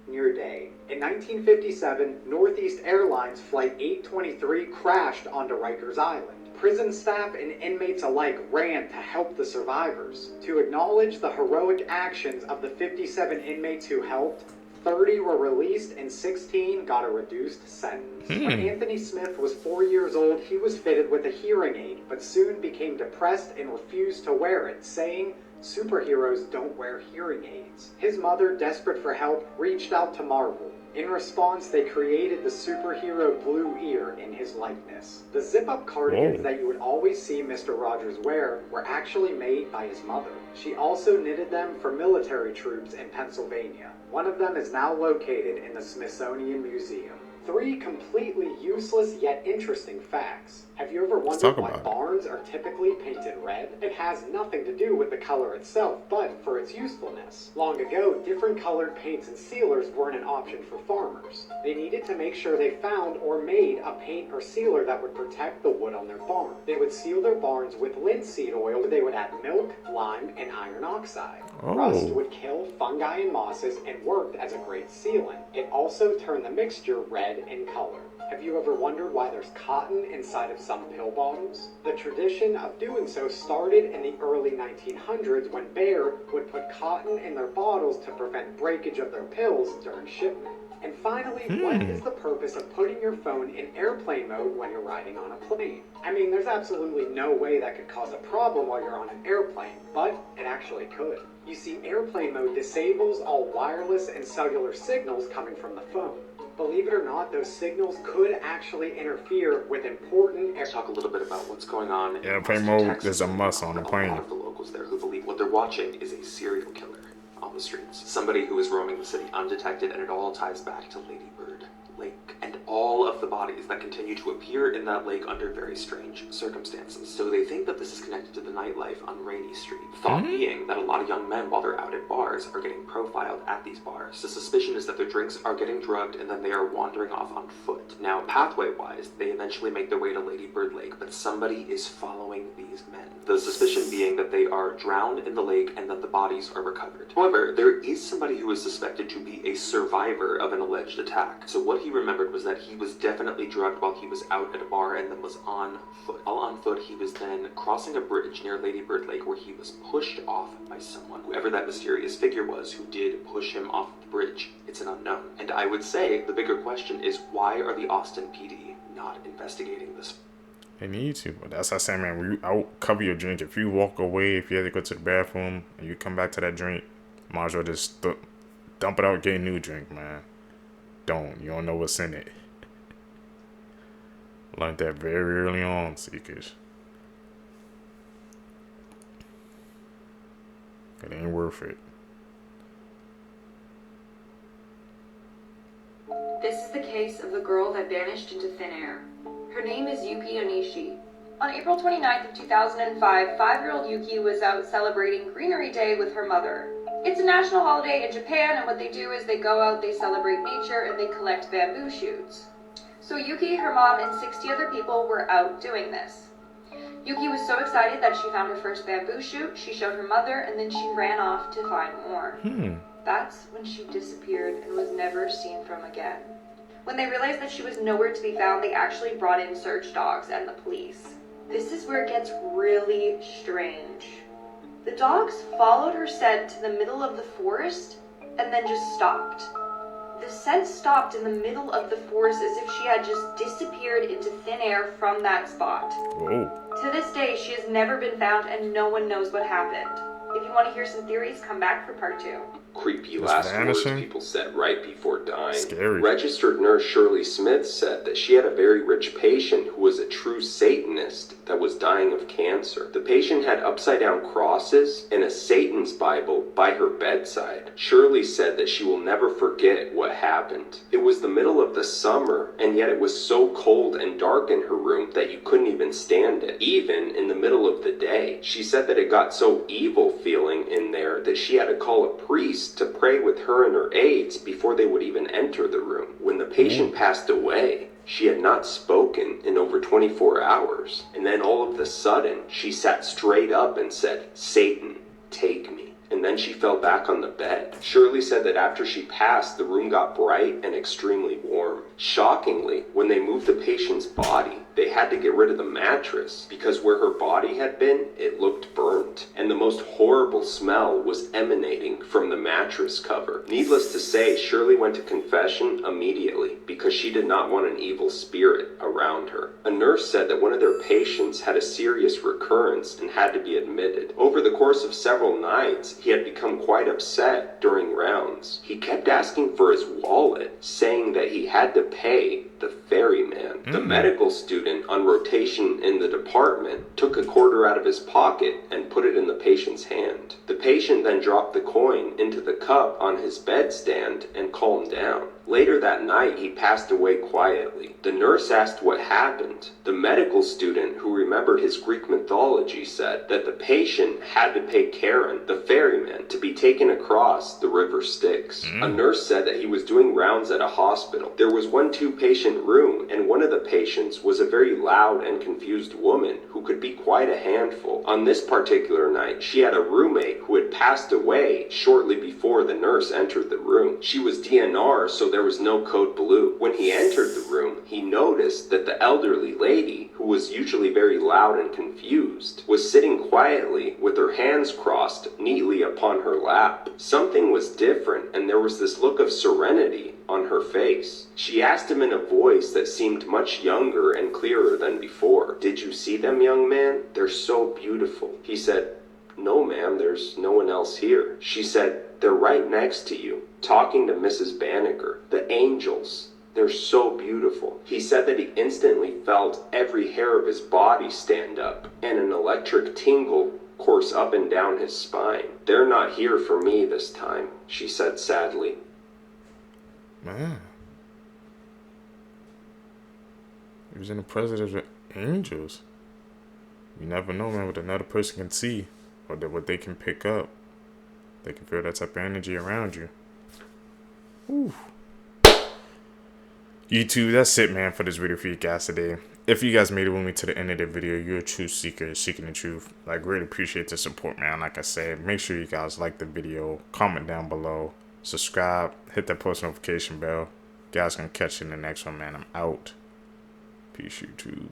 your day. In 1957, Northeast Airlines Flight 823 crashed onto Rikers Island. Prison staff and inmates alike ran to help the survivors. To acknowledge the heroic actions of the 57 inmates who helped, 30 were released and 16 got a reduced sentence. When Anthony Smith was 4 years old, he was fitted with a hearing aid, but soon became depressed and refused to wear it, saying, "Superheroes don't wear hearing aids." His mother, desperate for help, reached out to Marvel. In response, they created the superhero Blue Ear in his likeness. The zip-up cardigans that you would always see Mr. Rogers wear were actually made by his mother. She also knitted them for military troops in Pennsylvania. One of them is now located in the Smithsonian Museum. 3 completely useless yet interesting facts. Have you ever wondered why barns are typically painted red? It has nothing to do with the color itself, but for its usefulness. Long ago, different colored paints and sealers weren't an option for farmers. They needed to make sure they found or made a paint or sealer that would protect the wood on their barn. They would seal their barns with linseed oil. They would add milk, lime, and iron oxide. Rust would kill fungi and mosses and worked as a great sealant. It also turned the mixture red in color. Have you ever wondered why there's cotton inside of some pill bottles? The tradition of doing so started in the early 1900s when Bayer would put cotton in their bottles to prevent breakage of their pills during shipment. And finally, what is the purpose of putting your phone in airplane mode when you're riding on a plane? I mean, there's absolutely no way that could cause a problem while you're on an airplane, but it actually could. You see, airplane mode disables all wireless and cellular signals coming from the phone. Believe it or not, those signals could actually interfere with important... Let's talk a little bit about what's going on in airplane mode is a must on the plane. A lot of the locals there who believe what they're watching is a serial killer on the streets. Somebody who is roaming the city undetected, and it all ties back to Lady Bird Lake and all of the bodies that continue to appear in that lake under very strange circumstances. So they think that this is connected to the nightlife on Rainy Street. Thought being that a lot of young men, while they're out at bars, are getting profiled at these bars. The suspicion is that their drinks are getting drugged and then they are wandering off on foot. Now, pathway-wise, they eventually make their way to Lady Bird Lake, but somebody is following these men. The suspicion being that they are drowned in the lake and that the bodies are recovered. However, there is somebody who is suspected to be a survivor of an alleged attack. So what he remembered was that he was definitely drugged while he was out at a bar and then was on foot. While on foot, he was then crossing a bridge near Lady Bird Lake where he was pushed off by someone. Whoever that mysterious figure was who did push him off the bridge, it's an unknown. And I would say the bigger question is, why are the Austin PD not investigating this? They need to, but that's what I say, man. When you out, cover your drink. If you walk away, if you have to go to the bathroom and you come back to that drink, might as well just dump it out, get a new drink, man. You don't know what's in it. Learned that very early on, Seekers. It ain't worth it. This is the case of the girl that vanished into thin air. Her name is Yuki Onishi. On April 29th of 2005, 5-year-old Yuki was out celebrating Greenery Day with her mother. It's a national holiday in Japan, and what they do is they go out, they celebrate nature, and they collect bamboo shoots. So Yuki, her mom, and 60 other people were out doing this. Yuki was so excited that she found her first bamboo shoot, she showed her mother, and then she ran off to find more. That's when she disappeared and was never seen from again. When they realized that she was nowhere to be found, they actually brought in search dogs and the police. This is where it gets really strange. The dogs followed her scent to the middle of the forest and then just stopped. The scent stopped in the middle of the forest as if she had just disappeared into thin air from that spot. Whoa. To this day, she has never been found and no one knows what happened. If you want to hear some theories, come back for part 2. Creepy last words people said right before dying. Scary. Registered nurse Shirley Smith said that she had a very rich patient who was a true Satanist that was dying of cancer. The patient had upside-down crosses and a Satan's Bible by her bedside. Shirley said that she will never forget what happened. It was the middle of the summer, and yet it was so cold and dark in her room that you couldn't even stand it, even in the middle of the day. She said that it got so evil feeling in there that she had to call a priest to pray with her and her aides before they would even enter the room. When the patient passed away, she had not spoken in over 24 hours. And then all of a sudden, she sat straight up and said, "Satan, take me." And then she fell back on the bed. Shirley said that after she passed, the room got bright and extremely warm. Shockingly, when they moved the patient's body, they had to get rid of the mattress because where her body had been, it looked burnt. And the most horrible smell was emanating from the mattress cover. Needless to say, Shirley went to confession immediately because she did not want an evil spirit around her. A nurse said that one of their patients had a serious recurrence and had to be admitted. Over the course of several nights, he had become quite upset during rounds. He kept asking for his wallet, saying that he had to pay the ferryman. The medical student on rotation in the department took a quarter out of his pocket and put it in the patient's hand. The patient then dropped the coin into the cup on his bedstand and calmed down. Later that night, he passed away quietly. The nurse asked what happened. The medical student who remembered his Greek mythology said that the patient had to pay Charon, the ferryman, to be taken across the river Styx. A nurse said that he was doing rounds at a hospital. There was one 2-patient room, and one of the patients was a very loud and confused woman who could be quite a handful. On this particular night, she had a roommate who had passed away shortly before the nurse entered the room. She was DNR, so there was no code blue. When he entered the room, he noticed that the elderly lady, who was usually very loud and confused, was sitting quietly with her hands crossed neatly upon her lap. Something was different, and there was this look of serenity on her face. She asked him in a voice that seemed much younger and clearer than before, "Did you see them, young man? They're so beautiful." He said, "No, ma'am, there's no one else here." She said, "They're right next to you, talking to Mrs. Banneker. The angels. They're so beautiful." He said that he instantly felt every hair of his body stand up, and an electric tingle course up and down his spine. "They're not here for me this time," she said sadly. Man. He was in the presence of angels. You never know, man, what another person can see or what they can pick up. They can feel that type of energy around you. Ooh. YouTube, that's it, man, for this video for you guys today. If you guys made it with me to the end of the video, you're a true seeker, seeking the truth. I really appreciate the support, man. Like I said, make sure you guys like the video, comment down below, subscribe, hit that post notification bell. You guys gonna catch you in the next one, man. I'm out. Peace, YouTube.